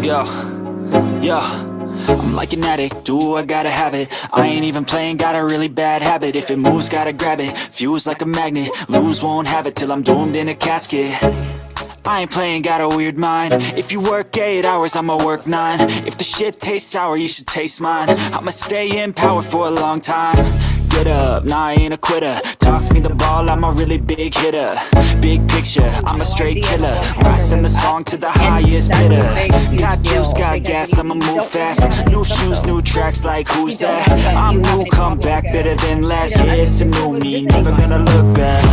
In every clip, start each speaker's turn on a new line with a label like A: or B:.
A: Yo, yo, I'm like an addict, do I gotta have it. I ain't even playing, got a really bad habit. If it moves, gotta grab it, fuse like a magnet. Lose, won't have it till I'm doomed in a casket. I ain't playing, got a weird mind. If you work 8 hours, I'ma work 9. If the shit tastes sour, you should taste mine. I'ma stay in power for a long time. Get up, nah, I ain't a quitter. Toss me the ball, I'm a really big hitter. Big picture, I'm a straight killer. Rising the song to the highest bidder. Got juice, got gas, I'ma move fast. New shoes, new tracks, like who's that? I'm new, come back better than last. Yeah, it's a new me, never gonna look back.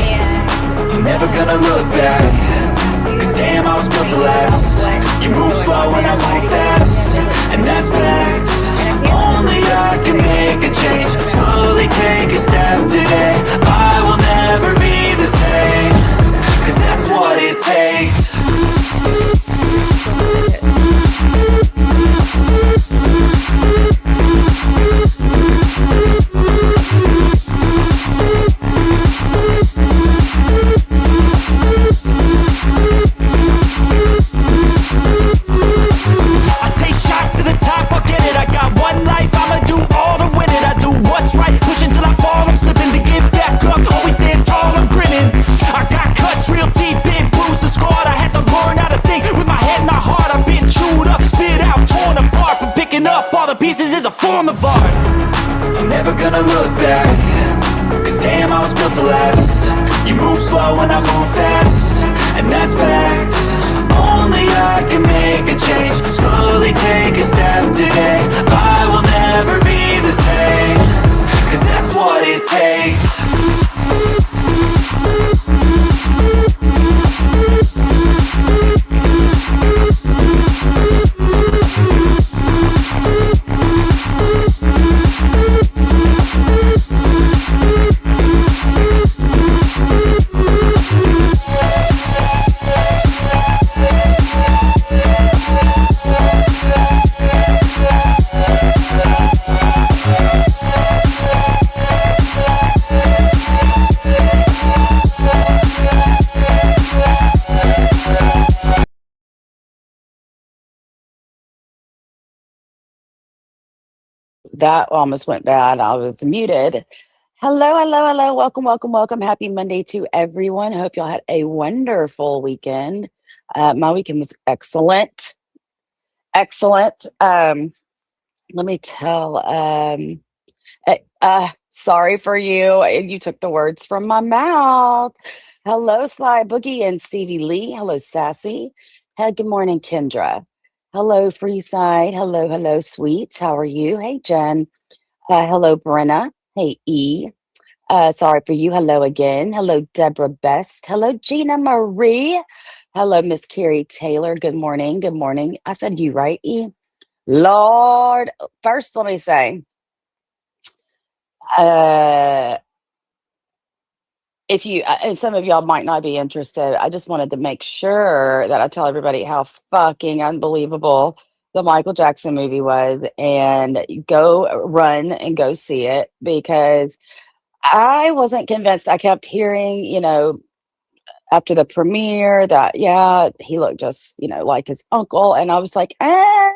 A: Never gonna look back. Cause damn, I was built to last. You move slow and I move fast, and that's facts. Only I can make a change. Slowly take a step today. I will never be the same. Cause that's what it takes. I take shots to the top, I'll get it. I got one life, I'ma do all to win it. I do what's right, push until I fall. I'm slipping to get back up, always stand tall, I'm grinning. I got cuts real deep, been bruised and scarred. I had to learn how to think with my head not hard. I've been chewed up, spit out, torn apart. But picking up all the pieces is a form of art. I'm never gonna look back. Cause damn, I was built to last. You move slow and I move fast, and that's facts. Only I can make a change. Slowly take a step today. I will never be the same. Cause that's what it takes.
B: That almost went bad. I was muted. Hello, hello, hello. Welcome, welcome, welcome. Happy Monday to everyone. Hope y'all had a wonderful weekend. My weekend was excellent. Excellent. Let me tell. Sorry for you. You took the words from my mouth. Hello, Sly Boogie and Stevie Lee. Hello, Sassy. Hey, good morning, Kendra. Hello, Freeside. Hello, hello, Sweets. How are you? Hey, Jen. Hello, Brenna. Hey, E. Sorry for you. Hello again. Hello, Deborah Best. Hello, Gina Marie. Hello, Miss Carrie Taylor. Good morning. Good morning. I said you right, E. Lord, first let me say, uh, if you and some of y'all might not be interested, I just wanted to make sure that I tell everybody how fucking unbelievable the Michael Jackson movie was, and go run and go see it because I wasn't convinced. I kept hearing, after the premiere that, yeah, he looked just, like his uncle. And I was like, I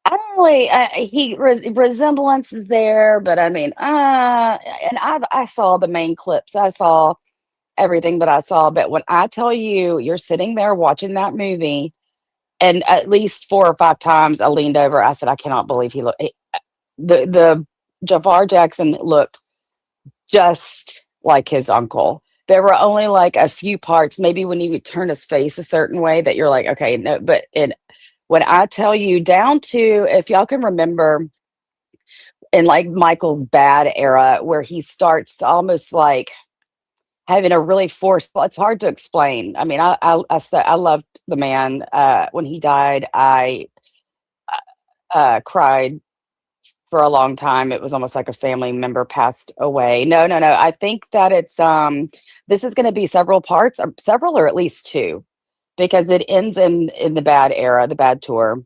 B: don't really, resemblance is there, but I mean, and I saw the main clips. I saw everything that I saw. But when I tell you, you're sitting there watching that movie, and at least 4 or 5 times I leaned over, I said, I cannot believe he looked, the Jafar Jackson looked just like his uncle. There were only like a few parts, maybe when he would turn his face a certain way that you're like, okay, no, but when I tell you down to, if y'all can remember in like Michael's bad era, where he starts almost like having a really forced, well, it's hard to explain. I mean, I loved the man. When he died, I cried for a long time. It was almost like a family member passed away. No, no, no. I think that it's this is going to be several parts, or several, or at least two, because it ends in the bad era, the bad tour.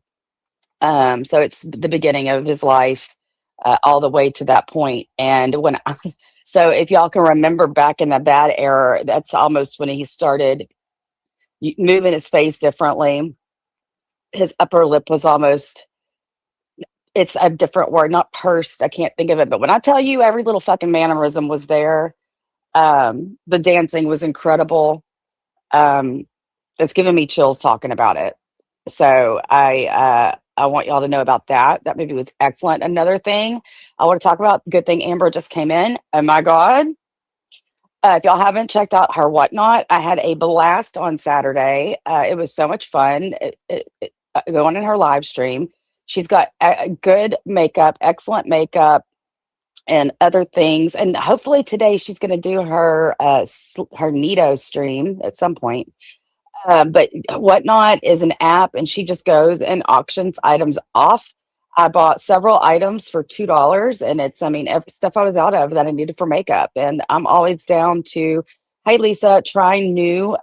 B: So it's the beginning of his life, all the way to that point. And so if y'all can remember back in the bad era, that's almost when he started moving his face differently. his upper lip was almost, it's a different word, not pursed. I can't think of it. But when I tell you every little fucking mannerism was there, the dancing was incredible. Um, it's giving me chills talking about it. So I want y'all to know about that. That movie was excellent. Another thing I want to talk about, good thing Amber just came in. Oh my God. If y'all haven't checked out her whatnot, I had a blast on Saturday. It was so much fun. Going in her live stream. She's got good makeup, excellent makeup, and other things. And hopefully today she's going to do her her Neato stream at some point. But Whatnot is an app, and she just goes and auctions items off. I bought several items for $2, and it's, I mean, stuff I was out of that I needed for makeup. And I'm always down to, hey Lisa, trying new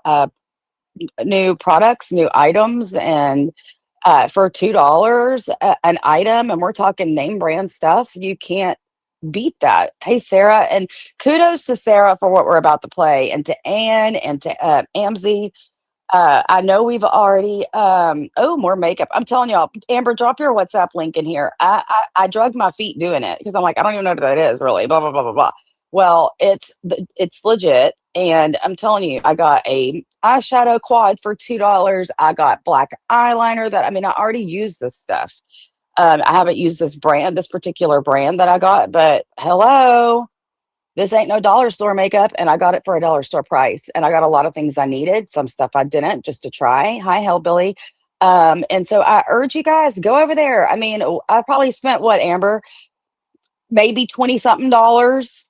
B: products, new items, and for $2 an item, and we're talking name brand stuff. You can't beat that. Hey Sarah, and kudos to Sarah for what we're about to play, and to Anne, and to Amzy. I know we've already oh, more makeup. I'm telling y'all, Amber, drop your WhatsApp link in here. I drug my feet doing it because I'm like, I don't even know what that is really. Blah blah blah blah blah. Well, it's legit, and I'm telling you, I got a eyeshadow quad for $2. I got black eyeliner that, I mean, I already used this stuff. I haven't used this particular brand that I got, but hello, this ain't no dollar store makeup, and I got it for a dollar store price. And I got a lot of things I needed, some stuff I didn't, just to try. Hi, Hellbilly. And so I urge you guys, go over there. I mean, I probably spent what, Amber? Maybe 20 something dollars,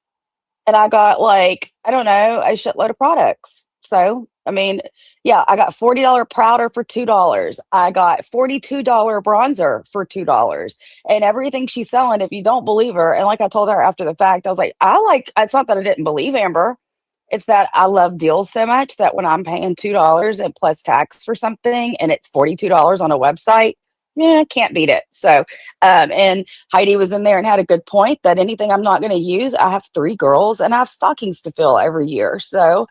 B: and I got, like, I don't know, a shitload of products. So, I mean, yeah, I got $40 powder for $2. I got $42 bronzer for $2. And everything she's selling, if you don't believe her, and like I told her after the fact, I was like, it's not that I didn't believe Amber. It's that I love deals so much that when I'm paying $2 and plus tax for something and it's $42 on a website, yeah, I can't beat it. So, and Heidi was in there and had a good point that anything I'm not going to use, I have 3 girls and I have stockings to fill every year. So,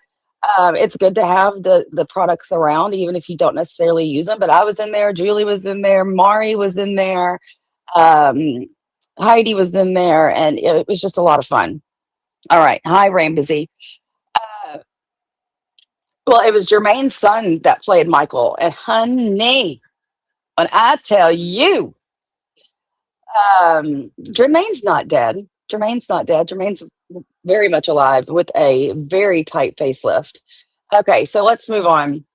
B: it's good to have the products around, even if you don't necessarily use them. But I was in there, Julie was in there, Mari was in there, um, Heidi was in there, and it was just a lot of fun. All right, hi, Rain Busy. Uh, well, it was Jermaine's son that played Michael, and honey, when I tell you, Jermaine's not dead. Jermaine's not dead. Jermaine's very much alive with a very tight facelift. Okay, so let's move on.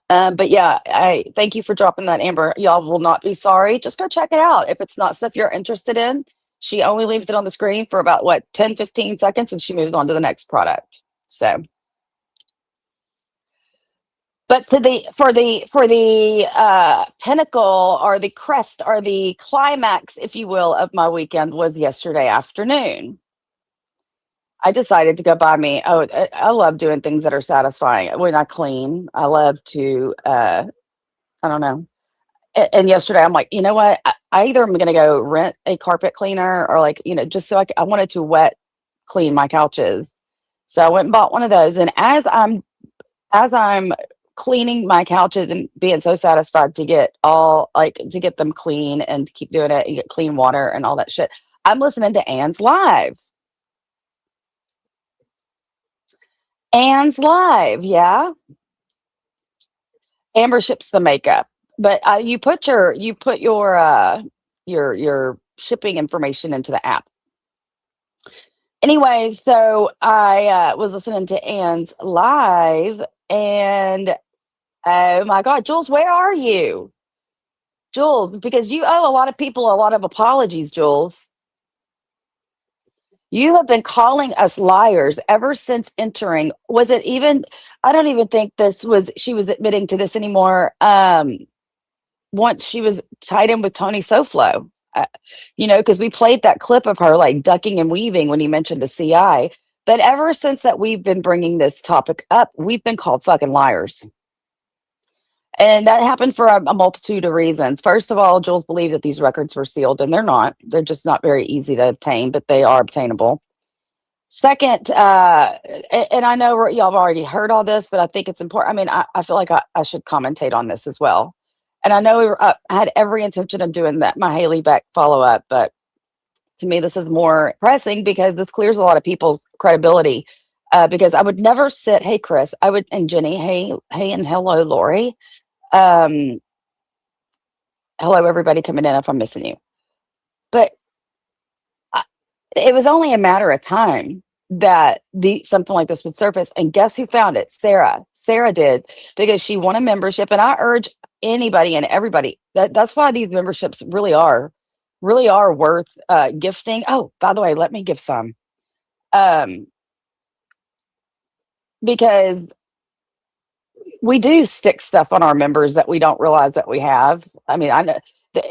B: But yeah, I thank you for dropping that, Amber. Y'all will not be sorry. Just go check it out. If it's not stuff you're interested in, she only leaves it on the screen for about what, 10, 15 seconds, and she moves on to the next product. So, but to the for the pinnacle, or the crest, or the climax, if you will, of my weekend was yesterday afternoon. I decided to go buy me. Oh, I love doing things that are satisfying when I clean. I love to. I don't know. And yesterday, I'm like, you know what? I either am going to go rent a carpet cleaner, or, like, just so I wanted to wet clean my couches. So I went and bought one of those. And as I'm cleaning my couches and being so satisfied to get to get them clean and to keep doing it and get clean water and all that shit, I'm listening to Anne's live. Anne's live, yeah. Amber ships the makeup, but you put your shipping information into the app. Anyway, so I was listening to Anne's live, and oh my God, Jules, where are you? Jules, because you owe a lot of people a lot of apologies, Jules. You have been calling us liars ever since entering. Was it even, I don't even think she was admitting to this anymore. Once she was tied in with Tony Soflo, because we played that clip of her, like, ducking and weaving when he mentioned a CI. But ever since that we've been bringing this topic up, we've been called fucking liars. And that happened for a multitude of reasons. First of all, Jules believed that these records were sealed, and they're not. They're just not very easy to obtain, but they are obtainable. Second, and I know y'all have already heard all this, but I think it's important. I mean, I feel like I should commentate on this as well. And I know I had every intention of doing that, my Haley Beck follow up, but to me, this is more pressing because this clears a lot of people's credibility. Because I would never sit, hey Chris, I would, and Jenny, hey, and hello Lori, um, hello everybody coming in if I'm missing you, but I, it was only a matter of time that the something like this would surface. And guess who found it? Sarah did, because she won a membership. And I urge anybody and everybody, that's why these memberships really are worth gifting. Oh, by the way, let me give some. Um, because we do stick stuff on our members that we don't realize that we have. I mean, I know,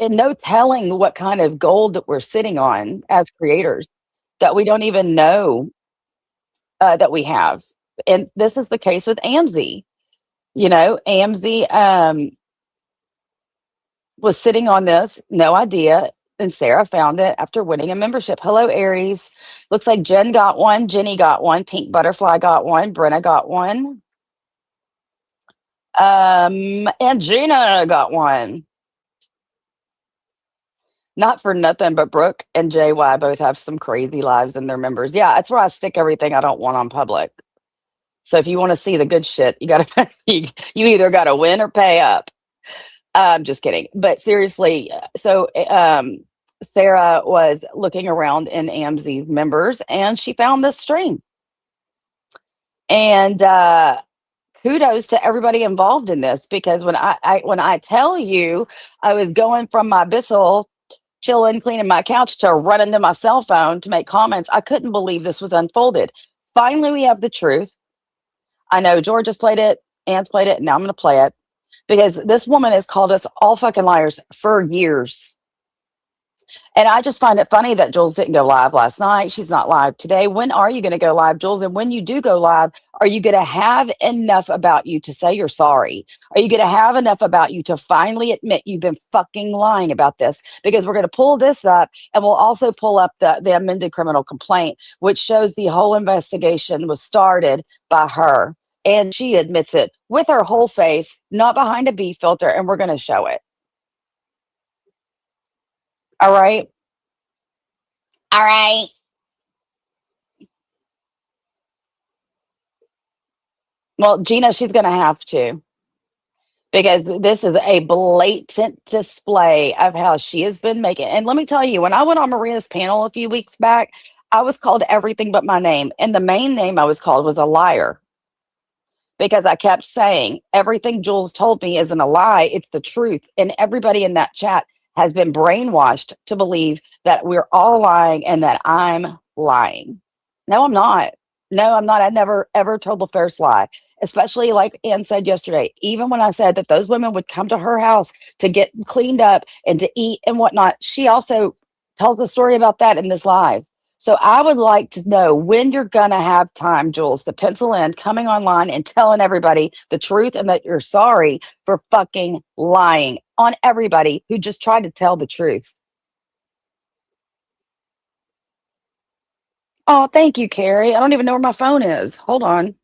B: and no telling what kind of gold that we're sitting on as creators that we don't even know that we have. And this is the case with AMZ. AMZ was sitting on this, no idea. And Sarah found it after winning a membership. Hello, Aries. Looks like Jen got one, Jenny got one, Pink Butterfly got one, Brenna got one. And Gina got one. Not for nothing, but Brooke and JY both have some crazy lives in their members. Yeah, that's where I stick everything I don't want on public. So if you want to see the good shit, you gotta you either gotta win or pay up. I'm just kidding. But seriously, so Sarah was looking around in AMZ's members and she found this stream. And kudos to everybody involved in this, because when I tell you I was going from my Bissell chilling, cleaning my couch to running to my cell phone to make comments, I couldn't believe this was unfolded. Finally, we have the truth. I know George has played it, Anne's played it, and now I'm going to play it, because this woman has called us all fucking liars for years. And I just find it funny that Jules didn't go live last night. She's not live today. When are you going to go live, Jules? And when you do go live, are you going to have enough about you to say you're sorry? Are you going to have enough about you to finally admit you've been fucking lying about this? Because we're going to pull this up, and we'll also pull up the amended criminal complaint, which shows the whole investigation was started by her. And she admits it with her whole face, not behind a B filter. And we're going to show it. All right. All right. Well, Gina, she's going to have to, because this is a blatant display of how she has been making. And let me tell you, when I went on Maria's panel a few weeks back, I was called everything but my name. And the main name I was called was a liar, because I kept saying everything Jules told me isn't a lie, it's the truth. And everybody in that chat has been brainwashed to believe that we're all lying and that I'm lying. No, I'm not. No, I'm not. I never ever told the first lie, especially like Ann said yesterday. Even when I said that those women would come to her house to get cleaned up and to eat and whatnot, she also tells the story about that in this live. So I would like to know when you're going to have time, Jules, to pencil in coming online and telling everybody the truth, and that you're sorry for fucking lying on everybody who just tried to tell the truth. Oh, thank you, Carrie. I don't even know where my phone is. Hold on.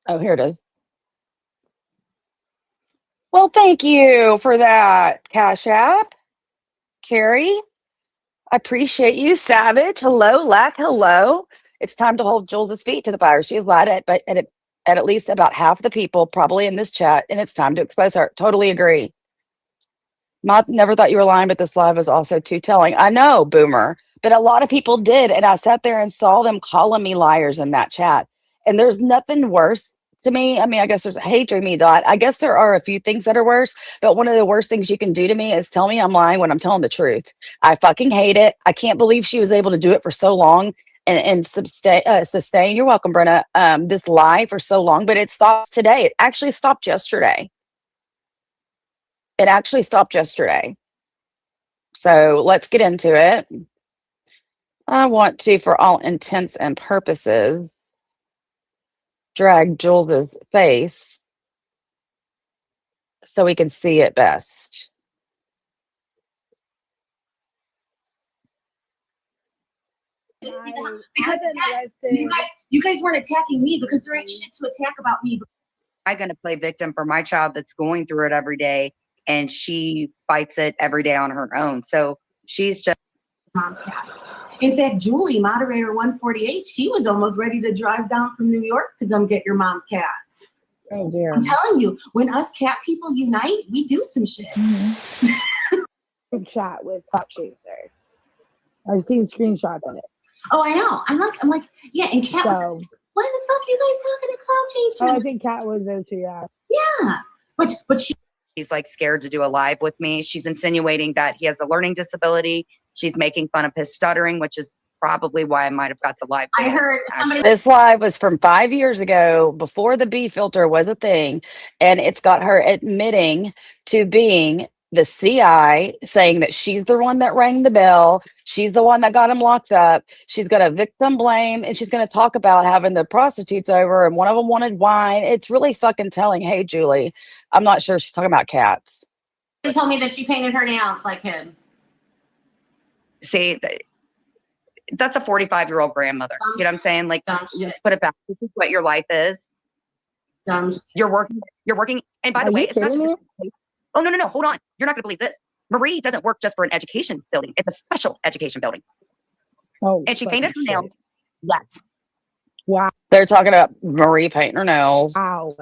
B: Oh, here it is. Well, thank you for that, Cash App, Carrie. I appreciate you, Savage. Hello, Lack. Hello. It's time to hold Jules's feet to the fire. She has lied at least about half the people probably in this chat, and it's time to expose her. Totally agree. Never thought you were lying, but this live is also too telling. I know, Boomer, but a lot of people did, and I sat there and saw them calling me liars in that chat. And there's nothing worse to me. I mean, I guess there's hey, Dreamy Dot. I guess there are a few things that are worse, but one of the worst things you can do to me is tell me I'm lying when I'm telling the truth. I fucking hate it. I can't believe she was able to do it for so long and sustain. You're welcome, Brenna. This lie for so long, but it stops today. It actually stopped yesterday. It actually stopped yesterday. So let's get into it. I want to, for all intents and purposes, drag Jules's face so we can see it best.
C: Because you guys weren't attacking me, because there ain't shit to attack about me.
D: I'm going to play victim for my child that's going through it every day. and she fights it every day on her own. So she's just
C: Mom's cats. In fact, Julie, moderator 148, she was almost ready to drive down from New York to come get your mom's cat.
E: Oh dear.
C: I'm telling you, when us cat people unite, we do some shit.
E: Group chat with Clout Chaser. I've seen screenshots of it.
C: Oh, I know. I'm like, yeah. And Cat was,
E: So,
C: why the fuck you guys talking to Cloud Chaser?
E: I think Kat was there too. Yeah.
C: Yeah, but
D: she's like scared to do a live with me. She's insinuating that he has a learning disability. She's making fun of his stuttering, which is probably why I might have got the live.
C: I heard somebody.
B: This live was from 5 years ago, before the B filter was a thing, and it's got her admitting to being the CI, saying that she's the one that rang the bell, she's the one that got him locked up. She's going to victim blame, and she's going to talk about having the prostitutes over, and one of them wanted wine. It's really fucking telling. Hey, Julie, I'm not sure she's talking about cats.
C: She told me that she painted her nails like him.
D: See, that's a 45-year-old grandmother. You know what I'm saying? Like, let's put it back. This is what your life is.
C: Dumb.
D: You're working. And by the way, it's not just, oh, no, hold on. You're not going to believe this. Marie doesn't work just for an education building. It's a special education building.
E: Oh,
D: and she painted her nails. Yes.
E: Wow.
B: They're talking about Marie painting her nails.
E: Wow.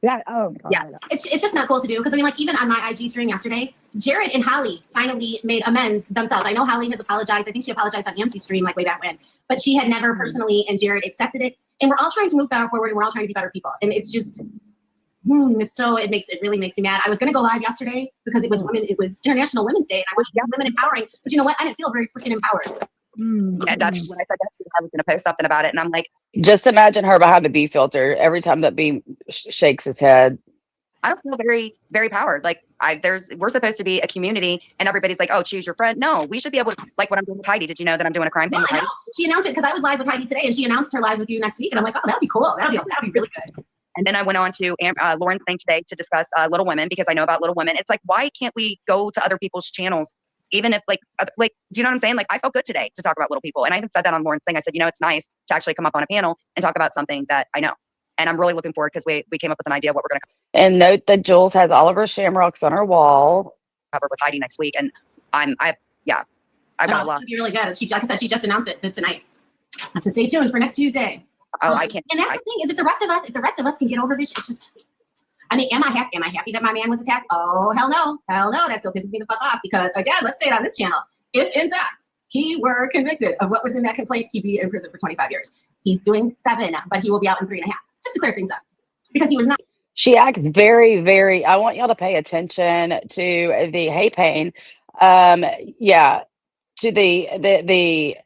E: Yeah. Oh, God.
D: Yeah.
C: It's just not cool to do because I mean, like even on my IG stream yesterday, Jared and Holly finally made amends themselves. I know Holly has apologized. I think she apologized on EMC stream like way back when, but she had never personally, and Jared accepted it. And we're all trying to move forward, and we're all trying to be better people. And it's just, it really makes me mad. I was gonna go live yesterday because it was International Women's Day, and I wanted to be women empowering. But you know what? I didn't feel very freaking empowered.
D: Yeah, that's what I said. I was going to post something about it, and I'm like,
B: just imagine her behind the B filter every time that B shakes his head.
D: I don't feel very, very powered. Like we're supposed to be a community, and everybody's like, oh, choose your friend. No, we should be able to, like what I'm doing with Heidi. Did you know that I'm doing a crime thing with Heidi?
C: She announced it because I was live with Heidi today, and she announced her live with you next week, and I'm like, oh, that'd be cool. That'd be really good.
D: And then I went on to Lauren's thing today to discuss Little Women because I know about Little Women. It's like, why can't we go to other people's channels? Even if like, do you know what I'm saying? Like, I felt good today to talk about little people. And I even said that on Lauren's thing. I said, it's nice to actually come up on a panel and talk about something that I know. And I'm really looking forward because we came up with an idea of what we're going to
B: And note that Jules has all of her shamrocks on her wall.
D: cover with Heidi next week. And I've got a lot.
C: It'll be really good. Like I said, she just announced it tonight. So stay tuned for next Tuesday.
D: Oh, I can't.
C: And that's the thing is, if the rest of us can get over this, it's just. I mean, am I happy that my man was attacked? Oh, hell no. That still pisses me the fuck off because, again, let's say it on this channel. If, in fact, he were convicted of what was in that complaint, he'd be in prison for 25 years. He's doing 7, but he will be out in 3.5. Just to clear things up. Because he was not.
B: She acts very, very, I want y'all to pay attention to the Hey Pain. To the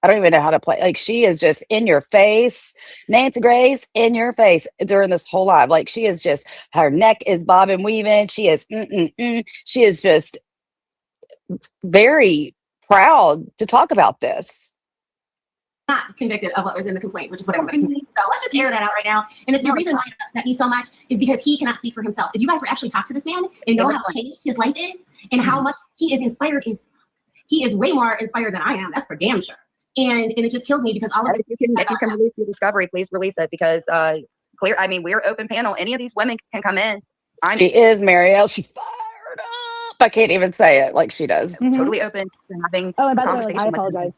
B: I don't even know how to play. Like, she is just in your face. Nancy Grace in your face during this whole live. Like, she is just, her neck is bobbing, weaving. She is, she is just very proud to talk about this.
C: Not convicted of what was in the complaint, which is what everybody can. So let's just air that out right now. And the reason why it upset me so much is because he cannot speak for himself. If you guys were actually talk to this man and know how changed his life is and how much he is inspired, he is way more inspired than I am. That's for damn sure. And it just kills me because all of this.
D: If you can release your discovery, please release it because clear. I mean, we're open panel. Any of these women can come in.
B: She is Marielle. She's fired up. I can't even say it like she does.
D: Totally open to having.
E: Oh, and by the way, I apologize.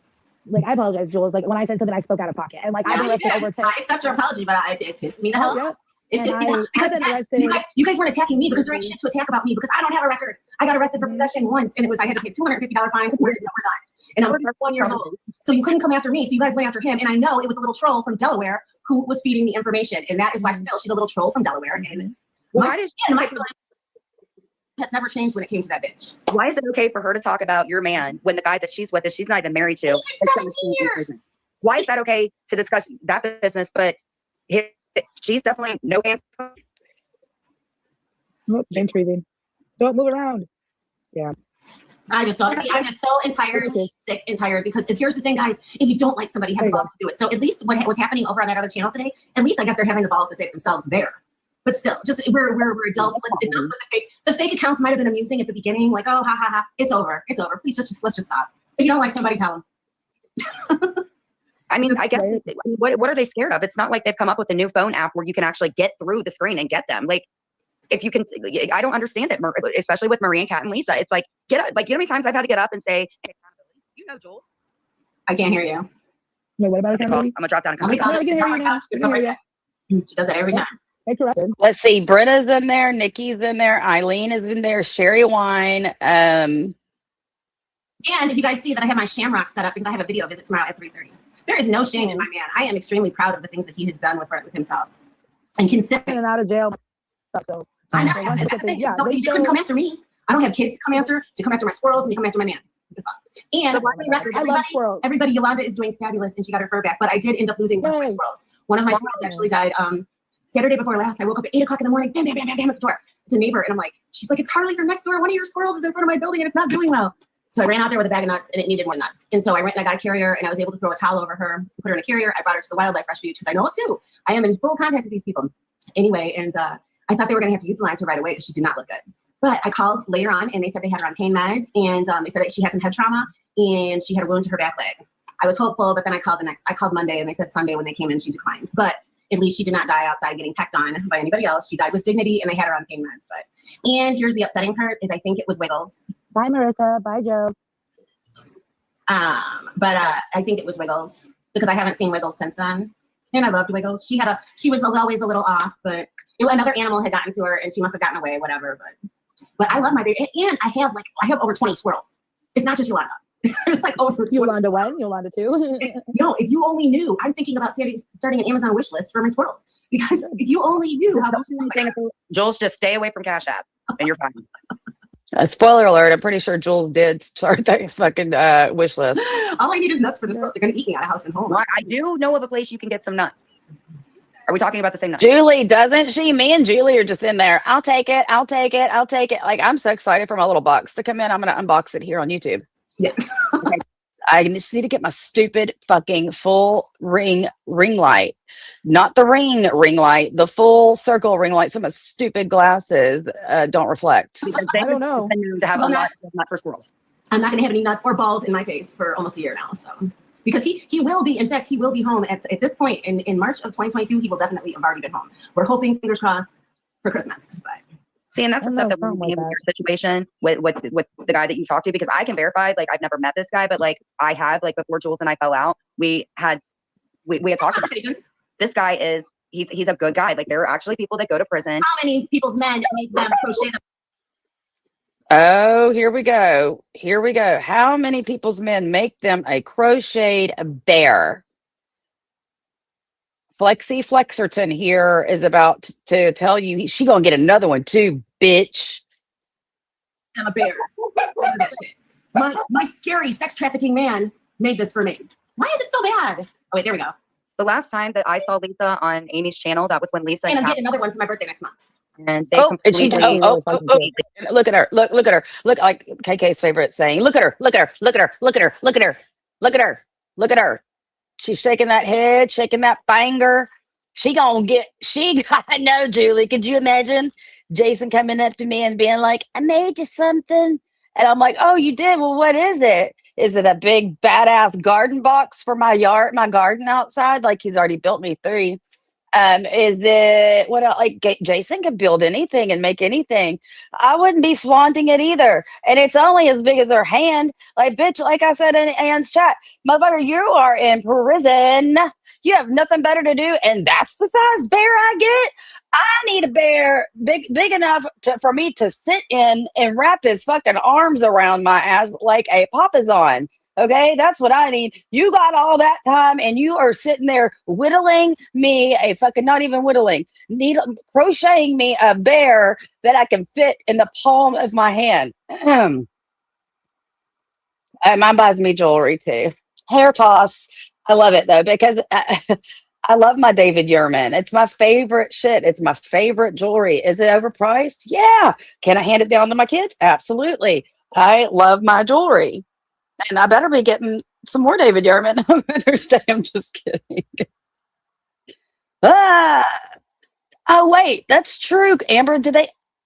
E: I apologize, Jules. Like when I said something, I spoke out of pocket, and I've been arrested over 10.
C: I accept your apology, but it pissed me the hell off. It
E: And
C: pissed me off because you guys weren't attacking me because there ain't shit to attack about me because I don't have a record. I got arrested for possession once, and I had to pay $250 fine. We're done. And I was 1 year old. So you couldn't come after me. So you guys went after him. And I know it was a little troll from Delaware who was feeding the information. And that is why still she's a little troll from Delaware. And my story has never changed when it came to that bitch.
D: Why is it okay for her to talk about your man when the guy that she's with is she's not even married to?
C: 17 years.
D: Why is that okay to discuss that business? But she's definitely no answer.
E: Oh, James freezing. Don't move around. Yeah.
C: I'm just so entirely sick and tired because here's the thing, guys, if you don't like somebody, have the balls to do it. So at least what was happening over on that other channel today, at least I guess they're having the balls to say it themselves there. But still, just we're adults. The fake accounts might have been amusing at the beginning, like, oh, ha ha ha, it's over. Please let's just stop. If you don't like somebody, tell them.
D: I mean, I guess what are they scared of? It's not like they've come up with a new phone app where you can actually get through the screen and get them. Like, if you can, I don't understand it, especially with Marie and Kat and Lisa. It's like, get up. Like, you know how many times I've had to get up and say, hey, you know, Jules.
C: I can't hear you.
E: Wait, what about
D: I'm
E: accountability?
D: gonna drop down and
C: How
D: come
C: many
D: back.
E: No,
C: calls
E: we can
C: does
E: hear
C: she
E: you
C: have?
E: now. We can hear you.
C: She does that every time.
E: Interrupted.
B: Let's see. Brenna's in there. Nikki's in there. Eileen is in there. Sherry Wine.
C: And if you guys see that I have my Shamrock set up because I have a video visit tomorrow at 3:30. There is no shame in my man. I am extremely proud of the things that he has done with himself. And
E: In
C: considering
E: and out of jail. So,
C: I know,
E: so
C: and
E: let's
C: that's
E: get
C: the
E: the,
C: thing.
E: yeah,
C: Nobody,
E: they
C: you couldn't
E: show,
C: come after me. I don't have kids to come after my squirrels and you come after my man. What the fuck? And for the record,
E: I love squirrels.
C: everybody, Yolanda is doing fabulous and she got her fur back, but I did end up losing one of my
E: Yay.
C: squirrels. One of my squirrels actually died Saturday before last. I woke up at 8 o'clock in the morning, bam, bam, bam, bam, bam at the door. It's a neighbor, and I'm like, she's like, it's Carly from next door. One of your squirrels is in front of my building and it's not doing well. So I ran out there with a bag of nuts and it needed more nuts. And so I went and I got a carrier and I was able to throw a towel over her, put her in a carrier. I brought her to the wildlife refuge because I know it too. I am in full contact with these people. Anyway, and I thought they were going to have to euthanize her right away because she did not look good. But I called later on and they said they had her on pain meds and they said that she had some head trauma and she had a wound to her back leg. I was hopeful, but then I called Monday and they said Sunday when they came in, she declined. But at least she did not die outside getting pecked on by anybody else. She died with dignity and they had her on pain meds. And here's the upsetting part is I think it was Wiggles.
E: bye, Marissa. Bye, Joe.
C: I think it was Wiggles because I haven't seen Wiggles since then. And I loved Wiggles. She was always a little off, but another animal had gotten to her and she must have gotten away, whatever. But I love my baby. And I have over 20 squirrels. It's not just Yolanda. There's like over 20.
E: Yolanda 1, Yolanda 2.
C: If you only knew, I'm thinking about starting an Amazon wish list for my squirrels. Because if you only knew how much
D: Jules, just stay away from Cash App and you're fine.
B: spoiler alert. I'm pretty sure Jules did start that fucking wish list.
C: all I need is nuts for this. They're going to eat me out of house and home.
D: Well, I do know of a place you can get some nuts. Are we talking about the same nut?
B: Julie, doesn't she? Me and Julie are just in there. I'll take it. I'll take it. I'll take it. Like, I'm so excited for my little box to come in. I'm going to unbox it here on YouTube.
C: Yeah.
B: I just need to get my stupid fucking full ring light. Not the ring light, the full circle ring light. So my stupid glasses don't reflect.
E: I don't know.
D: To have a lot of nut for squirrels.
C: I'm not going to have any nuts or balls in my face for almost a year now. So, because he will be, in fact, he will be home at this point in March of 2022. He will definitely have already been home. We're hoping, fingers crossed, for Christmas. But
D: See, and that's
E: I
D: the
E: know,
D: stuff that
E: something
D: would be
E: like
D: in your situation with the guy that you talked to, because I can verify, like, I've never met this guy, but like I have, like, before Jules and I fell out, we had talked about this guy he's a good guy. Like, there are actually people that go to prison.
C: How many people's men make them crochet them?
B: Oh, here we go. Here we go. How many people's men make them a crocheted bear? Flexi Flexerton here is about to tell you she gonna get another one too, bitch.
C: I'm a bear. That shit. My scary sex trafficking man made this for me. Why is it so bad? Oh wait, there we go.
D: The last time that I saw Lisa on Amy's channel, that was when Lisa
C: And I'm
D: Kat-
C: getting another one for my birthday next month.
D: and they
B: And she,
D: completely
B: look at her. Look at her. Look like KK's favorite saying. Look at her. Look at her. Look at her. Look at her. Look at her. Look at her. Look at her. She's shaking that head, shaking that finger. I know, Julie. Could you imagine Jason coming up to me and being like, I made you something? And I'm like, oh, you did? Well, what is it? Is it a big badass garden box for my garden outside? Like, he's already built me 3. Is it what else? Like Jason can build anything and make anything. I wouldn't be flaunting it either. And it's only as big as her hand. Like, bitch, like I said in Ann's chat, motherfucker, you are in prison. You have nothing better to do. And that's the size bear I get. I need a bear big enough for me to sit in and wrap his fucking arms around my ass like a papazon. Okay, that's what I need. You got all that time and you are sitting there whittling me not even whittling, crocheting me a bear that I can fit in the palm of my hand. Mine buys me jewelry too. Hair toss. I love it though, because I love my David Yurman. It's my favorite shit. It's my favorite jewelry. Is it overpriced? Yeah. Can I hand it down to my kids? Absolutely. I love my jewelry. And I better be getting some more David Yurman. I'm just kidding. Oh, wait, that's true. Amber,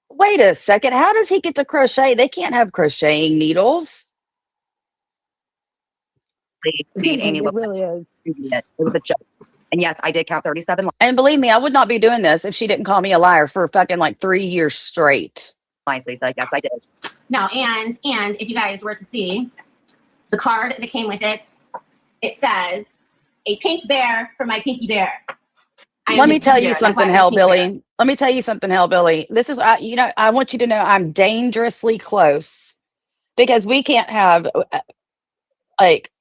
B: wait a second. How does he get to crochet? They can't have crocheting needles.
D: Amy
E: It really is.
D: it was a joke. And yes, I did count 37
B: And believe me, I would not be doing this if she didn't call me a liar for fucking like 3 years straight.
D: lies, Lisa. Yes, I did.
C: No, and if you guys were to see the card that came with it, it says a pink bear for my pinky bear.
B: Let me tell you something, Hellbilly. Let me tell you something, Hellbilly. This is, I want you to know I'm dangerously close because we can't have like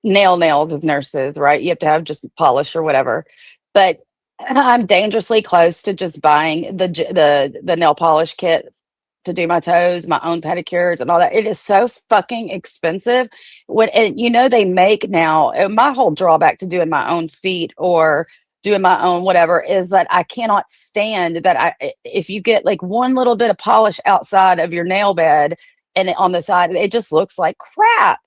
B: nails as nurses, right? You have to have just polish or whatever. But I'm dangerously close to just buying the nail polish kit to do my toes, my own pedicures and all that. It is so fucking expensive. They make now, my whole drawback to doing my own feet or doing my own whatever is that I cannot stand that if you get like one little bit of polish outside of your nail bed and on the side, it just looks like crap.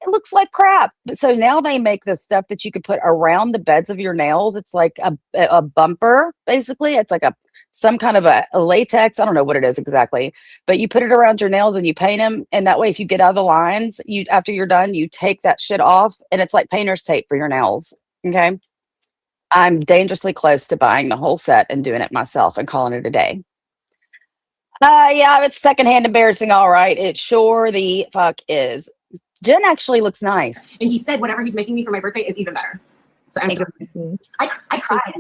B: It looks like crap. So now they make this stuff that you could put around the beds of your nails. It's like a bumper, basically. It's like some kind of a latex. I don't know what it is exactly, but you put it around your nails and you paint them. And that way, if you get out of the lines, after you're done, you take that shit off, and it's like painter's tape for your nails. Okay, I'm dangerously close to buying the whole set and doing it myself and calling it a day. Yeah, it's secondhand embarrassing. All right, it sure the fuck is. Jen actually looks nice.
C: And he said whatever he's making me for my birthday is even better. So I'm I cried.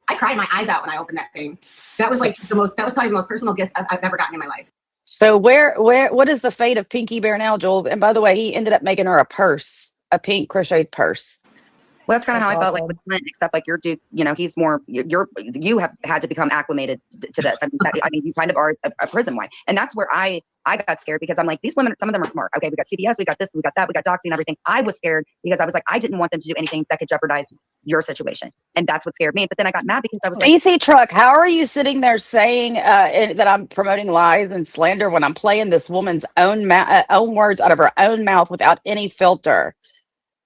C: I cried my eyes out when I opened that thing. That was probably the most personal gift I've ever gotten in my life.
B: So what is the fate of Pinky Bear now, Jules? And by the way, he ended up making her a pink crocheted purse.
D: Well, that's kind of how I felt like with Clint, except like your Duke, he's more, you have had to become acclimated to this. I mean, you kind of are a prison wife. And that's where I got scared because I'm like, these women, some of them are smart. Okay, we got CBS, we got this, we got that, we got Doxy and everything. I was scared because I was like, I didn't want them to do anything that could jeopardize your situation. And that's what scared me. But then I got mad because I was
B: CC Truck, how are you sitting there saying that I'm promoting lies and slander when I'm playing this woman's own words out of her own mouth without any filter?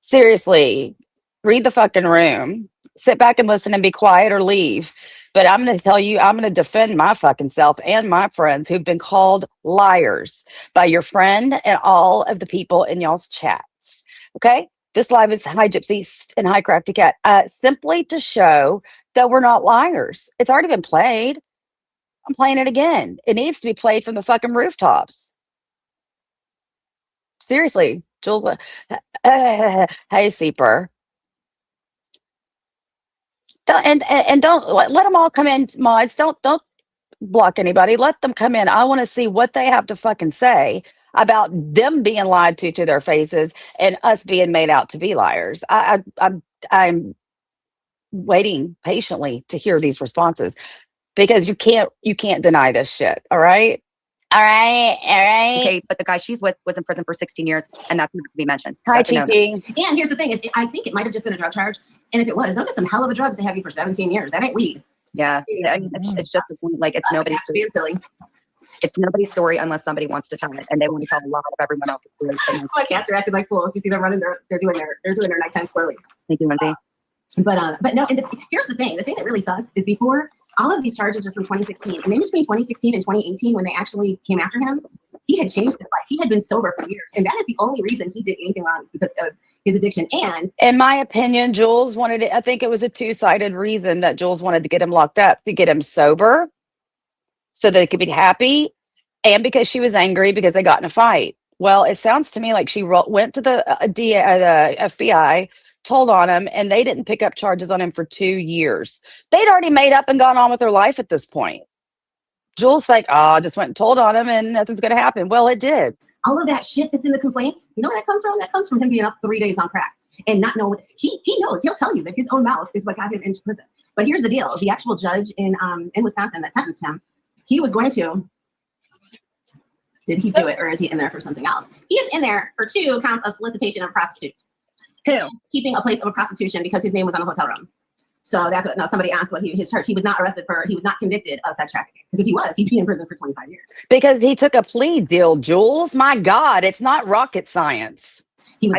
B: Seriously. Read the fucking room. Sit back and listen and be quiet or leave. But I'm going to tell you, I'm going to defend my fucking self and my friends who've been called liars by your friend and all of the people in y'all's chats. Okay? This live is Hi Gypsy and Hi Crafty Cat. Simply to show that we're not liars. It's already been played. I'm playing it again. It needs to be played from the fucking rooftops. Seriously, Jules. Hey, Seeper. Don't let them all come in, mods. Don't block anybody. Let them come in. I want to see what they have to fucking say about them being lied to their faces and us being made out to be liars. I'm waiting patiently to hear these responses because you can't deny this shit. All right.
D: okay, but the guy she's with was in prison for 16 years, and that's not to be mentioned.
B: Hi, Chichi.
C: And here's the thing: I think it might have just been a drug charge, and if it was, those are some hell of a drugs they have you for 17 years. That ain't weed.
D: Yeah, I mean, it's just like it's nobody's
C: being silly.
D: It's nobody's story unless somebody wants to tell it, and they want to tell a lot of everyone else's stories.
C: My cats are acting like fools. You see them running; they're doing their nighttime swirlies.
D: Thank you, Lindsay.
C: But no, and here's the thing: that really sucks is before. All of these charges are from 2016. And in between 2016 and 2018, when they actually came after him, he had changed his life. He had been sober for years. And that is the only reason he did anything wrong is because of his addiction. And
B: in my opinion, Jules wanted it. I think it was a two-sided reason that Jules wanted to get him locked up, to get him sober so that he could be happy. And because she was angry because they got in a fight. Well, it sounds to me like she went to the FBI, told on him, and they didn't pick up charges on him for 2 years. They'd already made up and gone on with their life at this point. Jules like, I just went and told on him and nothing's going to happen. Well, it did.
C: All of that shit that's in the complaints, you know where that comes from? That comes from him being up 3 days on crack and not knowing. He knows. He'll tell you that his own mouth is what got him into prison. But here's the deal. The actual judge in Wisconsin that sentenced him, he was going to. Did he do it, or is he in there for something else? He is in there for 2 counts of solicitation of prostitute. Keeping a place of a prostitution because his name was on the hotel room. So that's what. Now somebody asked what his charge. He was not arrested for. He was not convicted of sex trafficking. Because if he was, he'd be in prison for 25 years.
B: Because he took a plea deal, Jules. My God, it's not rocket science.
C: He's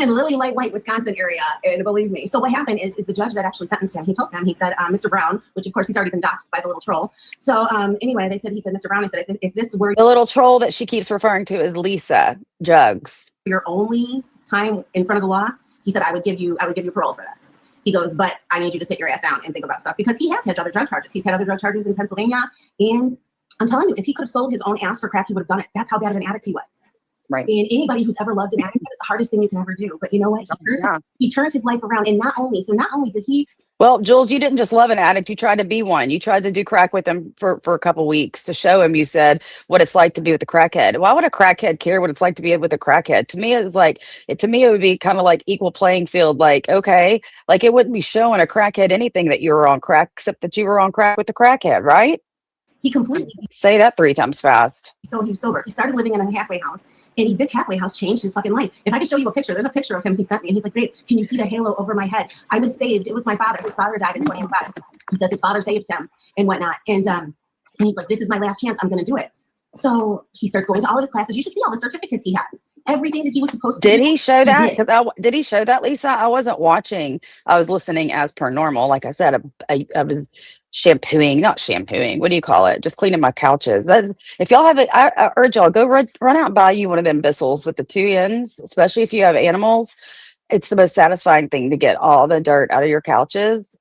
C: in Lily Light White, Wisconsin area, and believe me. So what happened is the judge that actually sentenced him. He told him. He said, Mr. Brown, which of course he's already been doxxed by the little troll. So anyway, he said, Mr. Brown, he said, if this were
B: the little troll that she keeps referring to as Lisa Jugs,
C: your only time in front of the law. He said, I would give you parole for this. He goes, but I need you to sit your ass down and think about stuff because he has had other drug charges. He's had other drug charges in Pennsylvania. And I'm telling you, if he could have sold his own ass for crack, he would have done it. That's how bad of an addict he was.
D: Right.
C: And anybody who's ever loved an addict, that is the hardest thing you can ever do. But you know what? He turns his life around. And not only did he.
B: Well, Jules, you didn't just love an addict. You tried to be one. You tried to do crack with him for a couple weeks to show him, you said, what it's like to be with a crackhead. Why would a crackhead care what it's like to be with a crackhead? To me, it's like, it would be kind of like equal playing field. Like, okay, like it wouldn't be showing a crackhead anything that you were on crack, except that you were on crack with the crackhead, right?
C: He completely.
B: Say that 3 times fast.
C: So he was sober. He started living in a halfway house. And this halfway house changed his fucking life. If I could show you a picture, there's a picture of him he sent me. And he's like, babe, can you see the halo over my head? I was saved. It was my father. His father died in 2005. He says his father saved him and whatnot. And he's like, this is my last chance. I'm going to do it. So he starts going to all of his classes. You should see all the certificates he has. Everything that he was supposed to do.
B: Did he show that?
C: Did.
B: Did he show that, Lisa? I wasn't watching. I was listening as per normal. Like I said, I was not shampooing. What do you call it? Just cleaning my couches. If y'all have it, I urge y'all, go run out and buy you one of them Bissols with the 2 ends, especially if you have animals. It's the most satisfying thing to get all the dirt out of your couches.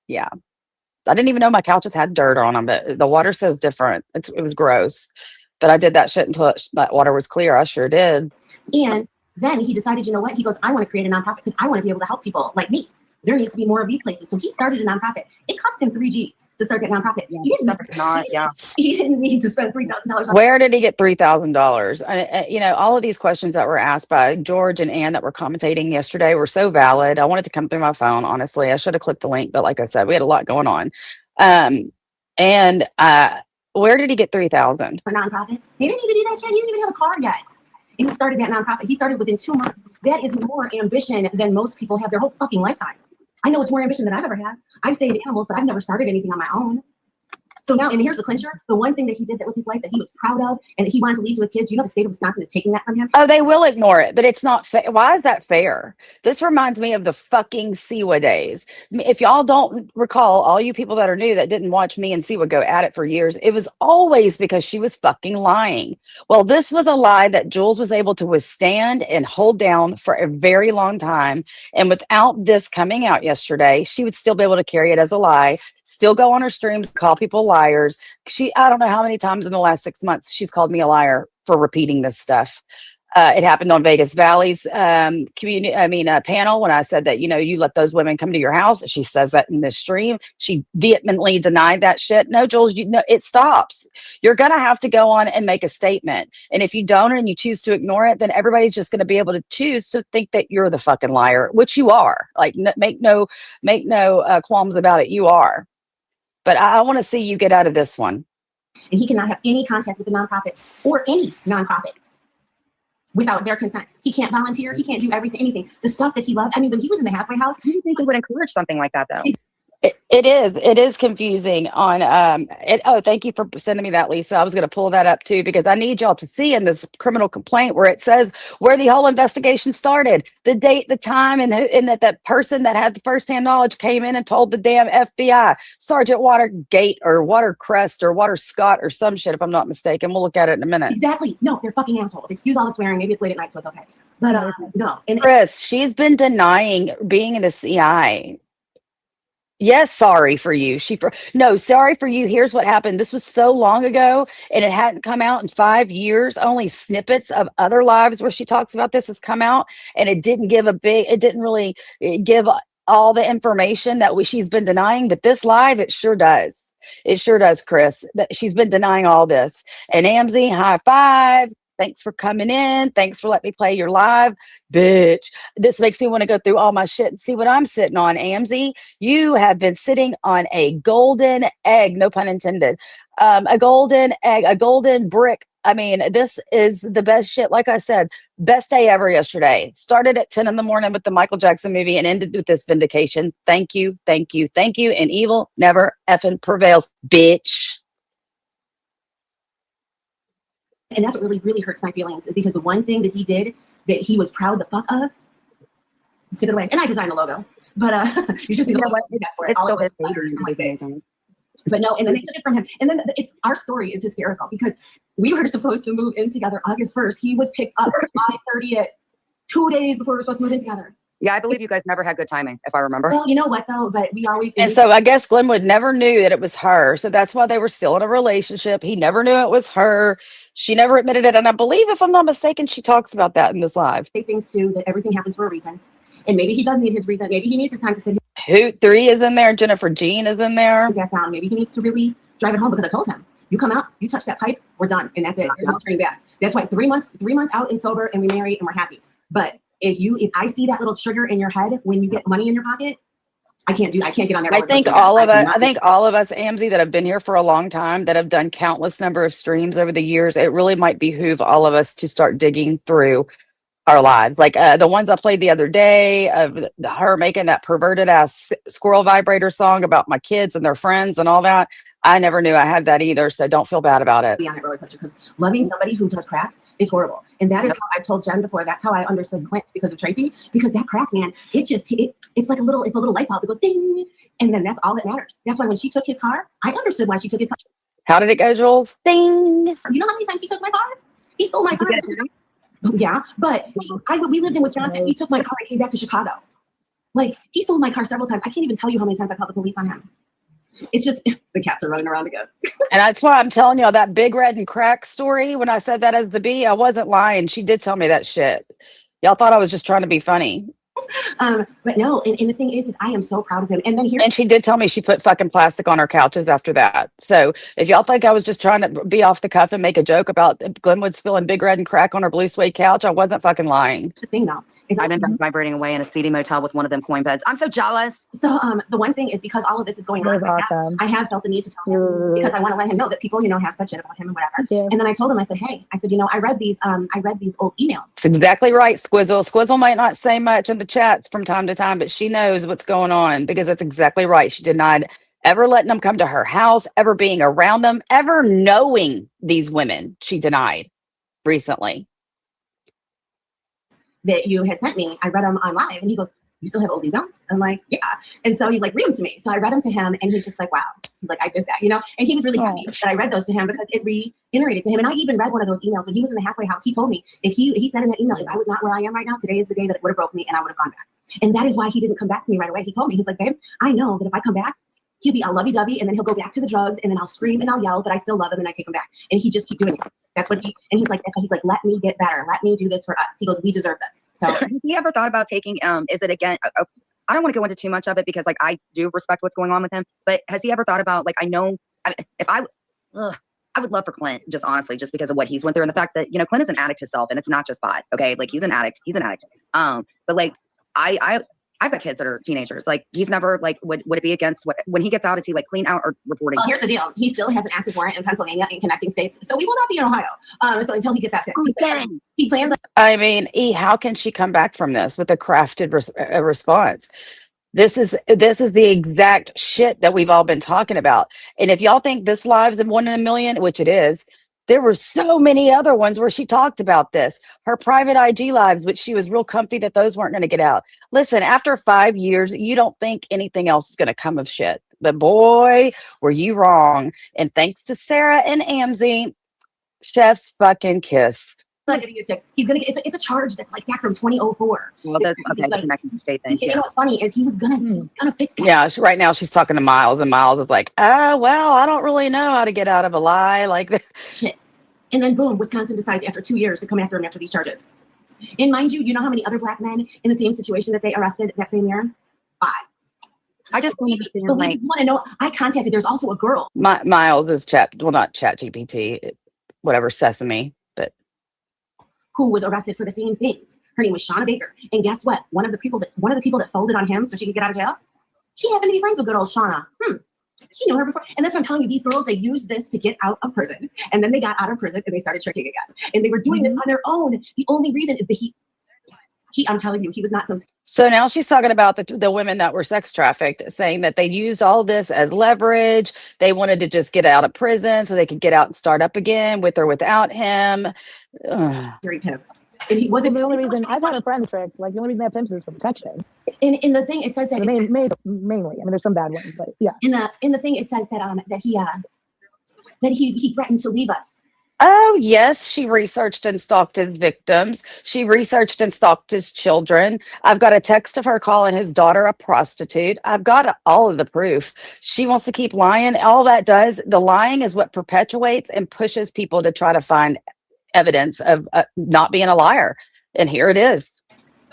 B: Yeah. I didn't even know my couches had dirt on them, but the water says different. It was gross. But I did that shit until that water was clear. I sure did.
C: And then he decided, you know what? He goes, I want to create a nonprofit because I want to be able to help people like me. There needs to be more of these places. So he started a nonprofit. It cost him 3 G's to start that nonprofit.
D: Yeah.
C: He didn't need to spend $3,000.
B: Where did he get $3,000? You know, all of these questions that were asked by George and Ann that were commentating yesterday were so valid. I wanted to come through my phone. Honestly, I should have clicked the link, but like I said, we had a lot going on. Where did he get 3,000
C: for nonprofits? They didn't even do that shit. He didn't even have a car yet. And he started that nonprofit. He started within 2 months. That is more ambition than most people have their whole fucking lifetime. I know it's more ambition than I've ever had. I've saved animals, but I've never started anything on my own. So now, and here's the clincher. The one thing that he did that with his life that he was proud of and that he wanted to leave to his kids, you know, the state of Wisconsin is taking that from him.
B: Oh, they will ignore it, but it's not fair. Why is that fair? This reminds me of the fucking Siwa days. If y'all don't recall, all you people that are new that didn't watch me and Siwa go at it for years, it was always because she was fucking lying. Well, this was a lie that Jules was able to withstand and hold down for a very long time. And without this coming out yesterday, she would still be able to carry it as a lie, still go on her streams, call people liars. I don't know how many times in the last 6 months she's called me a liar for repeating this stuff. It happened on Vegas Valley's panel when I said that, you know, you let those women come to your house. She says that in this stream. She vehemently denied that shit. No, Jules, it stops. You're going to have to go on and make a statement. And if you don't and you choose to ignore it, then everybody's just going to be able to choose to think that you're the fucking liar, which you are. Like, make no qualms about it. You are. But I want to see you get out of this one.
C: And he cannot have any contact with the nonprofit or any nonprofits without their consent. He can't volunteer. He can't do anything. The stuff that he loved. I mean, when he was in the halfway house,
D: I don't think it would encourage something like that, though.
B: It is confusing on thank you for sending me that, Lisa. I was going to pull that up too because I need y'all to see in this criminal complaint where it says where the whole investigation started, the date, the time, and that person that had the firsthand knowledge came in and told the damn FBI, Sergeant Watergate or Watercrest or Water Scott or some shit, if I'm not mistaken. We'll look at it in a minute.
C: Exactly. No, they're fucking assholes. Excuse all the swearing. Maybe it's late at night, so it's okay. But no. And
B: Chris, she's been denying being in the CI. Yes, sorry for you. Sorry for you. Here's what happened. This was so long ago and it hadn't come out in 5 years. Only snippets of other lives where she talks about this has come out, and it didn't really give all the information that she's been denying. But this live, it sure does. It sure does, Chris. That she's been denying all this. And Amzie, high five. Thanks for coming in. Thanks for letting me play your live. Bitch. This makes me want to go through all my shit and see what I'm sitting on, Amzie. You have been sitting on a golden egg, no pun intended. A golden egg, a golden brick. I mean, this is the best shit. Like I said, best day ever yesterday. Started at 10 in the morning with the Michael Jackson movie and ended with this vindication. Thank you, thank you, thank you. And evil never effing prevails, bitch.
C: And that's what really, really hurts my feelings is because the one thing that he did that he was proud the fuck of, took it away. And I designed the logo, but you should see the logo for it.
D: It's
C: All
D: still
C: it was
D: his
C: letters and like
D: baby.
C: that. But no, and then they took it from him. And then our story is hysterical because we were supposed to move in together August 1st. He was picked up July 30th, 2 days before we were supposed to move in together.
D: Yeah, I believe you guys never had good timing, if I remember.
C: Well, you know what though? But we always
B: And so I guess Glenwood never knew that it was her. So that's why they were still in a relationship. He never knew it was her. She never admitted it. And I believe, if I'm not mistaken, she talks about that in this live.
C: say things too, that everything happens for a reason. And maybe he does need his reason. Maybe he needs his time to sit
B: Hoot 3 is in there. Jennifer Jean is in there.
C: his ass down. Maybe he needs to really drive it home, because I told him, you come out, you touch that pipe, we're done. And that's it. There's no turning back. That's why 3 months out and sober, and we marry and we're happy. But if I see that little trigger in your head when you get money in your pocket, I can't get on that.
B: I think all of us, Amzi, that have been here for a long time, that have done countless number of streams over the years, it really might behoove all of us to start digging through our lives. Like the ones I played the other day of her making that perverted ass squirrel vibrator song about my kids and their friends and all that. I never knew I had that either. So don't feel bad about it.
C: Be on that roller coaster, because loving somebody who does crack is horrible. And that is how I told Jen before. That's how I understood Clint, because of Tracy. Because that crack, man, it's like a little light bulb. It goes ding, and then that's all that matters. That's why when she took his car, I understood why she took his car.
B: How did it go, Jules? Ding.
C: You know how many times he took my car? He stole my car. Yeah, but we lived in Wisconsin. He took my car and came back to Chicago. Like, he stole my car several times. I can't even tell you how many times I called the police on him. It's just, the cats are running around again.
B: And that's why I'm telling y'all that Big Red and Crack story. When I said that as the B, I wasn't lying. She did tell me that shit. Y'all thought I was just trying to be funny.
C: But no, and the thing is I am so proud of him. And then here,
B: And she did tell me she put fucking plastic on her couches after that. So if y'all think I was just trying to be off the cuff and make a joke about Glenwood spilling Big Red and Crack on her blue suede couch, I wasn't fucking lying.
C: the thing though, is
D: I've been vibrating away in a seedy motel with one of them coin beds. I'm so jealous.
C: so the one thing is, because all of this is going
E: That
C: on,
E: was awesome.
C: I have felt the need to tell him, because I want to let him know that people, have such shit about him and whatever.
E: Yeah.
C: And then I told him, I said, hey, I said, I read these old emails.
B: It's exactly right, Squizzle. Squizzle might not say much in the chats from time to time, but she knows what's going on, because that's exactly right. She denied ever letting them come to her house, ever being around them, ever knowing these women. She denied recently.
C: That you had sent me. I read them on live, and he goes, you still have old emails? I'm like, yeah. And so he's like, read them to me. So I read them to him, and he's just like, wow. He's like, I did that, and he was really happy that I read those to him, because it reiterated to him. And I even read one of those emails when he was in the halfway house. He told me, he said in that email, if I was not where I am right now, today is the day that it would have broke me and I would have gone back. And that is why he didn't come back to me right away. He told me, he's like, babe, I know that if I come back, he'll be all lovey-dovey, and then he'll go back to the drugs, and then I'll scream and I'll yell, but I still love him and I take him back. And he just keep doing it. That's what he's like, let me get better. Let me do this for us. He goes, we deserve this. So
D: Have you ever thought about taking, is it again, I don't want to go into too much of it, because like I do respect what's going on with him, but has he ever thought about, like, I know if I would love for Clint, just honestly, just because of what he's went through, and the fact that, Clint is an addict himself, and it's not just pot. Okay. Like, he's an addict. But like, I've got kids that are teenagers. Like, he's never like, would it be against when he gets out, is he like clean out or reporting?
C: well, here's the deal. He still has an active warrant in Pennsylvania and connecting states. So we will not be in Ohio. So until he gets that fixed, he plans.
B: I mean, how can she come back from this with a crafted response? This is the exact shit that we've all been talking about. And if y'all think this live's in 1 in a million, which it is, there were so many other ones where she talked about this. Her private IG lives, which she was real comfy that those weren't going to get out. Listen, after 5 years, you don't think anything else is going to come of shit. But boy, were you wrong. And thanks to Sarah and Amzi, chef's fucking kissed.
C: Gonna get fixed. He's gonna get it's a charge that's like back from 2004.
D: Well, that's okay.
C: Like,
D: Connecting state thing.
C: you know what's funny is he was gonna fix that.
B: Yeah, right now she's talking to Miles, and Miles is like, well, I don't really know how to get out of a lie like that.
C: Shit. And then boom, Wisconsin decides after 2 years to come after him after these charges. And mind you, how how many other black men in the same situation that they arrested that same year? 5.
D: I just want to
C: But
D: like,
C: you want to know? I contacted. There's also a girl
B: Miles is not Chat GPT, whatever, Sesame, but
C: who was arrested for the same things. Her name was Shauna Baker. And guess what? One of the people that folded on him so she could get out of jail, she happened to be friends with good old Shauna. She knew her before. And that's what I'm telling you. These girls, they used this to get out of prison. And then they got out of prison and they started tricking again. And they were doing this on their own. The only reason is that I'm telling you, he was not so.
B: So now she's talking about the women that were sex trafficked, saying that they used all this as leverage. They wanted to just get out of prison so they could get out and start up again with or without him.
C: Very pimp. And he wasn't
E: The only reason I've had a friend trick, like the only reason they have pimps is for protection.
C: in the thing it says that
E: Mainly, I mean, there's some bad ones, but yeah.
C: in the thing it says that he threatened to leave us
B: Oh, yes, she researched and stalked his victims. She researched and stalked his children. I've got a text of her calling his daughter a prostitute. I've got all of the proof. She wants to keep lying. All that does, the lying is what perpetuates and pushes people to try to find evidence of not being a liar. And here it is.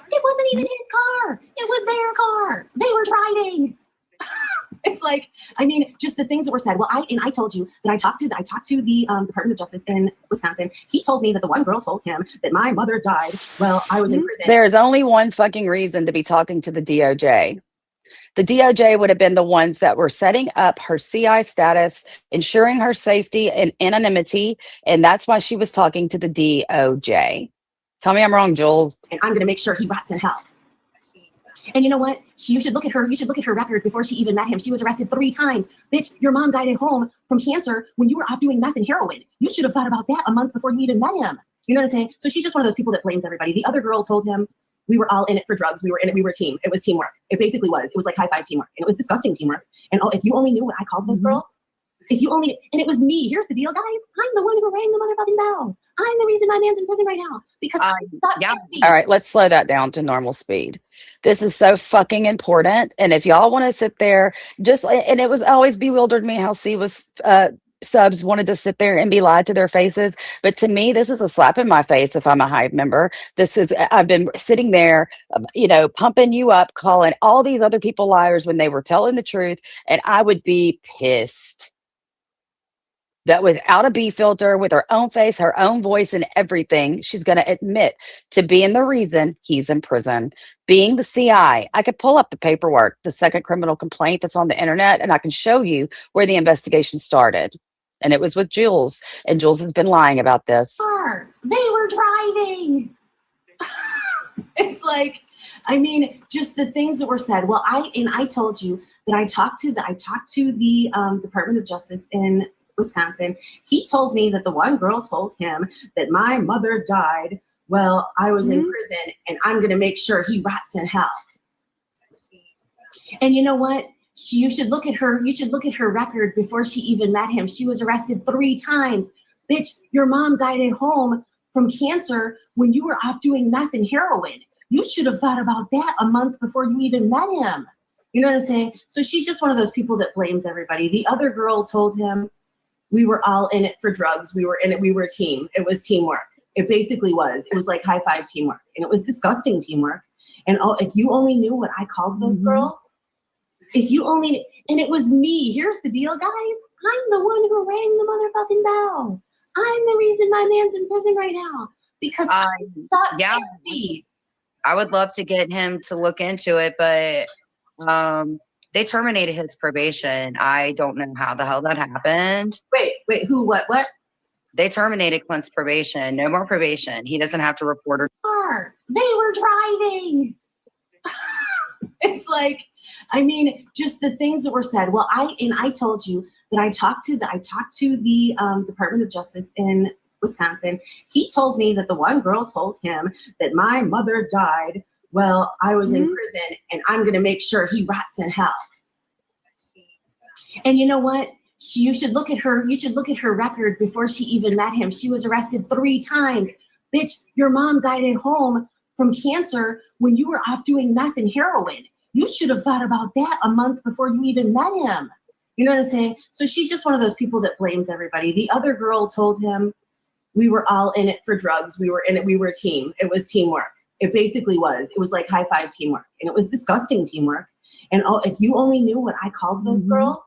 C: It wasn't even his car. It was their car. They were driving. It's like, I mean, just the things that were said. Well, I told you that I talked to the Department of Justice in Wisconsin. He told me that the one girl told him that my mother died while I was in prison.
B: There's only one fucking reason to be talking to the DOJ. The DOJ would have been the ones that were setting up her CI status, ensuring her safety and anonymity, and that's why she was talking to the DOJ. Tell me I'm wrong, Jules.
C: And I'm going to make sure he rots in hell. And you know what? You should look at her. You should look at her record before she even met him. She was arrested 3 times. Bitch, your mom died at home from cancer when you were off doing meth and heroin. You should have thought about that a month before you even met him. You know what I'm saying? So she's just one of those people that blames everybody. The other girl told him we were all in it for drugs. We were in it. We were a team. It was teamwork. It basically was. It was like high five teamwork. And it was disgusting teamwork. And oh, if you only knew what I called those girls. If you only, and it was me. Here's the deal, guys. I'm the one who rang the motherfucking bell. I'm the reason my man's in prison right now because I thought.
D: Yeah.
B: All right, let's slow that down to normal speed. This is so fucking important. And if y'all want to sit there, and it was always bewildered me how C was subs wanted to sit there and be lied to their faces. But to me, this is a slap in my face if I'm a Hive member. I've been sitting there, pumping you up, calling all these other people liars when they were telling the truth. And I would be pissed that without a B filter, with her own face, her own voice, and everything, she's going to admit to being the reason he's in prison. Being the CI, I could pull up the paperwork, the second criminal complaint that's on the internet, and I can show you where the investigation started. And it was with Jules, and Jules has been lying about this.
C: They were driving. It's like, I mean, just the things that were said. Well, I told you that I talked to the Department of Justice in Wisconsin. He told me that the one girl told him that my mother died while I was in prison, and I'm going to make sure he rots in hell. And you know what? You should look at her. You should look at her record before she even met him. She was arrested 3 times. Bitch, your mom died at home from cancer when you were off doing meth and heroin. You should have thought about that a month before you even met him. You know what I'm saying? So she's just one of those people that blames everybody. The other girl told him we were all in it for drugs. We were in it. We were a team. It was teamwork. It basically was. It was like high five teamwork. And it was disgusting teamwork. And oh, if you only knew what I called those girls, if you only, and it was me. Here's the deal, guys. I'm the one who rang the motherfucking bell. I'm the reason my man's in prison right now because I thought me.
D: I would love to get him to look into it, but they terminated his probation. I don't know how the hell that happened.
C: Wait, who, what?
D: They terminated Clint's probation. No more probation. He doesn't have to report or.
C: They were driving. It's like, I mean, just the things that were said. Well, I told you that I talked to the Department of Justice in Wisconsin. He told me that the one girl told him that my mother died while I was in prison, and I'm going to make sure he rots in hell. And you know what? You should look at her. You should look at her record before she even met him. She was arrested 3 times. Bitch, your mom died at home from cancer when you were off doing meth and heroin. You should have thought about that a month before you even met him. You know what I'm saying? So she's just one of those people that blames everybody. The other girl told him we were all in it for drugs. We were in it. We were a team. It was teamwork. It basically was. It was like high five teamwork. And it was disgusting teamwork. And oh, if you only knew what I called those girls,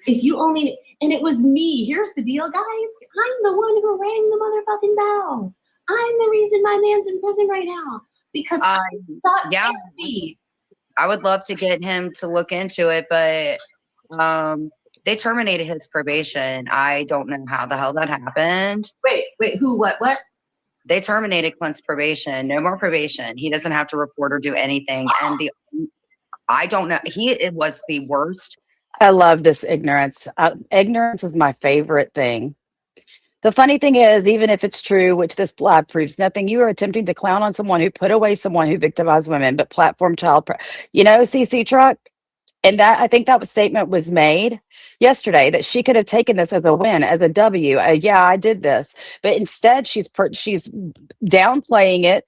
C: if you only, and it was me. Here's the deal, guys. I'm the one who rang the motherfucking bell. I'm the reason my man's in prison right now because I thought me.
D: I would love to get him to look into it, but they terminated his probation. I don't know how the hell that happened.
C: Wait, who, what?
D: They terminated Clint's probation. No more probation. He doesn't have to report or do anything. And I don't know. It was the worst.
B: I love this ignorance. Ignorance is my favorite thing. The funny thing is, even if it's true, which this live proves nothing, you are attempting to clown on someone who put away someone who victimized women, but platform CC Truck, And that I think that statement was made yesterday that she could have taken this as a win, as a W. Yeah, I did this, but instead she's downplaying it.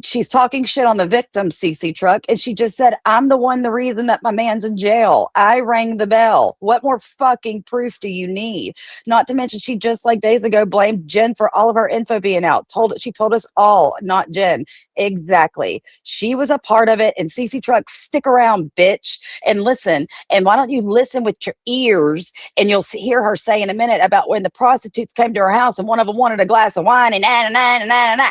B: She's talking shit on the victim, CC Truck, and she just said, "I'm the reason that my man's in jail. I rang the bell." What more fucking proof do you need? Not to mention, she just like days ago blamed Jen for all of her info being out. She told us all, not Jen. Exactly. She was a part of it. And CC Truck, stick around, bitch, and listen. And why don't you listen with your ears? And you'll hear her say in a minute about when the prostitutes came to her house and one of them wanted a glass of wine and na.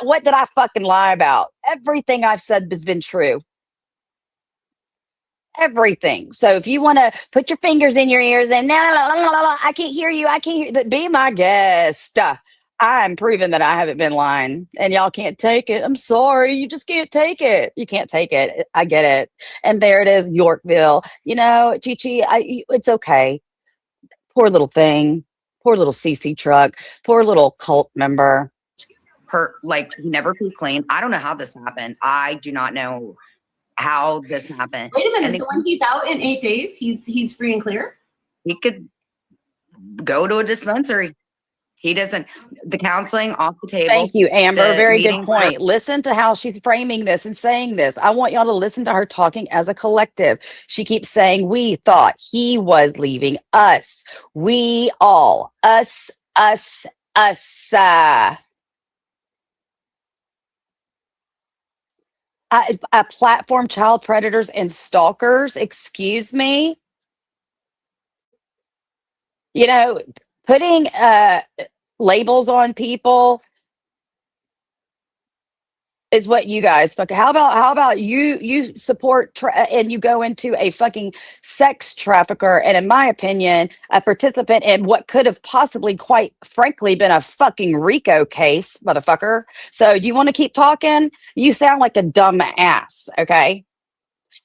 B: What did I fucking lie about? Everything I've said has been true. Everything. So if you want to put your fingers in your ears and I can't hear you. I can't hear. Be my guest. I'm proving that I haven't been lying and y'all can't take it. I'm sorry. You just can't take it. You can't take it. I get it. And there it is, Yorkville. You know, Chi Chi, it's okay. Poor little thing. Poor little CC Truck. Poor little cult member.
D: Her, like, he never proved clean. I don't know how this happened. I do not know how this happened.
C: Wait a minute.
D: And
C: So when he's out in 8 days, he's free and clear?
D: he could go to a dispensary. He doesn't, the counseling off the table.
B: Thank you, Amber.
D: The
B: Very good
D: meeting-
B: point. Listen to how she's framing this and saying this. I want y'all to listen to her talking as a collective. She keeps saying, we thought he was leaving us. We all. Us. A platform child predators and stalkers. Excuse me. You know, putting labels on people is what you guys fuck. How about you support and you go into a fucking sex trafficker and, in my opinion, a participant in what could have possibly, quite frankly, been a fucking RICO case, motherfucker. So you want to keep talking? You sound like a dumb ass. Okay,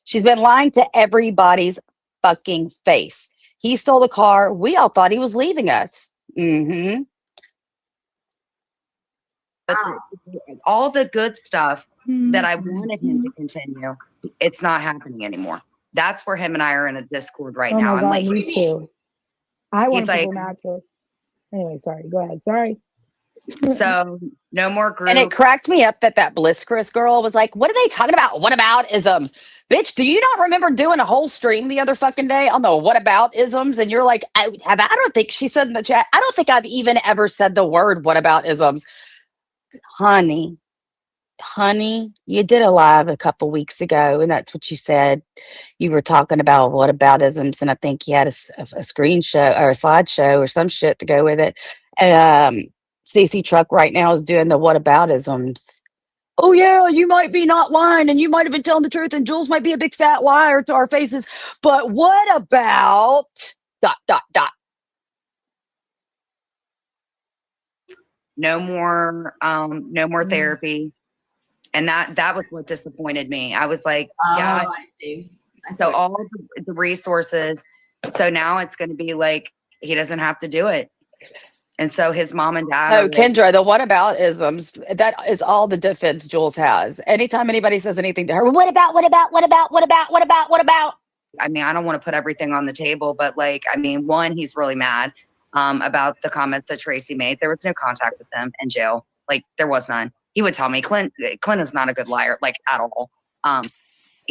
B: she's been lying to everybody's fucking face. He stole the car. We all thought he was leaving us. Mm-hmm.
D: But all the good stuff that I wanted him to continue, it's not happening anymore. That's where him and I are in a discord right
E: Oh
D: now.
E: my
D: I'm
E: God,
D: like,
E: me too. I want
D: he's
E: a
D: like-
E: purple mattress. Anyway, sorry. Go ahead. Sorry.
D: so no more group.
B: And it cracked me up that Bliss Chris girl was like, what are they talking about? What about isms? Bitch, do you not remember doing a whole stream the other fucking day on the what about isms? And you're like, I don't think she said in the chat, I don't think I've even ever said the word what about isms. Honey, you did a live a couple weeks ago, and that's what you said. You were talking about what about isms, and I think you had a screenshot or a slideshow or some shit to go with it. CC Truck right now is doing the what about isms. Oh yeah, you might be not lying, and you might have been telling the truth, and Jules might be a big fat liar to our faces. But what about ...
D: No more therapy. And that was what disappointed me. I was like, yeah.
C: I see.
D: So all the resources. So now it's going to be like, he doesn't have to do it. And so his mom and dad.
B: No,
D: are like,
B: Kendra, the what about isms, that is all the defense Jules has. Anytime anybody says anything to her, what about?
D: I mean, I don't want to put everything on the table, but like, I mean, one, he's really mad about the comments that Tracy made. There was no contact with them in jail. Like, there was none. He would tell me Clint is not a good liar, like, at all.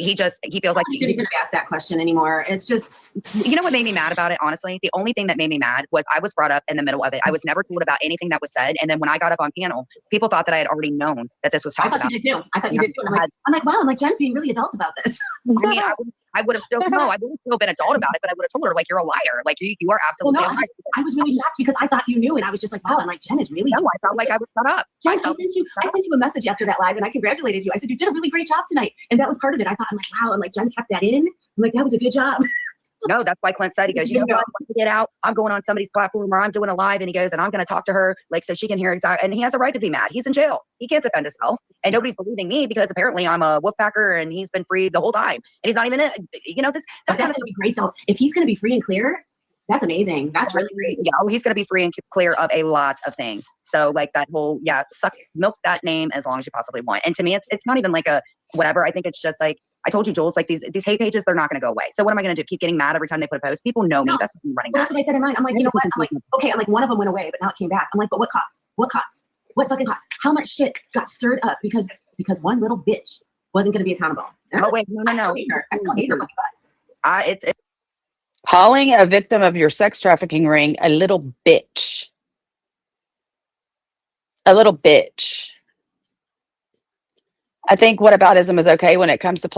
D: He feels like
C: You shouldn't even ask that question anymore. It's just,
D: you know what made me mad about it, honestly? The only thing that made me mad was I was brought up in the middle of it. I was never told about anything that was said. And then when I got up on panel, people thought that I had already known that this was
C: I
D: talked
C: thought
D: about.
C: you did too. I thought you did too. And I'm like, wow. I'm like, Jen's being really adult about this.
D: I mean, I would have still been adult about it, but I would have told her, like, you're a liar. Like, you are
C: Well,
D: absolutely
C: no,
D: a liar.
C: I was really shocked because I thought you knew, and I was just like, wow. I'm like, Jen is really.
D: No, I felt like I was shut up.
C: Jen, I sent you a message after that live, and I congratulated you. I said you did a really great job tonight, and that was part of it. I thought, I'm like, wow. I'm like, Jen kept that in. I'm like, that was a good job.
D: No, that's why Clint said, he goes, you know what, once I get out, I'm going on somebody's platform or I'm doing a live, and he goes, and I'm going to talk to her, like, so she can hear exactly, and he has a right to be mad. He's in jail. He can't defend himself, and nobody's believing me because apparently I'm a wolfpacker and he's been free the whole time, and he's not even in, you know, this.
C: But that's going to be great, though. If he's going to be free and clear, that's amazing. That's really great.
D: Yeah, he's going to be free and clear of a lot of things. So, like, that whole, milk that name as long as you possibly want. And to me, it's not even like a whatever. I think it's just like, I told you, Jules, like these hate pages, they're not going to go away. So what am I going to do? Keep getting mad every time they put a post? People know me.
C: No.
D: That's me running
C: Well,
D: mad.
C: that's what I said in mine. I'm like, you know what? I'm like, okay, I'm like, one of them went away, but now it came back. I'm like, but what cost? What cost? What fucking cost? How much shit got stirred up because one little bitch wasn't going to be accountable?
D: Oh wait, no.
C: I still hate her, but
D: It's
B: Calling a victim of your sex trafficking ring a little bitch. A little bitch. I think whataboutism is okay when it comes to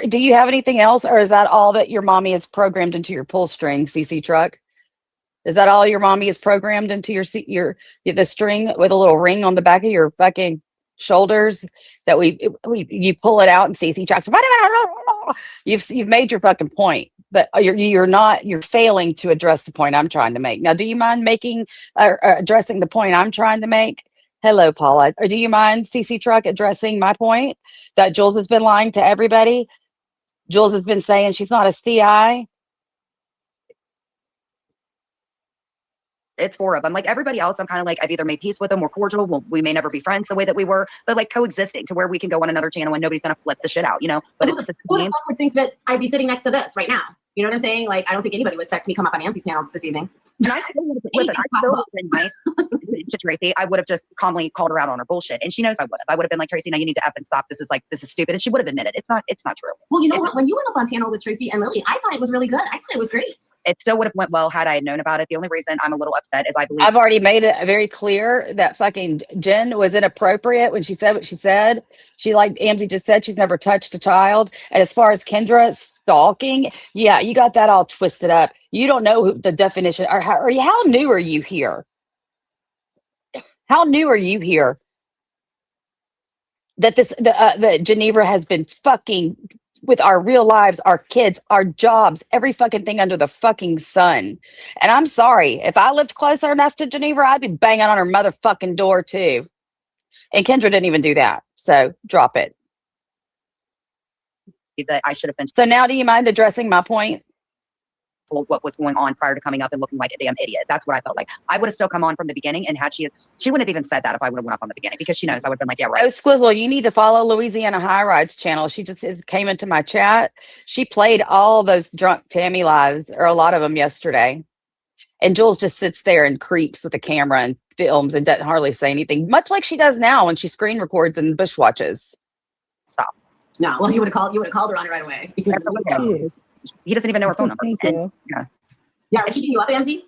B: do you have anything else, or is that all that your mommy is programmed into your pull string, CC truck? Is that all your mommy is programmed into the string with a little ring on the back of your fucking shoulders that you pull it out and CC trucks? You've made your fucking point, but you're failing to address the point I'm trying to make. Now, do you mind making addressing the point I'm trying to make? Hello, Paula. Or do you mind, CC Truck, addressing my point that Jules has been lying to everybody? Jules has been saying she's not a CI.
D: it's 4 of them. Like everybody else, I'm kind of like, I've either made peace with them, we're cordial, we may never be friends the way that we were, but like coexisting to where we can go on another channel and nobody's gonna flip the shit out, you know? But
C: who the fuck would think that I'd be sitting next to this right now? You know what I'm saying? Like, I don't think anybody would expect me to come up on Nancy's panels this evening.
D: And I still would have, listen, I still would have been nice to Tracy. I would have just calmly called her out on her bullshit, and she knows I would have. I would have been like, Tracy, now you need to up and stop. This is stupid, and she would have admitted it's not true.
C: Well, you know what? When you went up on panel with Tracy and Lily, I thought it was really good. I thought it was great.
D: It still would have went well had I had known about it. The only reason I'm a little upset is I believe
B: I've already made it very clear that fucking Jen was inappropriate when she said what she said. She, like Amzi just said, she's never touched a child. And as far as Kendra stalking, yeah, you got that all twisted up. You don't know the definition, or how new are you here? How new are you here? That that Geneva has been fucking with our real lives, our kids, our jobs, every fucking thing under the fucking sun. And I'm sorry, if I lived closer enough to Geneva, I'd be banging on her motherfucking door too. And Kendra didn't even do that. So drop it.
D: that I should have been
B: So now do you mind addressing my point?
D: told what was going on prior to coming up and looking like a damn idiot. That's what I felt like. I would have still come on from the beginning, and had she wouldn't have even said that if I would have went up on the beginning, because she knows I would have been like, yeah,
B: Oh,
D: right.
B: Squizzle, you need to follow Louisiana High Rides channel. She just came into my chat. She played all those drunk Tammy lives, or a lot of them, yesterday. And Jules just sits there and creeps with the camera and films and doesn't hardly say anything, much like she does now when she screen records and bush watches.
D: Stop.
C: No, well, you would have called her on it right away.
E: Jeez.
D: He doesn't even know her phone number.
E: Thank
D: And,
E: you.
C: Yeah, are we keeping you up, Amzi?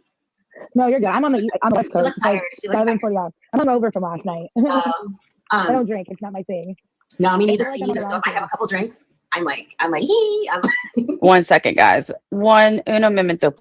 E: No, you're good. I'm on the West
C: She
E: Coast.
C: looks
E: It's like
C: tired. She looks tired.
E: 7:45. I'm hungover from last night. I
C: Um,
E: don't drink. It's not my thing.
C: no, me neither.
E: I feel like
C: Me
E: I'm
C: neither.
E: on
C: So if I have a couple drinks, I'm like, hee.
B: 1 second, guys. Uno momento.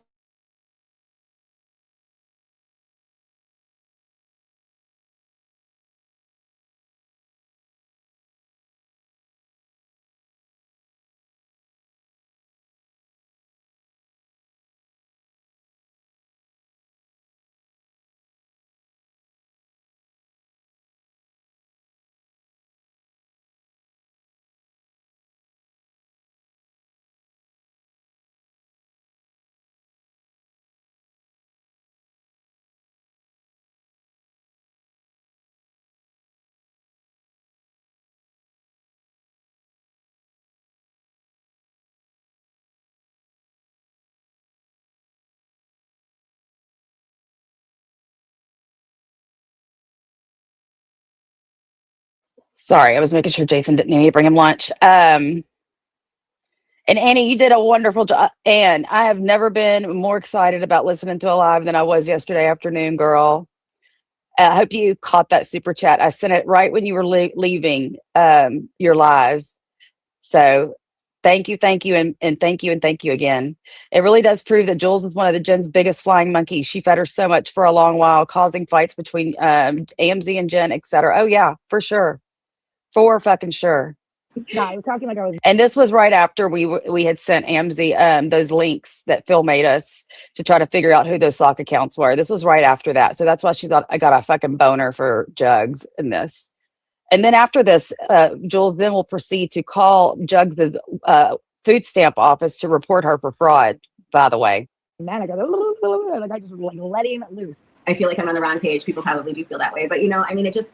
B: Sorry, I was making sure Jason didn't need to bring him lunch. And Annie, you did a wonderful job. And I have never been more excited about listening to a live than I was yesterday afternoon, girl. I hope you caught that super chat. I sent it right when you were leaving your live. So thank you, and thank you, and thank you again. It really does prove that Jules is one of the Jen's biggest flying monkeys. She fed her so much for a long while, causing fights between AMZ and Jen, etc. Oh yeah, for sure. For fucking sure.
E: No, I was talking like I was.
B: And this was right after we had sent AMZ those links that Phil made us to try to figure out who those sock accounts were. This was right after that. So that's why she thought I got a fucking boner for Jugs in this. And then after this, Jules then will proceed to call Jugs' food stamp office to report her for fraud, by the way.
E: Man, I go like I just was like letting loose.
C: I feel like I'm on the wrong page. People probably do feel that way, but you know, I mean, it just,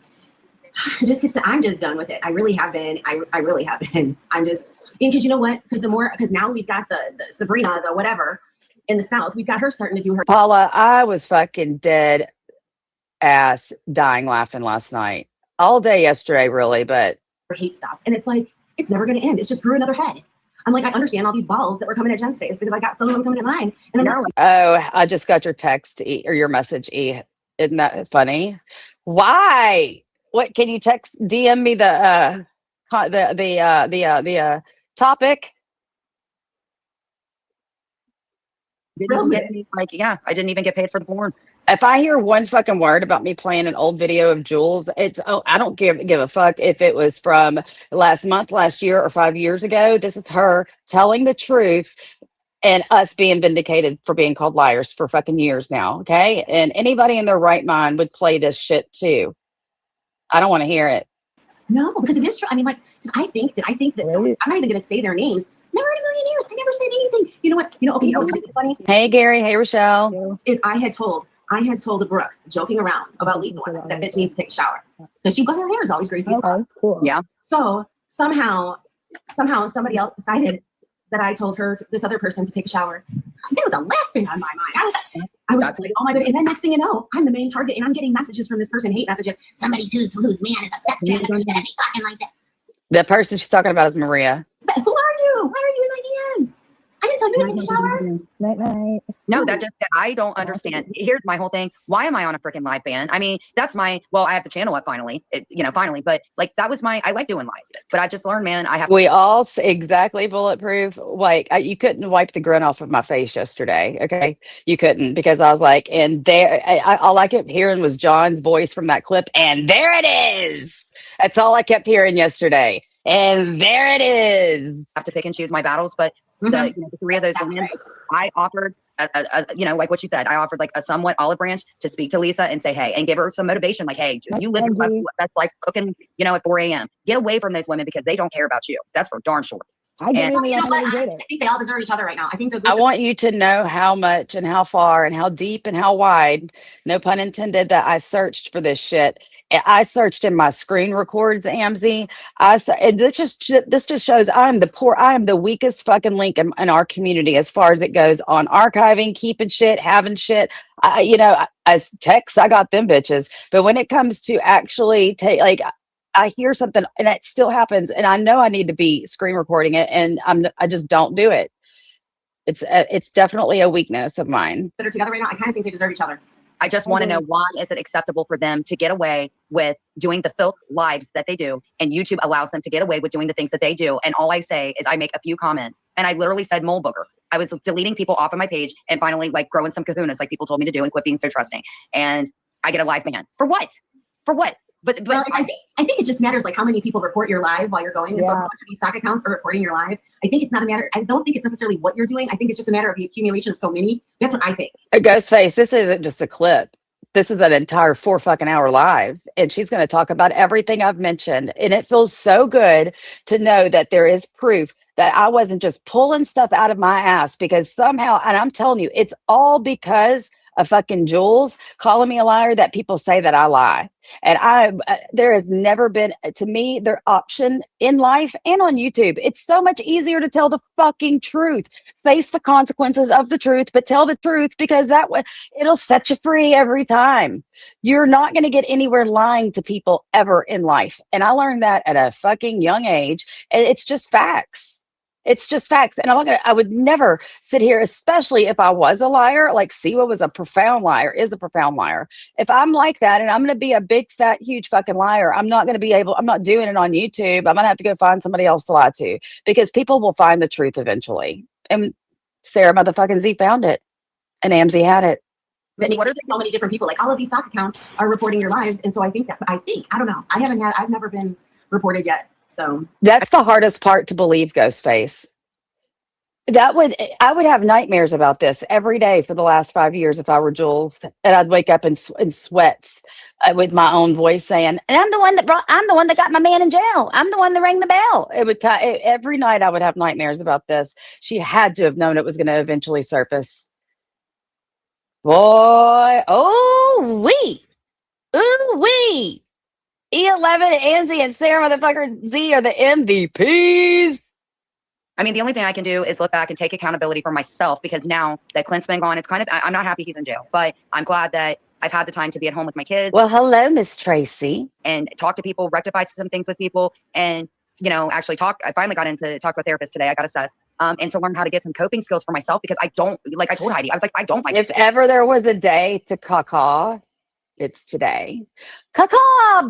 C: just gets to, I'm just done with it. I really have been. I really have been. I'm just, because you know what? Because now we've got the Sabrina, the whatever in the South. We've got her starting to do her
B: Paula, I was fucking dead ass dying laughing last night. All day yesterday, really, but
C: hate stuff. And it's like, it's never going to end. It's just grew another head. I'm like, I understand all these balls that were coming at Jen's face because I got some of them coming at mine. And I'm like,
B: oh, I just got your text or your message, E. Isn't that funny? Why? What can you text DM me the topic?
D: Didn't even get me, like, yeah, I didn't even get paid for the porn.
B: If I hear one fucking word about me playing an old video of Jules, I don't give a fuck if it was from last month, last year, or 5 years ago. This is her telling the truth and us being vindicated for being called liars for fucking years now. Okay. And anybody in their right mind would play this shit too. I don't want to hear it.
C: no, because it is true. I mean, like, did I think that
E: Right.
C: I'm not even going to say their names. Never in a million years. I never said anything. You know what? Okay, you know what's really funny?
B: Hey, Gary. Hey, Rochelle.
C: Is I had told Brooke, joking around about Lisa once, that bitch needs to take a shower. Because her hair is always greasy. as fuck.
E: Okay, cool.
D: Yeah.
C: So somehow somebody else decided that I told this other person to take a shower. That was the last thing on my mind. I was like, oh my god. And then next thing you know, I'm the main target and I'm getting messages from this person, hate messages. Somebody whose man is a sex trafficker shouldn't be talking like that.
B: The person she's talking about is Maria.
C: But who are you? Why are you in my DMs? I didn't tell you to take a shower.
E: Night night.
D: No, I don't understand. Here's my whole thing. Why am I on a freaking live ban? I mean, I have the channel up finally, finally, but like, that was I like doing lives, but I just learned, man, I have.
B: We all exactly bulletproof. Like you couldn't wipe the grin off of my face yesterday. Okay. You couldn't, because I was like, and there, all I kept hearing was John's voice from that clip. And there it is. That's all I kept hearing yesterday. And there it is.
D: have to pick and choose my battles, but the 3 of those women, I offered, like what you said, I offered like a somewhat olive branch to speak to Lisa and say, hey, and give her some motivation. Like, hey, you live your best life cooking, at 4 a.m. Get away from those women because they don't care about you. That's for darn sure.
E: I
C: You know what?
E: did
C: I think they all deserve each other right now. I think
B: I want you to know how much and how far and how deep and how wide, no pun intended, that I searched for this shit. I searched in my screen records, Amzy. And this just shows I am the weakest fucking link in our community as far as it goes on archiving, keeping shit, having shit. As texts, I got them bitches. But when it comes to actually I hear something and it still happens, and I know I need to be screen recording it, and I just don't do it. It's definitely a weakness of mine.
C: that are together right now. I kind of think they deserve each other.
D: I just want to know, why is it acceptable for them to get away with doing the filth lives that they do, and YouTube allows them to get away with doing the things that they do? And all I say is I make a few comments, and I literally said mole booger. I was deleting people off of my page and finally like growing some kahunas like people told me to do and quit being so trusting. And I get a live ban. For what? For what? But
C: Well, I think it just matters like how many people report your live while you're going. And so a bunch of these stock accounts are reporting your live. I think it's not a matter. I don't think it's necessarily what you're doing. I think it's just a matter of the accumulation of so many. That's what I think.
B: Ghostface, this isn't just a clip. This is an entire 4 fucking hour live, and she's going to talk about everything I've mentioned. And it feels so good to know that there is proof that I wasn't just pulling stuff out of my ass, because somehow, and I'm telling you, it's all because of fucking Jules calling me a liar that people say that I lie. And there has never been, to me, their option in life and on YouTube. It's so much easier to tell the fucking truth, face the consequences of the truth, but tell the truth, because that way it'll set you free every time. You're not going to get anywhere lying to people ever in life. And I learned that at a fucking young age. And it's just facts. It's just facts. And I would never sit here, especially if I was a liar, like Siwa was a profound liar, is a profound liar. If I'm like that and I'm going to be a big, fat, huge fucking liar, I'm not doing it on YouTube. I'm going to have to go find somebody else to lie to, because people will find the truth eventually. And Sarah motherfucking Z found it, and Amzy had it.
C: What are so many different people? Like all of these stock accounts are reporting your lives. And so I don't know. I've never been reported yet. So
B: that's the hardest part to believe, Ghostface. I would have nightmares about this every day for the last 5 years if I were Jules, and I'd wake up in sweats with my own voice saying, "And I'm the one that got my man in jail. I'm the one that rang the bell." Every night I would have nightmares about this. She had to have known it was going to eventually surface. Boy, oh wee, ooh wee. E11, Anzi, and Sarah motherfucker Z are the MVPs.
D: I mean, the only thing I can do is look back and take accountability for myself, because now that Clint's been gone, it's kind of, I'm not happy he's in jail, but I'm glad that I've had the time to be at home with my kids
B: Well, hello, Miss Tracy.
D: and talk to people, rectify some things with people, and, you know, actually talk. I finally got into talk to a therapist today. I got assessed, and to learn how to get some coping skills for myself, because I don't, like I told Heidi, I was like, I don't like
B: If ever there was a day to caw, it's today. Caw,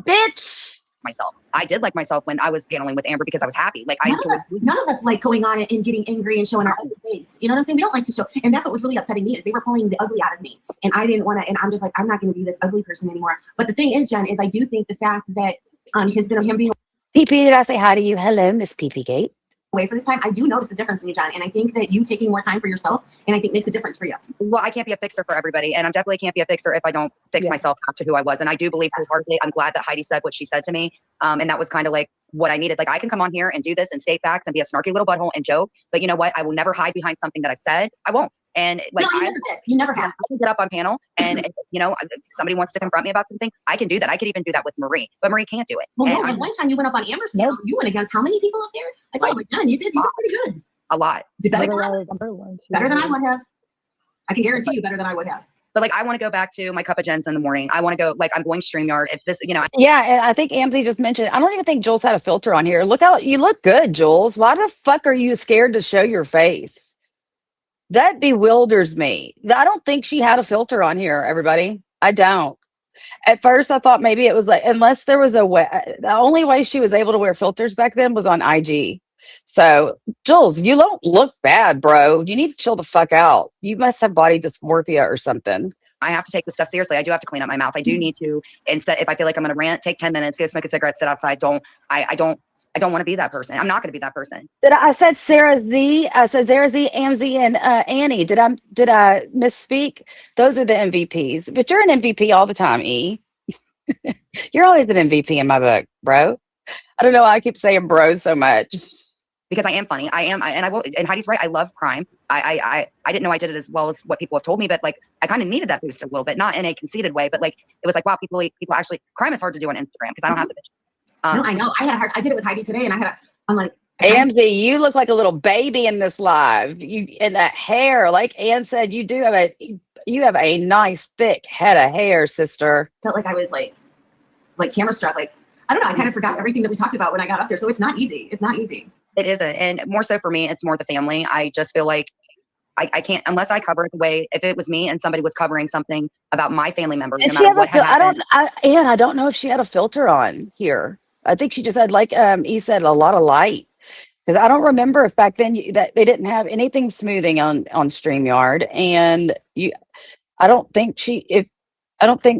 B: bitch.
D: myself. I did like myself when I was paneling with Amber because I was happy. Like I
C: None of us like going on and getting angry and showing our ugly face. You know what I'm saying? We don't like to show. And that's what was really upsetting me is they were pulling the ugly out of me. And I didn't want to, and I'm just like, I'm not going to be this ugly person anymore. But the thing is, Jen, is I do think the fact that him being
B: PP, did I say hi to you? Hello, Miss PP Gate.
C: away for this time, I do notice a difference in you, Jen. And I think that you taking more time for yourself, and I think makes a difference for you.
D: well, I can't be a fixer for everybody. And I definitely can't be a fixer if I don't fix myself back to who I was. And I do believe wholeheartedly, I'm glad that Heidi said what she said to me. And that was kind of like what I needed. Like I can come on here and do this and state facts and be a snarky little butthole and joke. But you know what? I will never hide behind something that I've said. I won't. And like
C: No, you never did. You never have.
D: I can get up on panel and you know, if somebody wants to confront me about something, I can do that. I could even do that with Marie, but Marie can't do it.
C: Well,
D: And
C: no, and one time you went up on Amber's panel, you went against how many people up there? I told you, Jen, you did pretty good.
D: a lot.
C: Did better,
E: Better
C: than I would have. I can guarantee you better than I would have.
D: But like, I want to go back to my cup of Jens in the morning. I want to go, like, I'm going StreamYard. If this, you know,
B: Yeah, and I think Amzi just mentioned, I don't even think Jules had a filter on here. Look how you look good, Jules. Why the fuck are you scared to show your face? That bewilders me. I don't think she had a filter on here, everybody. I don't. At first, I thought maybe it was like, unless there was a way, the only way she was able to wear filters back then was on IG. So, Jules, you don't look bad, bro. You need to chill the fuck out. You must have body dysmorphia or something.
D: I have to take this stuff seriously. I do have to clean up my mouth. I do need to, instead, if I feel like I'm going to rant, take 10 minutes, go smoke a cigarette, sit outside. I don't want to be that person. I'm not going to be that person.
B: I said Sarah Z. I said Sarah Z, Amzi, and Annie. Did I misspeak? Those are the MVPs. But you're an MVP all the time, E. You're always an MVP in my book, bro. I don't know why I keep saying bro so much.
D: Because I am funny. I am, and I will. And Heidi's right. I love crime. I didn't know I did it as well as what people have told me, but like I kind of needed that boost a little bit, not in a conceited way, but like it was like, wow, people actually, crime is hard to do on Instagram because I don't have the.
C: No, I know. I did it with Heidi today, and I'm like,
B: Amzi, you look like a little baby in this live. You and that hair, like Ann said, you have a nice thick head of hair, sister.
C: felt like I was like camera struck. Like I don't know. I kind of forgot everything that we talked about when I got up there. So it's not easy. It's not easy.
D: It isn't, and more so for me, it's more the family. I just feel like I can't unless I cover it the way if it was me and somebody was covering something about my family members.
B: Did
D: no
B: she
D: matter
B: have
D: what had happened.
B: I don't know if she had a filter on here. I think she just had, like E said, a lot of light. Because I don't remember if back then that they didn't have anything smoothing on StreamYard, and I don't think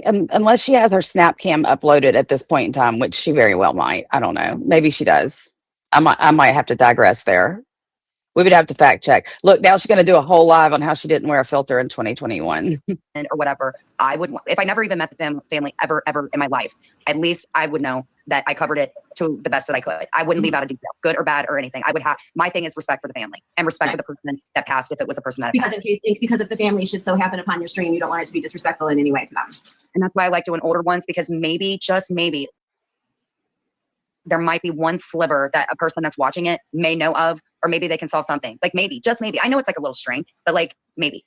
B: unless she has her Snapcam uploaded at this point in time, which she very well might. I don't know. Maybe she does. I might have to digress there. We would have to fact check. Look, now she's going to do a whole live on how she didn't wear a filter in 2021.
D: Or whatever. I would, if I never even met the family ever in my life, at least I would know that I covered it to the best that I could. I wouldn't leave out a detail, good or bad or anything. I would have, my thing is respect for the family and respect for the person that passed if it was a person that
C: Because because if the family should so happen upon your stream, you don't want it to be disrespectful in any way to them.
D: And that's why I like doing older ones, because maybe, just maybe, there might be one sliver that a person that's watching it may know of, or maybe they can solve something. Like maybe, just maybe. I know it's like a little string, but like maybe.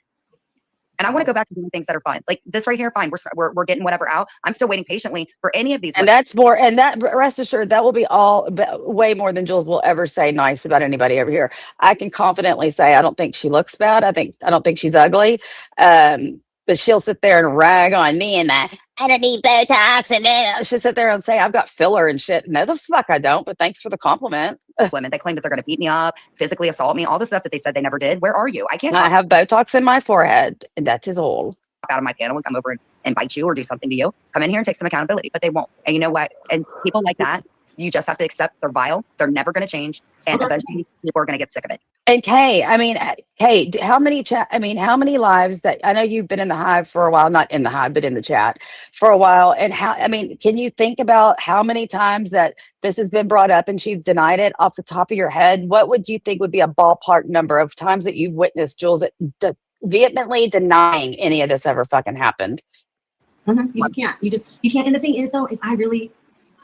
D: And I want to go back to doing things that are fun. Like this right here, fine. We're getting whatever out. I'm still waiting patiently for any of these.
B: And that's more, and that rest assured, that will be way more than Jules will ever say nice about anybody over here. I can confidently say I don't think she looks bad. I don't think she's ugly. But she'll sit there and rag on me and I don't need Botox, and she'll sit there and say I've got filler and shit. No, the fuck I don't. But thanks for the compliment.
D: Women, they claim that they're going to beat me up, physically assault me, all the stuff that they said they never did. Where are you? I can't.
B: I have Botox in my forehead, and that is all.
D: Out of my panel and come over and bite you or do something to you. Come in here and take some accountability, but they won't. And you know what? And people like that, you just have to accept they're vile. They're never going to change, and eventually people are going to get sick of it.
B: And Kay, how many lives that I know you've been in the hive for a while, not in the hive, but in the chat for a while. And can you think about how many times that this has been brought up and she's denied it off the top of your head? What would you think would be a ballpark number of times that you've witnessed Jules vehemently denying any of this ever fucking happened?
C: You just can't. You can't. And the thing is, though, is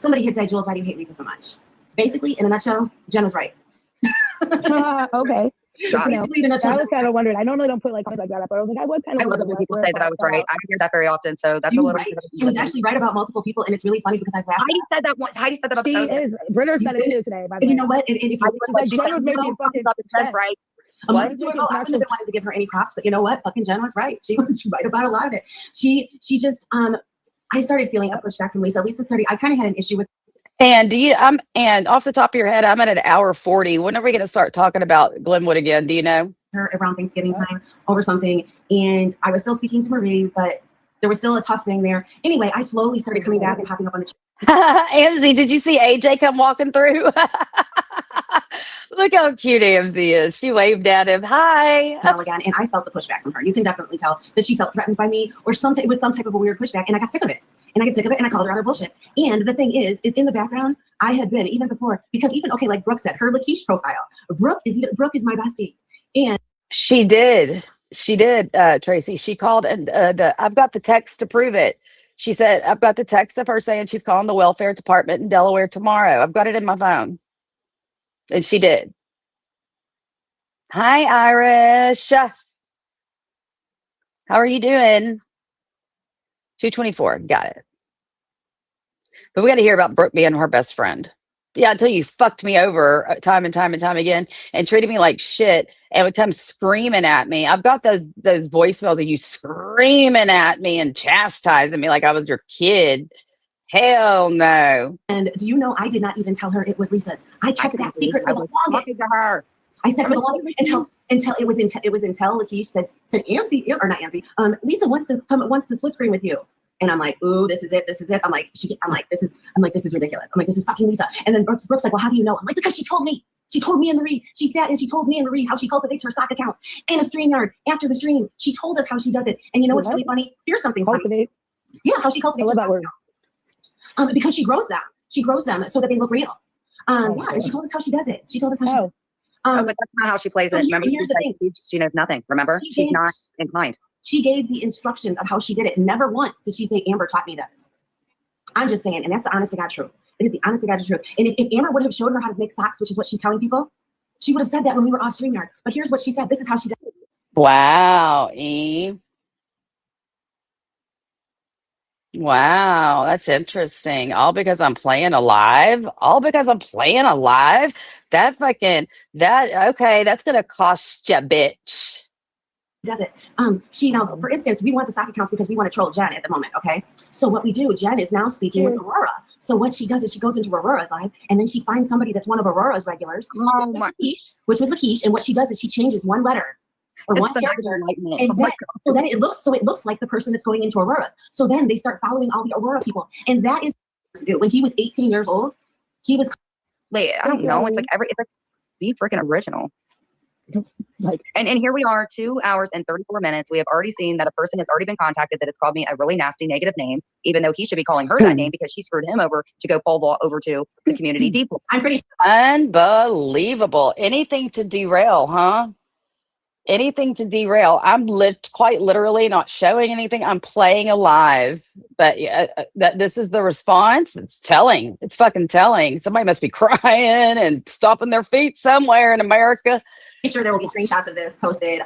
C: somebody had said, Jules, why do you hate Lisa so much? Basically, in a nutshell, Jen was right.
E: Okay.
D: God.
C: Basically, in a nutshell,
E: I
C: Jen
E: was kind of wondering. I normally don't put like comments like that up, but I was like, I was kind
D: I
E: of
D: love it
E: wondering
D: when people
E: where
D: say that I was right. I don't hear that very often, so that's
C: she
D: a
C: was
D: little
C: right.
D: bit of
C: She was actually right about multiple people, and it's really funny because I've laughed.
D: Heidi said that once. Heidi said that about
E: She
D: the
E: is. Britter said it too today, by the
C: And you
E: way.
C: know what? And if you
D: Heidi was like,
E: She's like, Jen was making fucking
D: sense,
E: sense.
D: right?
C: a
E: What?
C: month ago, I wouldn't have been wanting to give her any props, but you know what? Fucking Jen was right. She was right about a lot of it. She just I started feeling a pushback from Lisa. Lisa started. I kind of had an issue with
B: And do you? And off the top of your head, I'm at an hour 40. When are we going to start talking about Glenwood again? Do you know?
C: her around Thanksgiving time over something, and I was still speaking to Marie, but there was still a tough thing there. Anyway, I slowly started coming back and popping up on the
B: Amzy, did you see AJ come walking through? Look how cute Amzy is. She waved at him. Hi.
C: channel again, and I felt the pushback from her. You can definitely tell that she felt threatened by me, or it was some type of a weird pushback, and I got sick of it. And I get sick of it, and I called her on her bullshit. And the thing is in the background, I had been even before, because even okay, like Brooke said, her Lakeisha profile. Brooke is my bestie, and
B: She did. She did, Tracy. She called, and I've got the text to prove it. She said, I've got the text of her saying she's calling the welfare department in Delaware tomorrow. I've got it in my phone. And she did. Hi, Irish. How are you doing? 224. Got it. But we got to hear about Brooke being her best friend. Yeah, until you fucked me over time and time and time again and treated me like shit and would come screaming at me. I've got those voicemails of you screaming at me and chastising me like I was your kid. Hell no.
C: and do you know I did not even tell her it was Lisa's. I kept that secret for the longest.
D: Talking to her.
C: I said for the longest until it was until Lakeisha said Amzy, or not Amzy, Lisa wants to split screen with you. And I'm like, ooh, this is it. I'm like, this is ridiculous. I'm like, this is fucking Lisa. And then Brooke's like, well, how do you know? I'm like, because she told me. She told me and Marie. She sat and she told me and Marie how she cultivates her stock accounts in a StreamYard after the stream. She told us how she does it. And you know what's really funny? Here's something funny.
E: Cultivate.
C: Yeah, how she cultivates her
E: I love that
C: stock
E: word.
C: accounts. Because she grows them. She grows them so that they look real. Yeah, and she told us how she does it. She told us how she.
D: But that's not how she plays it. Remember,
C: here's the thing.
D: she knows nothing. Remember, she's not inclined.
C: She gave the instructions of how she did it. Never once did she say, Amber taught me this. I'm just saying, and that's the honest to God truth. It is the honest to God truth. And if Amber would have showed her how to make socks, which is what she's telling people, she would have said that when we were off StreamYard. But here's what she said. This is how she did it.
B: Wow, E. Wow, that's interesting. All because I'm playing alive? All because I'm playing alive? Okay, that's gonna cost ya, bitch.
C: Does it. For instance, we want the stock accounts because we want to troll Jen at the moment, okay? So what we do, Jen is now speaking with Aurora. So what she does is she goes into Aurora's live, and then she finds somebody that's one of Aurora's regulars, which was Lakeisha, and what she does is she changes one letter or one character, and then it looks like the person that's going into Aurora's. So then they start following all the Aurora people, and that is when he was 18 years old. He was.
D: Wait, I don't know. It's like be freaking original. And here we are, 2 hours and 34 minutes. We have already seen that a person has already been contacted that has called me a really nasty negative name, even though he should be calling her that name because she screwed him over to go pole vault over to the community deep.
C: I'm pretty
B: Unbelievable. Anything to derail, huh? Anything to derail. I'm quite literally not showing anything. I'm playing alive. But that this is the response. It's telling. It's fucking telling. Somebody must be crying and stomping their feet somewhere in America.
C: sure there will be screenshots of this posted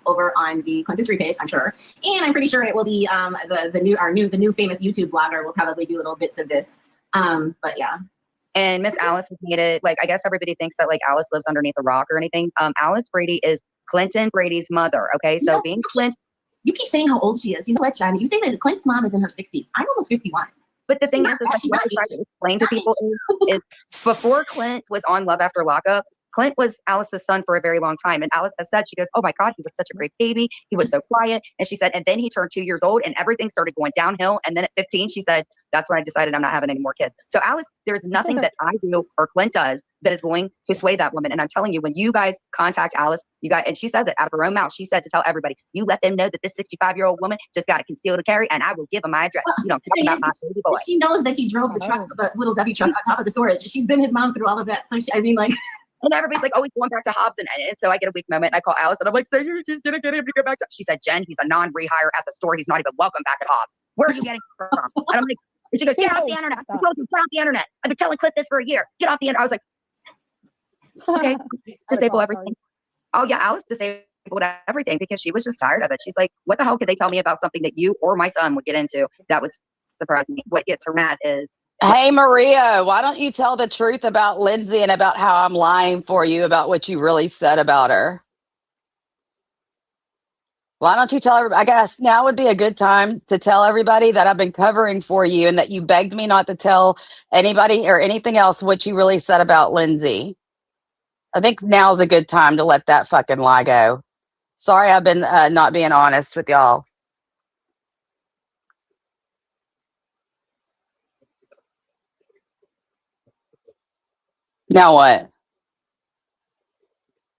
C: over on the Clint History page, I'm sure. And I'm pretty sure it will be the new famous YouTube blogger will probably do little bits of this. But yeah.
D: And Miss Alice has made it like, I guess everybody thinks that like Alice lives underneath a rock or anything. Alice Brady is Clinton Brady's mother. Okay. So being Clint.
C: You keep saying how old she is. You know what, Jen? You say that Clint's mom is in her 60s. I'm almost 51.
D: But the thing is like what I try to explain to people is before Clint was on Love After Lockup, Clint was Alice's son for a very long time. And Alice has said, she goes, oh my God, he was such a great baby. He was so quiet. And she said, and then he turned 2 years old and everything started going downhill. And then at 15, she said, that's when I decided I'm not having any more kids. So Alice, there's nothing that I do or Clint does that is going to sway that woman. And I'm telling you, when you guys contact Alice, you guys, and she says it out of her own mouth, she said to tell everybody, you let them know that this 65-year-old woman just got a concealed carry and I will give them my address. You don't talk about my baby boy.
C: She knows that he drove the truck, the little W truck on top of the storage. She's been his mom through all of that. So
D: And everybody's like, oh, he's going back to Hobbs. And so I get a weak moment. I call Alice and I'm like, so you're just going to get him to go back to. She said, Jen, he's a non-rehire at the store. He's not even welcome back at Hobbs. Where are you getting from? And I'm like, And she goes, get off the internet. I told you, get off the internet. I've been telling Clint this for a year. Get off the internet. I was like, okay, disable everything. Oh yeah, Alice disabled everything because she was just tired of it. She's like, what the hell could they tell me about something that you or my son would get into? That would surprise me. What gets her mad is,
B: Hey, Maria, why don't you tell the truth about Lindsay and about how I'm lying for you about what you really said about her? Why don't you tell everybody? I guess now would be a good time to tell everybody that I've been covering for you and that you begged me not to tell anybody or anything else what you really said about Lindsay. I think now's a good time to let that fucking lie go. Sorry, I've been not being honest with y'all. Now what?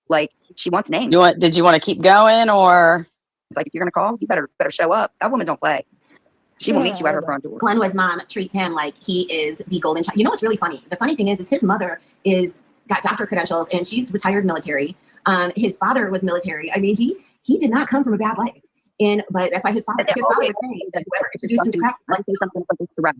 D: like, she wants names.
B: Did you want to keep going or?
D: It's like, if you're gonna call, you better show up. That woman don't play. She will meet you at her front door.
C: Glenwood's mom treats him like he is the golden child. You know what's really funny? The funny thing is his mother got doctor credentials and she's retired military. His father was military. I mean, he did not come from a bad life. But that's why his father was saying that whoever introduced him to crack.
D: Let me say something to Rev.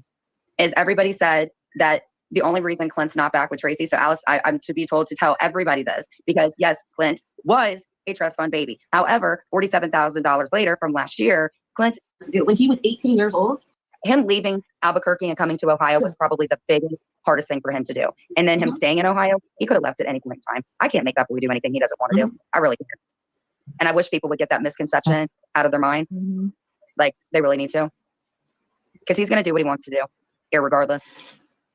D: Is everybody said that the only reason Clint's not back with Tracy. So Alice, I'm to be told to tell everybody this because yes, Clint was a trust fund baby. However, $47,000 later from last year, Clint,
C: when he was 18 years old,
D: him leaving Albuquerque and coming to Ohio was probably the biggest, hardest thing for him to do. And then him staying in Ohio, he could have left at any point in time. I can't make that boy do anything he doesn't want to do. I really can't. And I wish people would get that misconception out of their mind. Like they really need to. Because he's going to do what he wants to do, irregardless.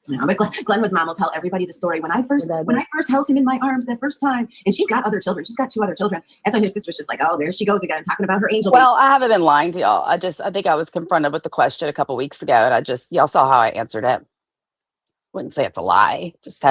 C: Yeah, but Glenwood's mom will tell everybody the story. When I first held him in my arms that first time, and she's got other children. She's got 2 other children. And so his sister's just like, oh, there she goes again, talking about her angel.
B: Well, I haven't been lying to y'all. I think I was confronted with the question a couple weeks ago, and y'all saw how I answered it. Wouldn't say it's a lie. Just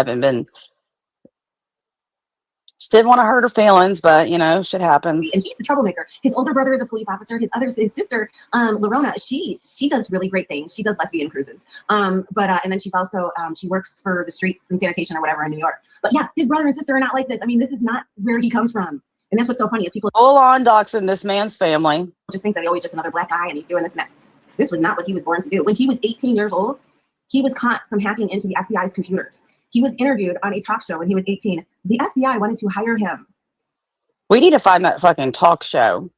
B: didn't want to hurt her feelings, but shit happens.
C: And he's the troublemaker. His older brother is a police officer. His sister, Lorona, she does really great things. She does lesbian cruises. And then she's also she works for the streets and sanitation or whatever in New York. But yeah, his brother and sister are not like this. I mean, this is not where he comes from. And that's what's so funny is people
B: full on doxing this man's family.
C: Just think that he's just another black guy and he's doing this and that. This was not what he was born to do. When he was 18 years old, he was caught from hacking into the FBI's computers. He was interviewed on a talk show when he was 18. The FBI wanted to hire him.
B: We need to find that fucking talk show.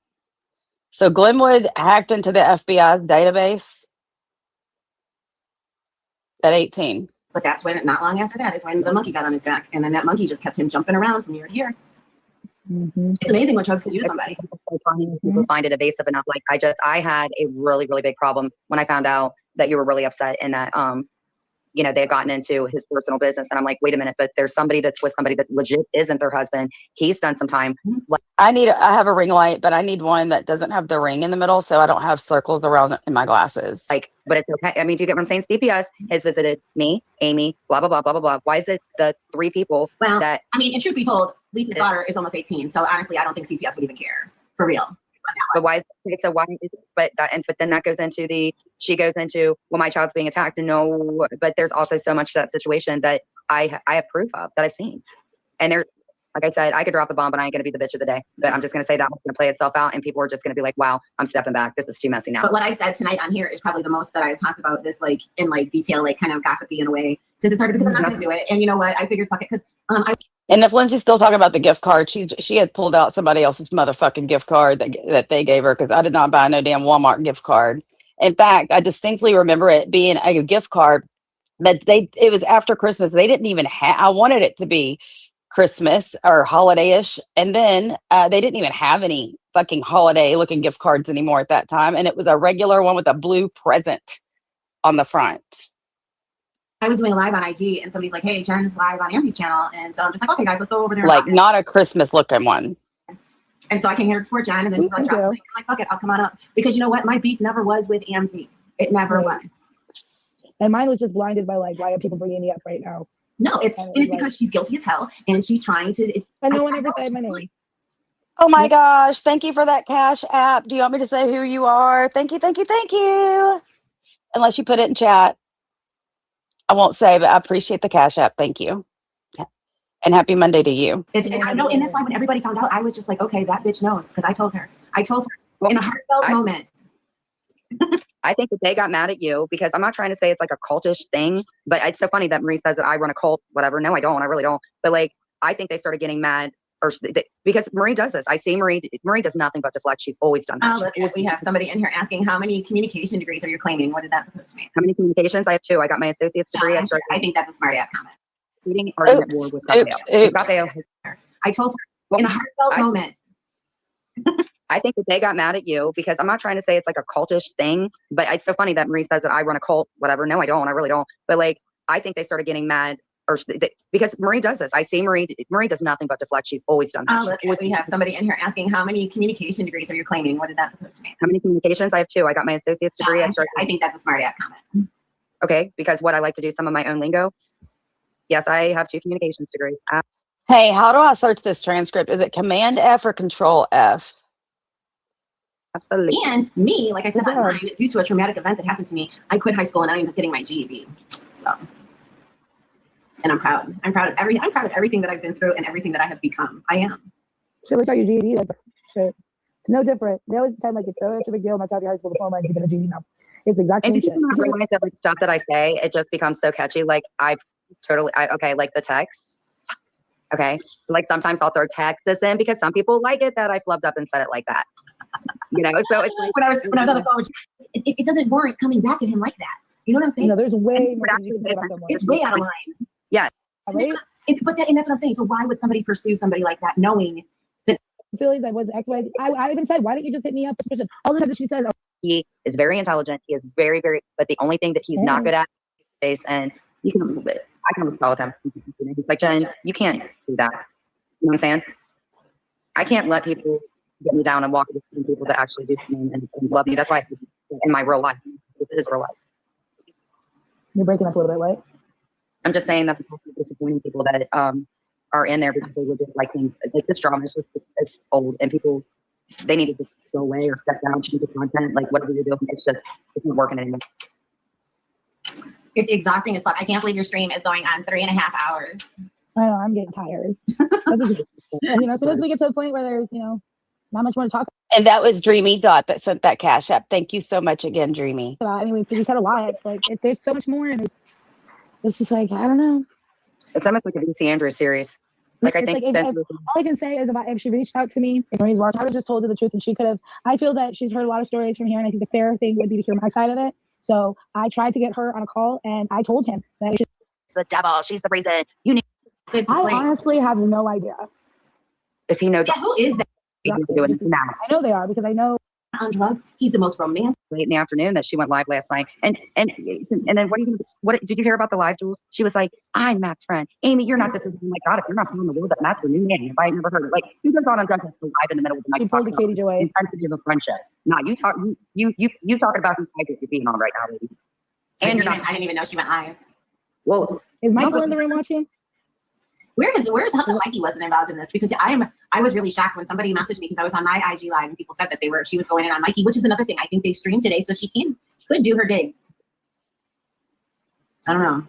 B: So Glenwood hacked into the FBI's database at 18.
C: But that's when, not long after that, is when the monkey got on his back. And then that monkey just kept him jumping around from year to year. It's amazing what drugs can do to somebody.
D: People find it evasive enough. Like I had a really, really big problem when I found out that you were really upset and that, they had gotten into his personal business. And I'm like, wait a minute, but there's somebody that's with somebody that legit isn't their husband. He's done some time.
B: I have a ring light, but I need one that doesn't have the ring in the middle. So I don't have circles around in my glasses.
D: But it's okay. I mean, do you get what I'm saying? CPS has visited me, Amy, blah, blah, blah, blah, blah, blah. Why is it the 3 people
C: and truth be told, Lisa's daughter is almost 18. So honestly, I don't think CPS would even care for real.
D: But why is it so? Why is it? But then that goes into she goes into, well, my child's being attacked. And no, but there's also so much to that situation that I have proof of that I've seen. And there, like I said, I could drop the bomb, but I ain't gonna be the bitch of the day. But I'm just gonna say that one's gonna play itself out, and people are just gonna be like, wow, I'm stepping back. This is too messy now.
C: But what I said tonight on here is probably the most that I've talked about this in detail, kind of gossipy in a way since it started, because I'm not gonna do it. And you know what? I figured fuck it, because
B: and if Lindsay's still talking about the gift card, she had pulled out somebody else's motherfucking gift card that they gave her, because I did not buy no damn Walmart gift card. In fact, I distinctly remember it being a gift card, but it was after Christmas. They didn't even I wanted it to be Christmas or holiday-ish, and then they didn't even have any fucking holiday-looking gift cards anymore at that time, and it was a regular one with a blue present on the front.
C: I was doing a live on IG and somebody's like, hey, Jen's live on Angie's channel. And so I'm just like, okay, guys, let's go over there.
B: Not a Christmas looking one.
C: And so I came here to support Jen, and then drop the link. I'm like, fuck it, I'll come on up. Because you know what? My beef never was with AMZ. It never was.
E: And mine was just blinded by why are people bringing me up right now?
C: No, it's because she's guilty as hell and she's trying to.
E: And no one ever said my name.
B: Oh my gosh. Thank you for that Cash App. Do you want me to say who you are? Thank you, thank you, thank you. Unless you put it in chat. I won't say, but I appreciate the Cash App. Thank you. And happy Monday to you.
C: And I know, and that's why when everybody found out, I was just like, okay, that bitch knows, because I told her in a heartfelt moment.
D: I think that they got mad at you because I'm not trying to say it's like a cultish thing, but it's so funny that Marie says that I run a cult, whatever. No, I don't. I really don't. But like, I think they started getting mad because Marie does this. I see Marie does nothing but deflect. She's always done that.
C: Oh, look, we have somebody in here asking how many communication degrees are you claiming? What is that supposed to mean?
D: How many communications? I have 2. I got my associate's degree.
C: No, I think that's a smart ass comment.
D: Leading argument war
B: Oops,
D: with Scott
B: oops,
D: Bale.
B: oops.
D: Scott Bale.
C: I told her in a heartfelt moment.
D: I think that they got mad at you because I'm not trying to say it's like a cultish thing, but it's so funny that Marie says that I run a cult, whatever. No, I don't. I really don't. But like, I think they started getting mad because Marie does this. I see Marie does nothing but deflect. She's always done that.
C: Oh, look, we have somebody in here asking how many communication degrees are you claiming? What is that supposed to mean?
D: How many communications? I have 2. I got my associate's degree.
C: No, I think that's a smart ass comment.
D: Okay, because what I like to do some of my own lingo. Yes, I have 2 communications degrees.
B: Hey, how do I search this transcript? Is it Command F or Control F?
D: Absolutely.
C: And me, like I said
E: Good job.
C: online, due to a traumatic event that happened to me, I quit high school and I ended up getting my GED. So, and I'm proud. I'm proud of everything. I'm proud of everything that I've been through and everything that I have become. I am.
E: Shit, we got your GED. Like, shit. It's no different. They always pretend like it's such a big deal. My child high school diploma and to get a GED now. It's the exact
D: And
E: same
D: do
E: shit.
D: you not realize that like stuff that I say, it just becomes so catchy. Like okay, like the text. Okay, like sometimes I'll throw Texas in because some people like it that I flubbed up and said it like that. You know, so it's like
C: When I was on the phone, it doesn't warrant coming back at him like that. You know what I'm saying?
E: You know, there's way more
D: And
E: things you can say about someone.
C: It's way out of line.
E: Right?
C: And that's what I'm saying. So why would somebody pursue somebody like that, knowing
E: I feel like that was X, Y, Z. I even said, why didn't you just hit me up? All the time that she says,
D: he is very intelligent. He is very, very, but the only thing that he's not good at is, and you can, I can follow him. He's like, Jen, you can't do that. You know what I'm saying? I can't let people get me down and walk with people that actually do something and love you. That's why in my real life, this is real life.
E: you're breaking up a little bit, right?
D: I'm just saying that the disappointing people that are in there because they would just like things like this drama is just old and people they need to just go away or step down, change the content, like whatever you're doing. It's not working anymore.
C: it's exhausting as fuck. I can't believe your stream is going on 3.5 hours.
E: I know, I'm getting tired. You know, so as we get to a point where there's, you know, not much more to talk
B: And that was Dreamy Dot that sent that cash app. Thank you so much again, Dreamy.
E: about. I mean, we said a lot. It's like, there's so much more. And it's just like, I don't know.
D: It's almost like a VC Andrews series. Like I
E: It's
D: think
E: like, all I can say is if she reached out to me, if Marie's watching, I would have just told her the truth and she could have. I feel that she's heard a lot of stories from here, and I think the fair thing would be to hear my side of it. So I tried to get her on a call, and I told him that
D: she's the devil. She's the reason you need.
C: Good to
E: I
C: play.
E: honestly have no idea.
D: If he knows,
C: Yeah, who is that
D: he's doing it now.
E: I know they are because I know.
C: on drugs? He's the most romantic.
D: Late in the afternoon that she went live last night, and then what did you hear about the live, Jules? She was like, "I'm Matt's friend, Amy. You're not this." Oh my God, if you're not telling the world that Matt's your new name, if I had never heard it, like you goes on and does this live in the middle of the night.
E: She pulled the Katie Joy.
D: Intensity of a friendship. Nah, you talking about who you're being on right now, lady. And you're not.
C: I didn't even know she went live.
D: Well,
E: Is Michael in the room watching?
C: Where's how come Mikey wasn't involved in this? Because I was really shocked when somebody messaged me because I was on my IG live and people said that she was going in on Mikey, which is another thing. I think they streamed today, so she could do her gigs. I don't know.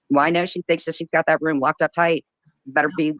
D: Well, I know she thinks that she's got that room locked up tight. You better be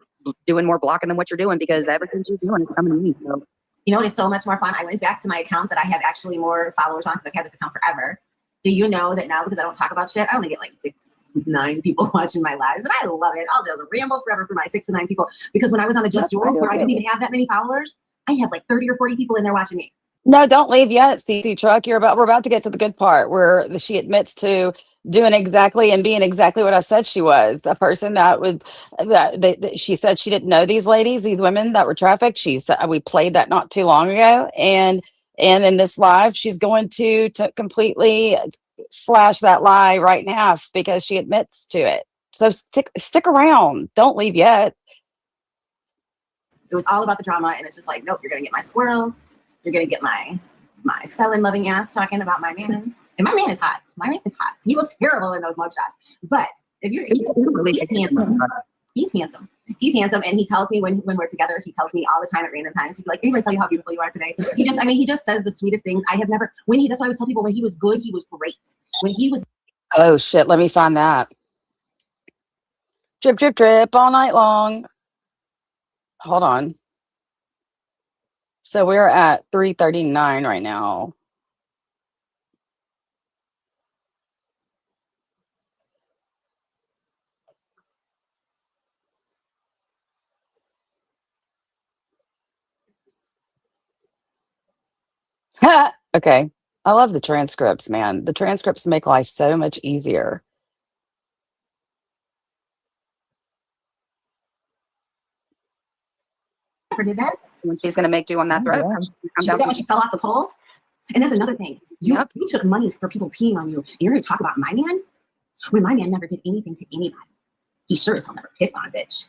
D: doing more blocking than what you're doing because everything she's doing is coming to me. So
C: You know what is so much more fun? I went back to my account that I have actually more followers on because I've had this account forever. Do you know that now, because I don't talk about shit, I only get like 6, 9 people watching my lives, and I love it. I'll just ramble forever for my 6 to 9 people, because when I was on the Just Jules, where I didn't even have that many followers, I had like 30 or 40 people in there watching me.
B: No, don't leave yet, CC Truck. We're about to get to the good part where she admits to doing exactly and being exactly what I said she was. A person that she said she didn't know these ladies, these women that were trafficked. She said we played that not too long ago, and in this live, she's going to completely slash that lie right now because she admits to it. So stick around. Don't leave yet.
C: It was all about the drama, and it's just like, nope, you're gonna get my squirrels. You're gonna get my felon loving ass talking about my man. And my man is hot. My man is hot. He looks terrible in those mugshots. But if he's handsome. He's handsome. He's handsome, and he tells me when we're together, he tells me all the time at random times. He'd be like, "Anybody tell you how beautiful you are today?" He just says the sweetest things. I have never. That's why I always tell people, when he was good, he was great. When he was
B: Oh shit, let me find that. Drip, drip, drip all night long. Hold on. So we're at 3:39 right now. Okay. I love the transcripts, man. The transcripts make life so much easier.
C: Never did that.
D: When she's gonna make do on that threat.
E: Yeah.
D: I'm
C: She did
D: down
C: that
D: for
C: when she fell off the pole. And that's another thing. You
D: Yep.
C: you took money for people peeing on you. And you're gonna talk about my man? When my man never did anything to anybody. He sure as hell never pissed on a bitch.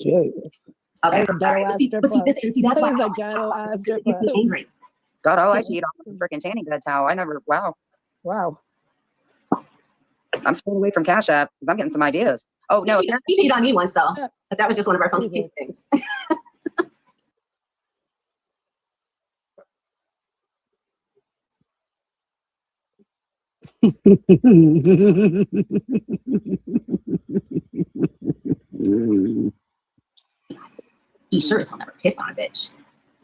E: Jesus.
C: Okay,
E: That is a
C: I'm sorry.
E: ghetto-ass
C: But see,
E: strip
C: but see,
E: club.
C: this, and see, that's
E: That
C: why I
E: is a
C: always talk about
E: ghetto-ass
C: this because
E: strip
C: it gets me
E: club.
C: angry.
D: God, all I peed on was freaking tanning beds. How I never. Wow.
E: Wow.
D: I'm staying away from Cash App because I'm getting some ideas. Oh no,
C: He peed on me once though. But that was just one of our funky
E: Jesus.
C: things. He sure as hell never pissed on a bitch.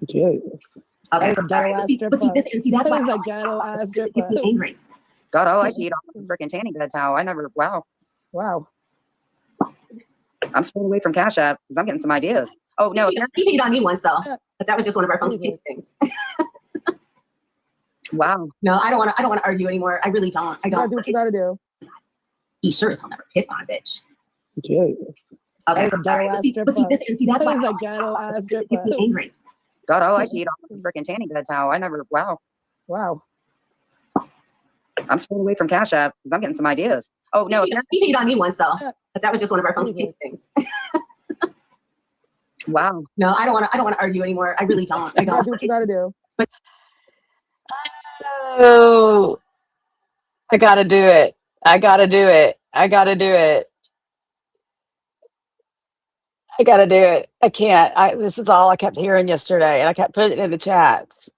E: Jesus.
C: Okay,
E: That is a
C: I'm sorry.
E: ghetto-ass
C: But
E: strip
C: see,
E: club.
C: this, and see, that's
E: That
C: why I
E: is a
C: always talk about
E: ghetto-ass
C: this because
E: strip
C: it gets me
E: club.
C: angry.
D: God, all I peed on was freaking tanning beds. How I never. Wow.
E: Wow.
D: I'm staying away from Cash App because I'm getting some ideas. Oh no,
C: He peed on me once though. But that was just one of our funky
E: Jesus.
C: things.
D: wow.
C: No, I don't want to argue anymore. I really don't. I
E: You gotta
C: don't.
E: do what you gotta do.
C: He sure as hell never pissed on a bitch.
E: Jesus.
C: Okay,
E: That is a
C: I'm sorry.
E: ghetto-ass
C: But see,
E: strip
C: but see,
E: club.
C: this, and see, that's
E: That
C: why I
E: is a
C: always talk about
E: ghetto-ass
C: this because
E: strip
C: it gets me
E: club.
C: angry.
D: God, all I peed on was freaking tanning beds. How I never. Wow.
E: Wow.
D: I'm staying away from Cash App because I'm getting some ideas. Oh no,
C: He peed on me once though. But that was just one of our funky
E: Jesus.
C: things.
D: wow.
C: No, I don't want to argue anymore. I really don't. I
E: You gotta
C: don't.
E: do what you gotta do.
B: Oh, I gotta do it. I gotta do it. I gotta do it. I gotta do it. I can't. This is all I kept hearing yesterday, and I kept putting it in the chats.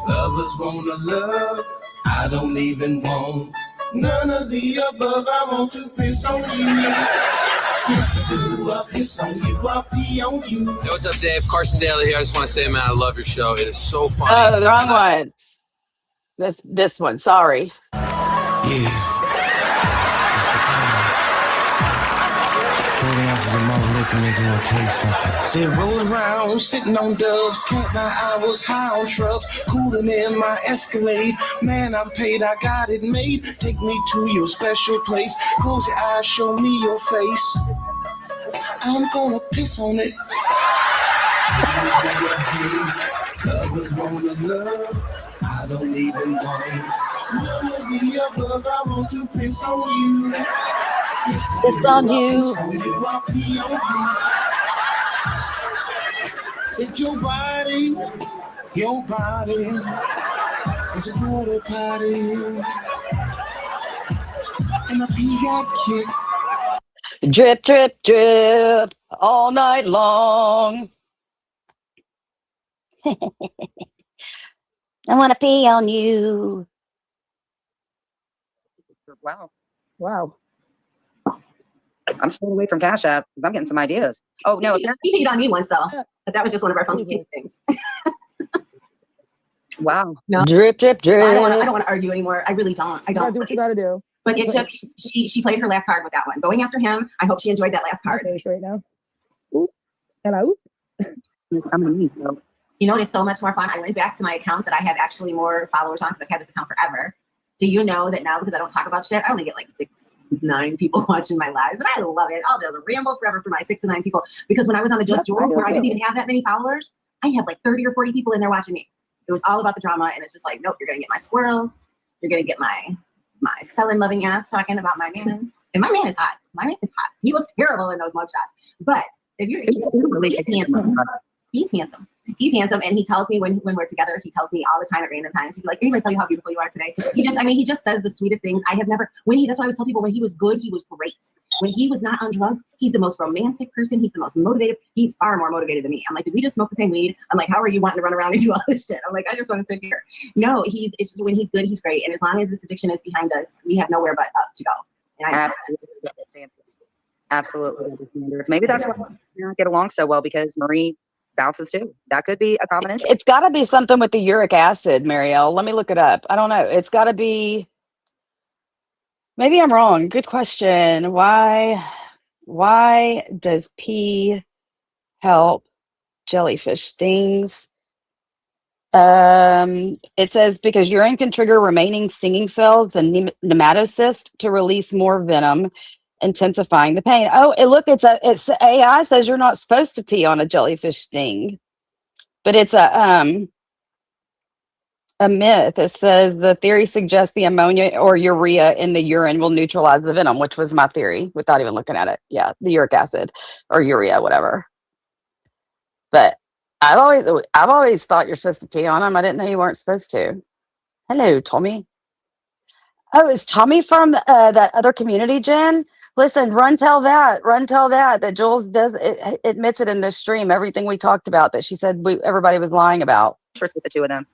F: Lovers wanna love, I don't even want none of the above. I want to piss on you. Yes, I do. I'll piss on you. I'll pee on you.
G: Hey, what's up, Dave? Carson Daly here. I just want to say, man, I love your show. It is so funny.
B: Oh, the wrong one. This one. Sorry.
F: Yeah. 40 ounces of malt liquor make you want to taste something. Said rolling around, sitting on doves, can't lie, I was high on shrubs, cooling in my Escalade. Man, I'm paid, I got it made. Take me to your special place. Close your eyes, show me your face. I'm gonna piss on it. Lovers wanna love, I don't even want none of the above. I want to piss on you.
B: It's on you.
F: I'll pee on you. Said your body is a water party, and my pee got kicked.
B: Drip, drip, drip all night long. I want to pee on you.
D: Wow.
E: Wow.
D: I'm staying away from Cash App because I'm getting some ideas. Oh no,
C: He peed on me once though. But that was just one of our funky
E: Jesus.
C: things.
D: wow.
C: No,
B: Drip, drip, drip.
C: I don't want to argue anymore. I really don't. I
E: You gotta
C: don't.
E: do what you gotta do.
C: But it took. She played her last card with that one, going after him. I hope she enjoyed that last
E: My
C: card.
E: face right now. Ooh. Hello.
D: I'm gonna need so.
C: You know, it's so much more fun. I went back to my account that I have actually more followers on because I've had this account forever. Do you know that now, because I don't talk about shit, I only get like 6, 9 people watching my lives, and I love it. I'll just ramble forever for my 6 to 9 people. Because when I was on the Just
E: That's
C: Jules, where I
E: awesome.
C: didn't even have that many followers, I had like 30 or 40 people in there watching me. It was all about the drama, and it's just like, nope, you're gonna get my squirrels, you're gonna get my felon-loving ass talking about my man, and my man is hot. My man is hot. He looks terrible in those mugshots, but if you're, he's handsome. He's handsome. He's handsome, and he tells me when we're together, he tells me all the time at random times. He'd be like, "Anybody tell you how beautiful you are today?" He just says the sweetest things. I have never. That's why I always tell people when he was good, he was great. When he was not on drugs, he's the most romantic person. He's the most motivated. He's far more motivated than me. I'm like, did we just smoke the same weed? I'm like, how are you wanting to run around and do all this shit? I'm like, I just want to sit here. No, it's just when he's good, he's great. And as long as this addiction is behind us, we have nowhere but up to go. And I
D: Absolutely. Maybe that's why we don't get along so well because Marie bounces too. That could be a combination.
B: It's got to be something with the uric acid, Marielle. Let me look it up. I don't know. It's got to be. Maybe I'm wrong. Good question. Why does pee help jellyfish stings? It says because urine can trigger remaining stinging cells, the nematocyst, to release more venom, intensifying the pain. Oh, it's AI says you're not supposed to pee on a jellyfish sting, but it's a myth. It says the theory suggests the ammonia or urea in the urine will neutralize the venom, which was my theory without even looking at it. Yeah, the uric acid or urea, whatever. But I've always thought you're supposed to pee on them. I didn't know you weren't supposed to. Hello, Tommy. Oh, is Tommy from that other community, Jen? Listen, run tell that Jules admits it in this stream. Everything we talked about that she said everybody was lying about.
D: With the two of them.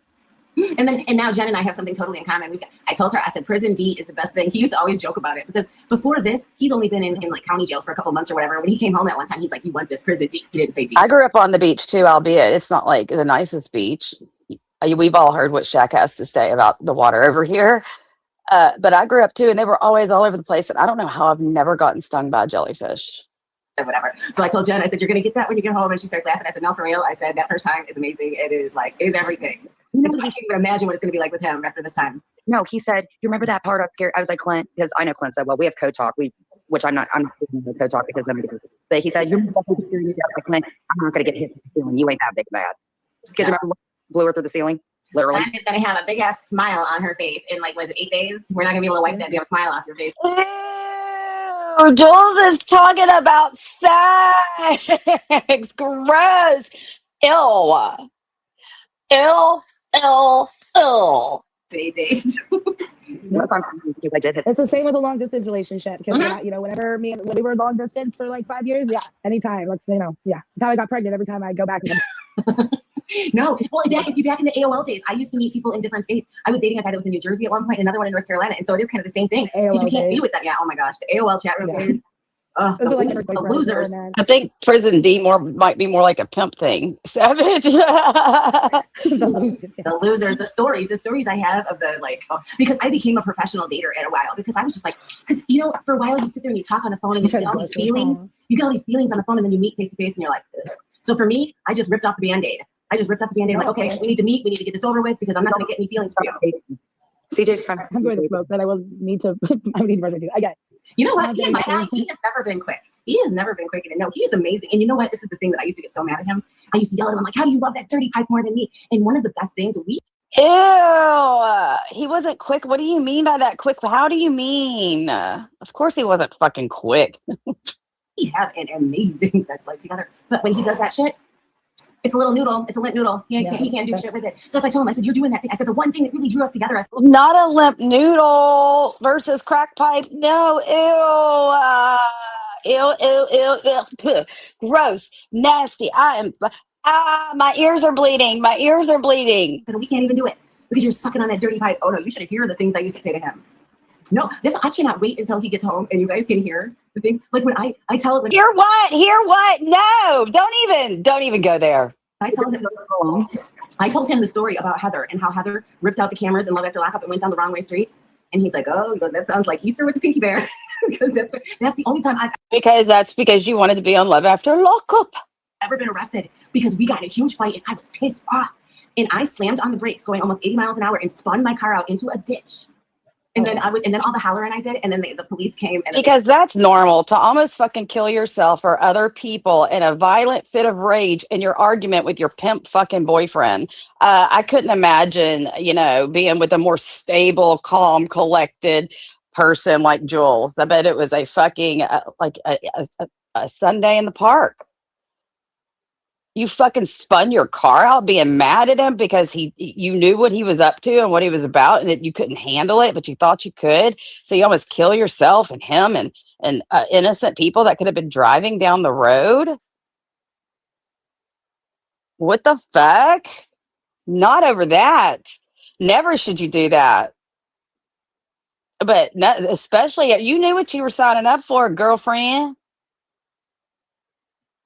C: And now Jen and I have something totally in common. I told her, I said, prison D is the best thing. He used to always joke about it because before this, he's only been in like county jails for a couple months or whatever. When he came home that one time, he's like, you want this prison D? He didn't say D.
B: I grew up on the beach too, albeit it's not like the nicest beach. We've all heard what Shaq has to say about the water over here. But I grew up too, and they were always all over the place. And I don't know how I've never gotten stung by a jellyfish.
C: Whatever. So I told Jen, I said, you're going to get that when you get home. And she starts laughing. I said, no, for real. I said, that first time is amazing. It is everything. I can't even imagine what it's going to be like with him after this time.
D: No, he said, you remember that part up here? I was like, Clint, because I know Clint said, well, we have code talk. Which I'm not with code talk because but he said, you're like, Clint, I'm not going to get hit with the ceiling. You ain't that big bad. Because remember what blew her through the ceiling? Literally.
C: Is going to have a big ass smile on her face in was it 8 days? We're not going to be able to wipe that damn smile off your face.
B: Ew, Jules is talking about sex. Gross. Ew.
C: 8 days.
D: I did it.
E: It's the same with a long distance relationship because whenever when we were long distance for like 5 years, yeah, anytime. That's how I got pregnant every time I go back.
C: No, well, if you back in the AOL days, I used to meet people in different states. I was dating a guy that was in New Jersey at one point, another one in North Carolina, and so it is kind of the same thing because you can't be with them. Yeah, oh my gosh, the AOL chat room days. The losers.
B: I think prison D might be more like a pimp thing. Savage.
C: The losers, the stories I have of because I became a professional dater at a while because I was just because for a while you sit there and you talk on the phone and you get all these feelings. You get all these feelings on the phone and then you meet face to face and you're like, ugh. So for me, I just ripped off the Band-Aid. Like, okay, we need to meet. We need to get this over with because I'm not going to get any feelings for you.
D: CJ's kind of.
E: I'm going to smoke, but I will need to. I need further do. I got it.
C: You know what? He has never been quick. He has never been quick. And no, he is amazing. And you know what? This is the thing that I used to get so mad at him. I used to yell at him, like, how do you love that dirty pipe more than me? And one of the best things
B: Ew. He wasn't quick. What do you mean by that quick? How do you mean? Of course he wasn't fucking quick.
C: We have an amazing sex life together. But when he does that shit, it's a little noodle. It's a limp noodle. He can't do shit with it. So I told him, I said, you're doing that thing. I said, the one thing that really drew us together. I said,
B: not a limp noodle versus crack pipe. No, ew. Gross, nasty. My ears are bleeding.
C: I said, we can't even do it because you're sucking on that dirty pipe. Oh no, you should hear the things I used to say to him. No, I cannot wait until he gets home and you guys can hear the things. Like when I tell it.
B: Hear what? No, don't even go there.
C: I told him the story about Heather and how Heather ripped out the cameras in Love After Lockup and went down the wrong way street. And he's like, oh, he goes, that sounds like Easter with the Pinky Bear. Because that's the only time
B: because you wanted to be on Love After Lockup.
C: Ever been arrested because we got in a huge fight and I was pissed off. And I slammed on the brakes going almost 80 miles an hour and spun my car out into a ditch. And then all the hollering I did, and then the police came.
B: Because that's normal to almost fucking kill yourself or other people in a violent fit of rage in your argument with your pimp fucking boyfriend. I couldn't imagine, being with a more stable, calm, collected person like Jules. I bet it was a fucking a Sunday in the park. You fucking spun your car out being mad at him because you knew what he was up to and what he was about and that you couldn't handle it, but you thought you could. So you almost kill yourself and him and innocent people that could have been driving down the road. What the fuck? Not over that. Never should you do that. But especially, you knew what you were signing up for, girlfriend.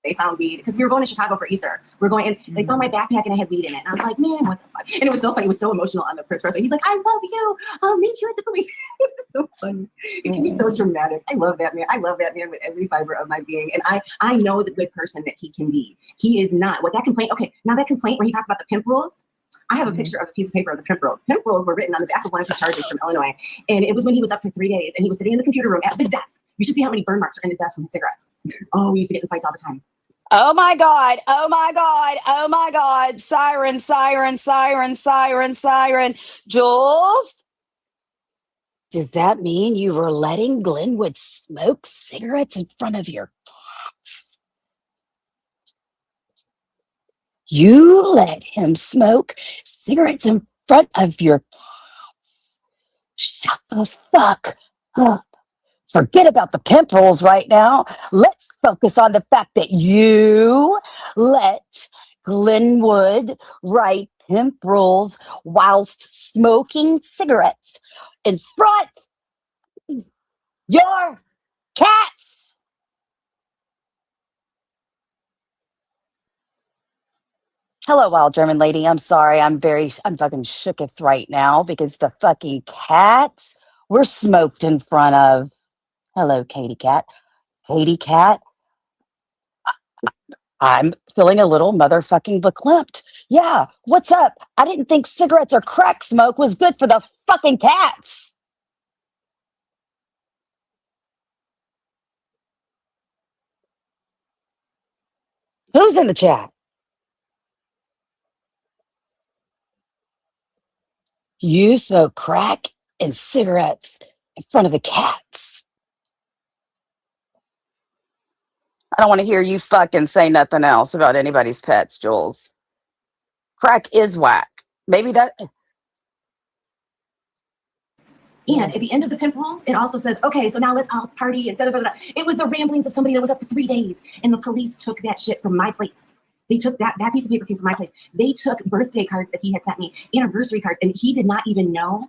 C: They found weed because we were going to Chicago for Easter. We're going and they found my backpack and I had weed in it. And I was like, man, what the fuck? And it was so funny. It was so emotional on the first person. He's like, I love you. I'll meet you at the police. It's so funny. It can be so dramatic. I love that man. I love that man with every fiber of my being. And I know the good person that he can be. He is not. What that complaint, okay, now that complaint where he talks about the pimp rules, I have a picture of a piece of paper of the pimp rules. Pimp rules were written on the back of one of his charges from Illinois. And it was when he was up for 3 days and he was sitting in the computer room at his desk. You should see how many burn marks are in his desk from his cigarettes. Oh, we used to get in fights all the time.
B: Oh my God. Oh my God. Oh my God. Siren, siren, siren, siren, siren. Jules? Does that mean you were letting Glenwood smoke cigarettes in front of your cats? You let him smoke cigarettes in front of your cats? Shut the fuck up. Forget about the pimp rules right now. Let's focus on the fact that you let Glenwood write pimp rules whilst smoking cigarettes in front of your cats. Hello, wild German lady. I'm sorry. I'm fucking shooketh right now because the fucking cats were smoked in front of. Hello, Katie Cat. Katie Cat, I'm feeling a little motherfucking verklempt. Yeah, what's up? I didn't think cigarettes or crack smoke was good for the fucking cats. Who's in the chat? You smoke crack and cigarettes in front of the cats. I don't want to hear you fucking say nothing else about anybody's pets, Jules. Crack is whack. Maybe that.
C: And at the end of the pimp rules, it also says, okay, so now let's all party and da-da-da-da. It was the ramblings of somebody that was up for 3 days. And the police took that shit from my place. They took that piece of paper came from my place. They took birthday cards that he had sent me, anniversary cards, and he did not even know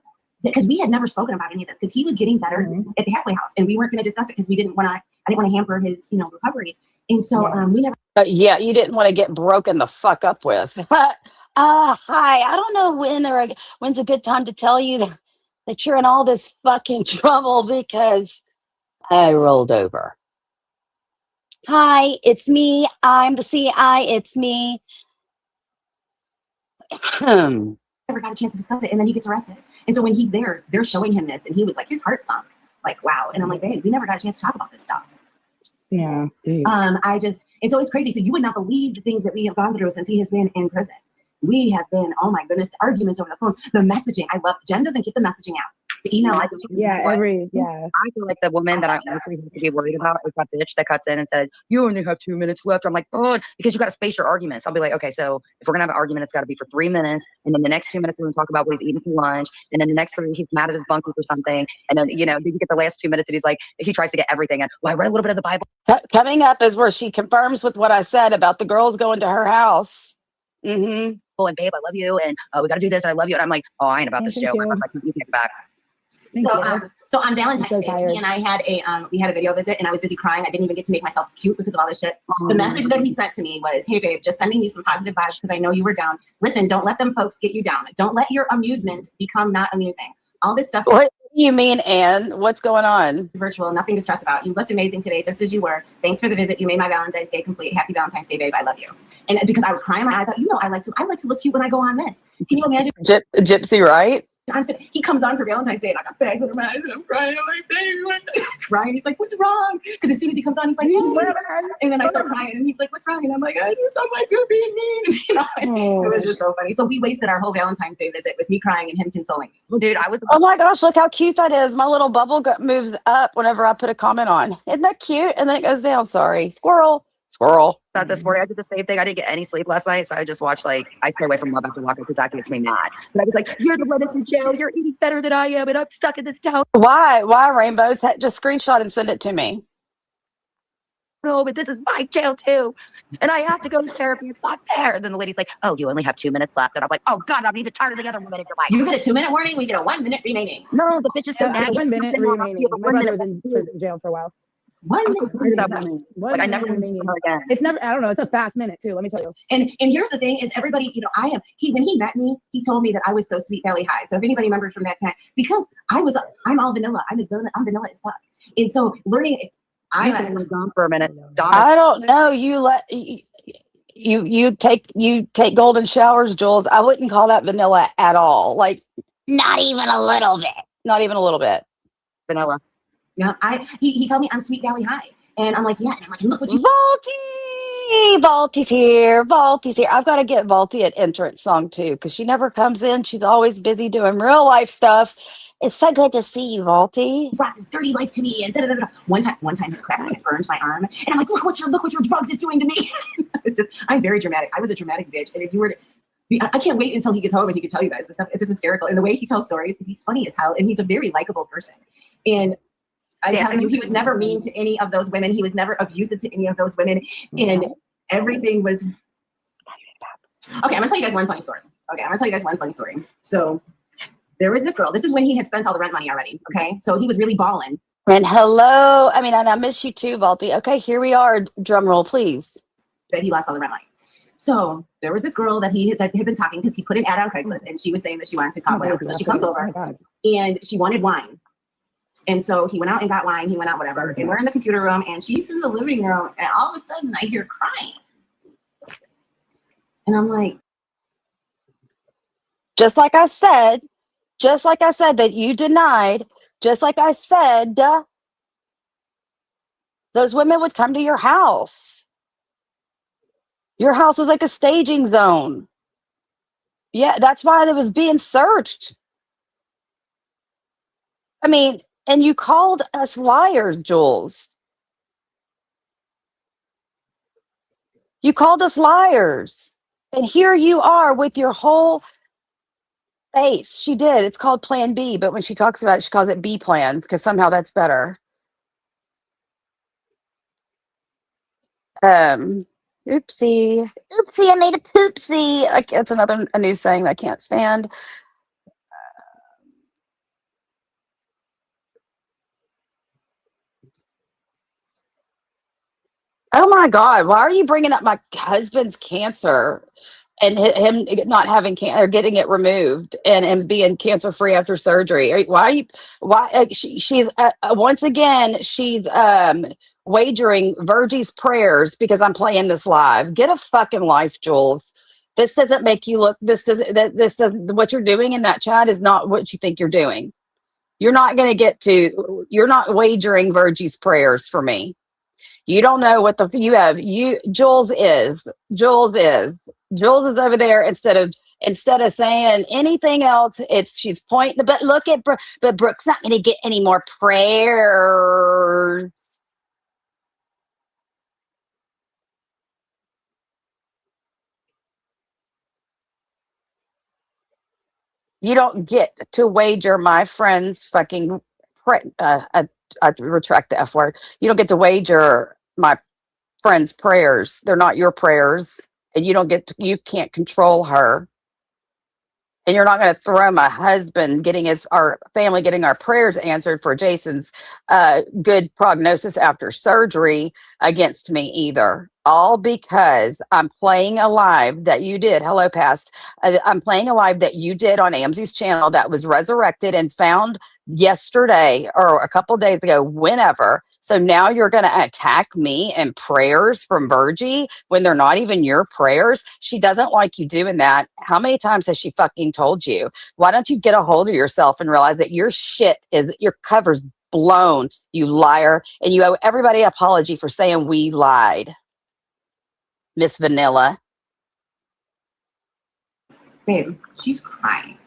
C: that because we had never spoken about any of this because he was getting better at the halfway house and we weren't going to discuss it because I didn't want to hamper his, recovery. And so we never.
B: Yeah, you didn't want to get broken the fuck up with. Hi, I don't know when's a good time to tell you that you're in all this fucking trouble because I rolled over. Hi, it's me. I'm the CI. It's me.
C: never got a chance to discuss it. And then he gets arrested. And so when he's there, they're showing him this and he was like, his heart sunk. Like, wow. And I'm like, babe, we never got a chance to talk about this stuff.
E: Yeah. Dude.
C: And so it's crazy. So you would not believe the things that we have gone through since he has been in prison. We have been, oh my goodness, the arguments over the phone, the messaging. I love, Jen doesn't get the messaging out. The email messaging.
E: Yeah,
D: I feel like the woman that I honestly have to be worried about is that bitch that cuts in and says, you only have 2 minutes left. I'm like, oh, because you got to space your arguments. I'll be like, okay, so if we're going to have an argument, it's got to be for 3 minutes. And then the next 2 minutes, we're going to talk about what he's eating for lunch. And then the next 3, he's mad at his bunkie for something. And then, then you get the last 2 minutes and he's like, he tries to get everything. And well, I read a little bit of the Bible.
B: Coming up is where she confirms with what I said about the girls going to her house. Mm-hmm.
D: Oh, and babe, I love you. And we got to do this. And I love you. And I'm like, oh, I ain't about this show. I'm like, you take it back.
C: So on Valentine's
E: so
C: Day,
E: tired.
C: he and I had we had a video visit and I was busy crying. I didn't even get to make myself cute because of all this shit. The message that he sent to me was, hey babe, just sending you some positive vibes because I know you were down. Listen, don't let them folks get you down. Don't let your amusement become not amusing. All this stuff.
B: What do you mean, Anne? What's going on?
C: Virtual, nothing to stress about. You looked amazing today, just as you were. Thanks for the visit. You made my Valentine's Day complete. Happy Valentine's Day, babe. I love you. And because I was crying my eyes out, I like to look cute when I go on this. Can you imagine?
B: Gypsy, right?
C: He comes on for Valentine's Day and I got bags under my eyes and I'm crying. I'm like, babe, crying. He's like, what's wrong? Because as soon as he comes on, he's like, and then I start crying and he's like, what's wrong? And I'm like, I just don't like you being mean. It was just so funny. So we wasted our whole Valentine's Day visit with me crying and him consoling me.
D: Dude,
B: Oh my gosh, look how cute that is. My little bubble moves up whenever I put a comment on. Isn't that cute? And then it goes down. Sorry. Squirrel.
D: Not this morning. I did the same thing. I didn't get any sleep last night, so I just watched I stay away from Love After Lockup because that gets me mad. But I was like, you're the one that's in jail. You're eating better than I am, and I'm stuck in this town.
B: Why, Rainbow? Just screenshot and send it to me.
D: No, but this is my jail too, and I have to go to therapy. It's not fair. And then the lady's like, oh, you only have 2 minutes left, and I'm like, oh God, I'm even tired of the other women in your life.
C: You get a 2-minute warning. We get a 1 minute remaining.
D: No, the bitch is so
E: Yeah,
D: nagging.
E: 1 minute remaining. My brother was in jail for a while.
C: 1
D: I'm
C: minute.
D: so tired of that woman.
E: One
D: Like I
E: minute
D: never want to
E: remaining.
D: see her again.
E: It's never. I don't know. It's a fast minute too. Let me tell you.
C: And here's the thing: is everybody, you know, I am. When he met me, he told me that I was so Sweet Valley High. So if anybody remembers from that time, because I'm all vanilla. I'm vanilla as fuck. And so learning,
D: I used to live with Dom for a minute. Dom is
B: I don't know. You take golden showers, Jules. I wouldn't call that vanilla at all. Like not even a little bit. Not even a little bit.
D: vanilla.
C: yeah, he told me I'm Sweet Valley High, and I'm like, yeah, and I'm like, look what you.
B: Vaulty's here. Vaulty's here. I've got to get Vaulty an entrance song too, because she never comes in. She's always busy doing real life stuff. It's so good to see you, Vaulty.
C: Brought this dirty life to me, and da da da. One time, his crack pipe burned my arm, and I'm like, look what your drugs is doing to me. It's just, I'm very dramatic. I was a dramatic bitch, and if you were to, I can't wait until he gets home and he can tell you guys this stuff. It's hysterical, and the way he tells stories is he's funny as hell, and he's a very likable person. And I'm telling you, he was never mean to any of those women. He was never abusive to any of those women, and everything was. Okay, I'm gonna tell you guys one funny story. So there was this girl. This is when he had spent all the rent money already. Okay, so he was really balling.
B: And hello. I mean, and I miss you too, Vaulty. Okay, here we are. Drum roll, please.
C: That he lost all the rent money. So there was this girl that had been talking because he put an ad on Craigslist, and she was saying that she wanted to come over. So she comes over, and she wanted wine. And so he went out and got wine. He went out, whatever. And we're in the computer room, and she's in the living room, and all of a sudden I hear crying. And I'm like,
B: Just like I said that you denied, just like I said, those women would come to your house. Your house was like a staging zone. Yeah, that's why it was being searched. I mean, and you called us liars, Jules. You called us liars. And here you are with your whole face. She did. It's called Plan B, but when she talks about it, she calls it B plans because somehow that's better. Oopsie. Oopsie, I made a poopsie. Like, it's a new saying that I can't stand. Oh my God, why are you bringing up my husband's cancer and him not having cancer, getting it removed and being cancer free after surgery? She's once again, she's wagering Virgie's prayers because I'm playing this live. Get a fucking life, Jules. This doesn't make you look, this doesn't, what you're doing in that chat is not what you think you're doing. You're not wagering Virgie's prayers for me. You don't know what Jules is over there instead of saying anything else. She's pointing, but look at but Brooke's not going to get any more prayers. You don't get to wager my friend's fucking I retract the F word. You don't get to wager my friend's prayers. They're not your prayers. And you can't control her. And you're not going to throw my husband our family getting our prayers answered for Jason's good prognosis after surgery against me either. All because I'm playing a live that you did. Hello, past. I'm playing a live that you did on Amzi's channel that was resurrected and found yesterday or a couple days ago, whenever. So now you're going to attack me and prayers from Virgie when they're not even your prayers. She doesn't like you doing that. How many times has she fucking told you? Why don't you get a hold of yourself and realize that your cover's blown, you liar, and you owe everybody an apology for saying we lied. Miss Vanilla.
C: babe, she's crying.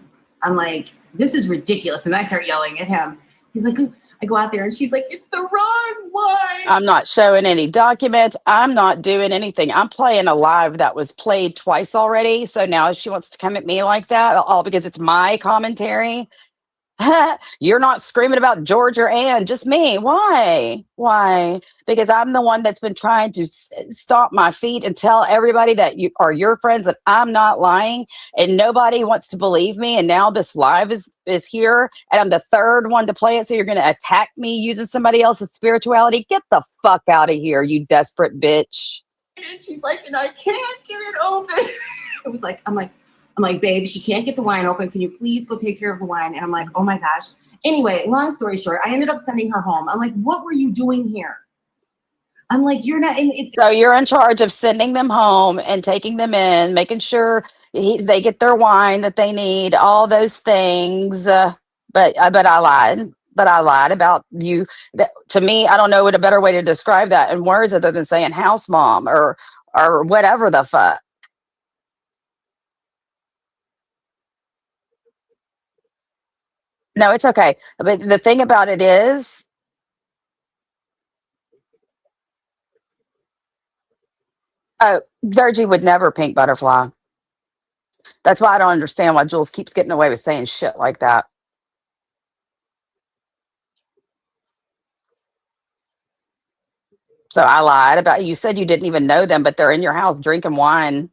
C: I'm like, this is ridiculous. And I start yelling at him. He's like, I go out there and she's like, it's the wrong one.
B: I'm not showing any documents. I'm not doing anything. I'm playing a live that was played twice already. So now she wants to come at me like that, all because it's my commentary. You're not screaming about George or Ann, just me. Why? Why? Because I'm the one that's been trying to stomp my feet and tell everybody that you are your friends that I'm not lying, and nobody wants to believe me. And now this live is here, and I'm the third one to play it. So you're going to attack me using somebody else's spirituality? Get the fuck out of here, you desperate bitch.
C: And she's like, I can't get it open. It was like, I'm like, babe, she can't get the wine open. Can you please go take care of the wine? And I'm like, oh my gosh. Anyway, long story short, I ended up sending her home. I'm like, what were you doing here? I'm like, you're not.
B: So you're in charge of sending them home and taking them in, making sure they get their wine that they need, all those things. But I lied. But I lied about you. To me, I don't know what a better way to describe that in words other than saying house mom or whatever the fuck. No, it's okay. But the thing about it is, Virgie would never pink butterfly. That's why I don't understand why Jules keeps getting away with saying shit like that. So I lied about you said you didn't even know them, but they're in your house drinking wine.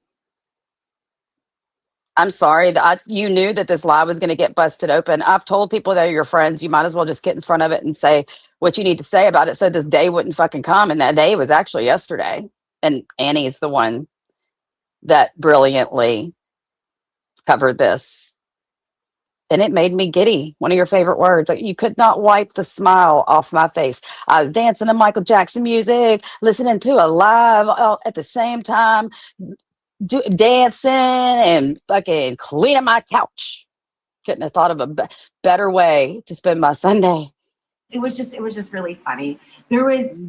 B: I'm sorry that you knew that this lie was going to get busted open. I've told people that are your friends, you might as well just get in front of it and say what you need to say about it so this day wouldn't fucking come. And that day was actually yesterday. And Annie's the one that brilliantly covered this. And it made me giddy. One of your favorite words. Like, you could not wipe the smile off my face. I was dancing to Michael Jackson music, listening to a live at the same time, dancing and fucking cleaning my couch. Couldn't have thought of a better way to spend my Sunday.
C: It was just really funny. There was,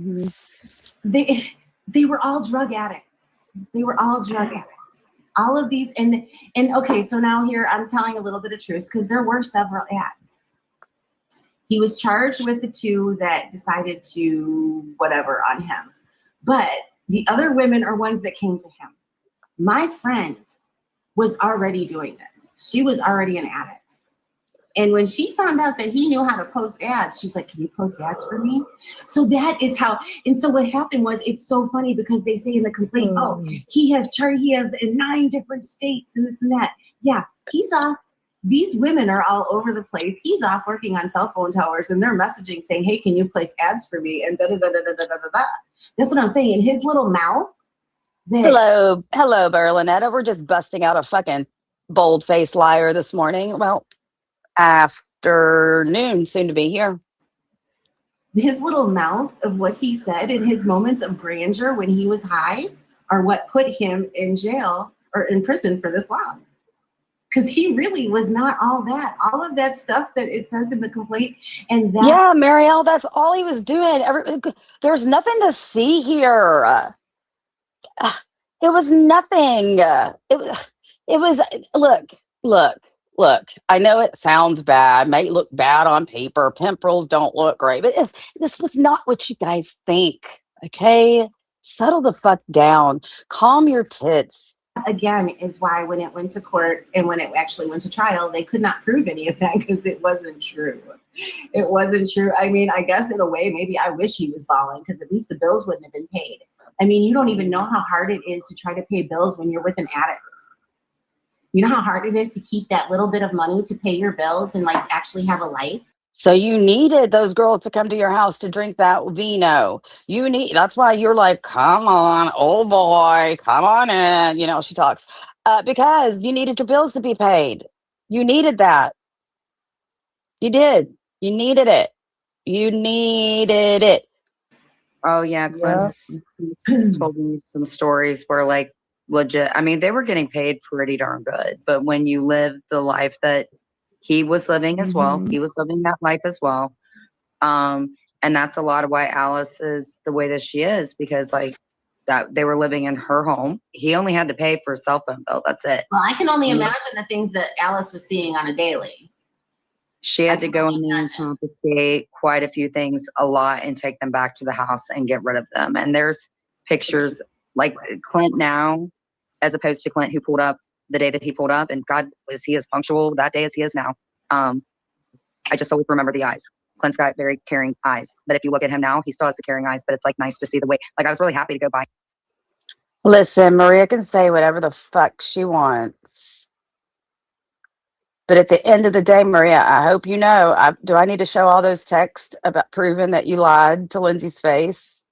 C: they were all drug addicts. They were all drug addicts. All of these, and okay, so now here I'm telling a little bit of truth because there were several ads. He was charged with the two that decided to whatever on him, but the other women are ones that came to him. My friend was already doing this. She was already an addict. And when she found out that he knew how to post ads, she's like, can you post ads for me? So that is how, and so what happened was, it's so funny because they say in the complaint, he has in 9 different states and this and that. Yeah, he's off. These women are all over the place. He's off working on cell phone towers and they're messaging saying, hey, can you place ads for me? And da-da-da-da-da-da-da-da. That's what I'm saying. In his little mouth.
B: Hello, Berlinetta. We're just busting out a fucking bold-faced liar this morning. Well, afternoon, soon to be here.
C: His little mouth of what he said in his moments of grandeur when he was high are what put him in jail or in prison for this long. Because he really was not all that. All of that stuff that it says in the complaint. And that.
B: Yeah, Marielle, that's all he was doing. There's nothing to see here. It was nothing. It was look. I know it sounds bad, may look bad on paper. Pimp rules don't look great, but this was not what you guys think. Okay, settle the fuck down. Calm your tits.
C: Again, is why when it went to court and when it actually went to trial, they could not prove any of that because it wasn't true. It wasn't true. I mean, I guess in a way, maybe I wish he was balling because at least the bills wouldn't have been paid. I mean, you don't even know how hard it is to try to pay bills when you're with an addict. You know how hard it is to keep that little bit of money to pay your bills and like actually have a life?
B: So you needed those girls to come to your house to drink that vino. That's why you're like, come on, oh boy, come on in. You know, she talks. Because you needed your bills to be paid. You needed that. You did. You needed it. You needed it.
D: Oh yeah, Clint told me some stories where like legit, I mean, they were getting paid pretty darn good, but when you live the life that he was living as well, he was living that life as well. And that's a lot of why Alice is the way that she is, because like that they were living in her home. He only had to pay for a cell phone bill. That's it.
C: Well, I can only imagine the things that Alice was seeing on a daily.
D: She had to go in there and confiscate quite a few things a lot and take them back to the house and get rid of them. And there's pictures like Clint now, as opposed to Clint who pulled up the day that he pulled up. And God, was he as punctual that day as he is now? I just always remember the eyes. Clint's got very caring eyes, but if you look at him now, he still has the caring eyes. But it's like nice to see the way. Like I was really happy to go by.
B: Listen, Maria can say whatever the fuck she wants. But at the end of the day, Maria, I hope you know, do I need to show all those texts about proving that you lied to Lindsay's face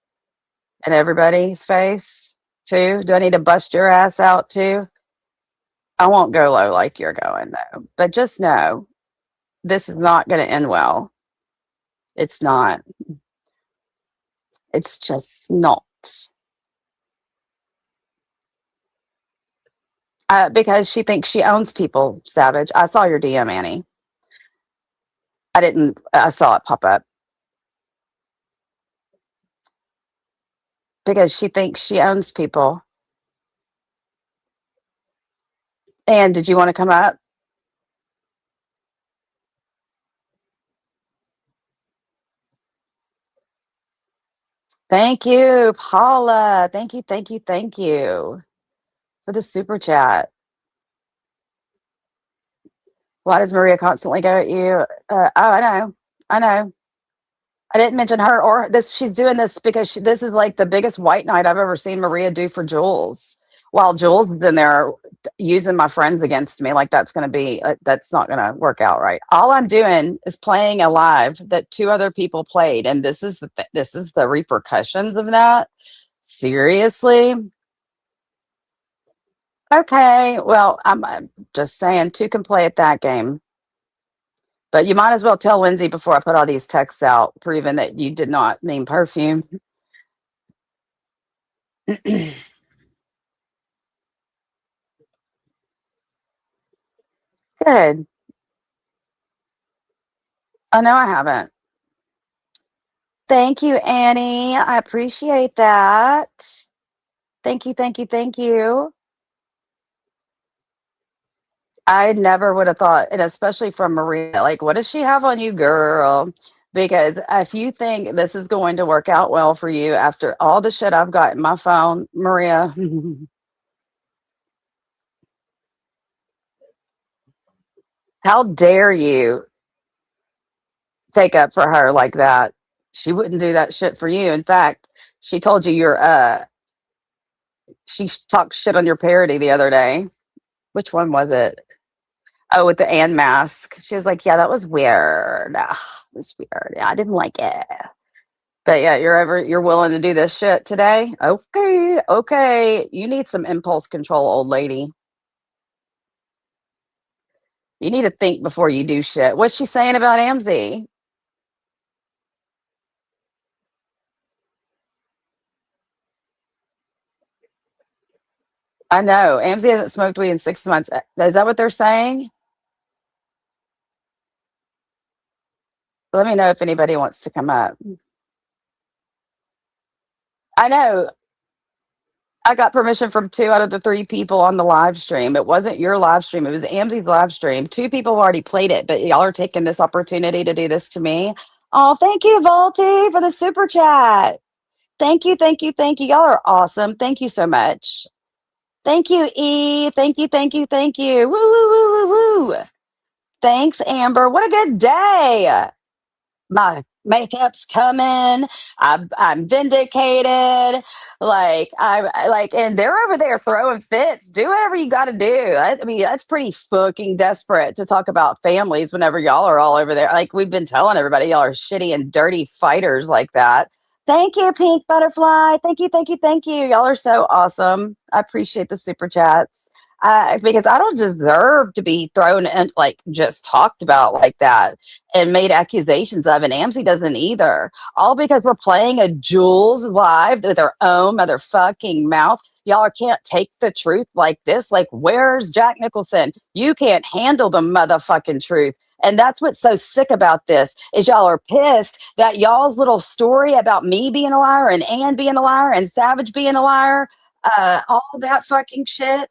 B: and everybody's face too? Do I need to bust your ass out too? I won't go low like you're going though. But just know, this is not going to end well. It's not. It's just not. Because she thinks she owns people, Savage. I saw your DM, Annie. I saw it pop up. Because she thinks she owns people. And did you want to come up? Thank you, Paula. Thank you, thank you, thank you for the super chat. Why does Maria constantly go at you? I know. I didn't mention her or this. She's doing this because this is like the biggest white knight I've ever seen Maria do for Jules. While Jules is in there using my friends against me, like that's not going to work out right. All I'm doing is playing a live that 2 other people played, and this is the repercussions of that. Seriously. Okay, well, I'm just saying 2 can play at that game. But you might as well tell Lindsay before I put all these texts out, proving that you did not mean perfume. Good. Oh, no, I haven't. Thank you, Annie. I appreciate that. Thank you, thank you, thank you. I never would have thought, and especially from Maria, like, what does she have on you, girl? Because if you think this is going to work out well for you after all the shit I've got in my phone, Maria, how dare you take up for her like that? She wouldn't do that shit for you. In fact, she told you she talked shit on your parody the other day. Which one was it? Oh, with the Anne mask. She was like, yeah, that was weird. It was weird. Yeah, I didn't like it. But yeah, you're willing to do this shit today? Okay. You need some impulse control, old lady. You need to think before you do shit. What's she saying about Amzie? I know. Amzie hasn't smoked weed in 6 months. Is that what they're saying? Let me know if anybody wants to come up. I know. I got permission from 2 out of the 3 people on the live stream. It wasn't your live stream. It was Amzi's live stream. 2 people already played it, but y'all are taking this opportunity to do this to me. Oh, thank you, Volty, for the super chat. Thank you. Y'all are awesome. Thank you so much. Thank you, E. Thank you. Woo, woo, woo, woo, woo. Thanks, Amber. What a good day. My makeup's coming. I'm vindicated. And they're over there throwing fits. Do whatever you got to do. I mean, that's pretty fucking desperate to talk about families whenever y'all are all over there. Like we've been telling everybody, y'all are shitty and dirty fighters like that. Thank you, Pink Butterfly. Thank you. Y'all are so awesome. I appreciate the super chats. Because I don't deserve to be thrown and like just talked about like that and made accusations of, and Amzie doesn't either. All because we're playing a Jules live with her own motherfucking mouth. Y'all can't take the truth like this. Like, where's Jack Nicholson? You can't handle the motherfucking truth. And that's what's so sick about this is y'all are pissed that y'all's little story about me being a liar and Ann being a liar and Savage being a liar, all that fucking shit.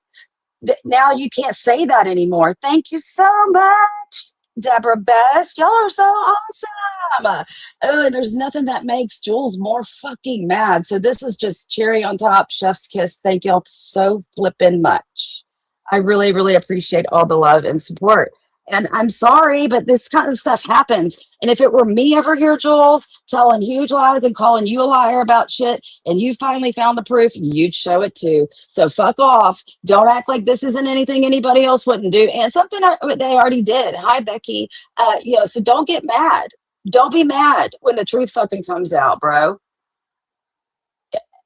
B: Now you can't say that anymore. Thank you so much, Deborah Best. Y'all are so awesome. Oh, and there's nothing that makes Jules more fucking mad. So this is just cherry on top, chef's kiss. Thank y'all so flippin' much. I really, really appreciate all the love and support. And I'm sorry, but this kind of stuff happens. And if it were me over here, Jules, telling huge lies and calling you a liar about shit, and you finally found the proof, you'd show it too. So fuck off. Don't act like this isn't anything anybody else wouldn't do. And something they already did. Hi, Becky. So don't get mad. Don't be mad when the truth fucking comes out, bro.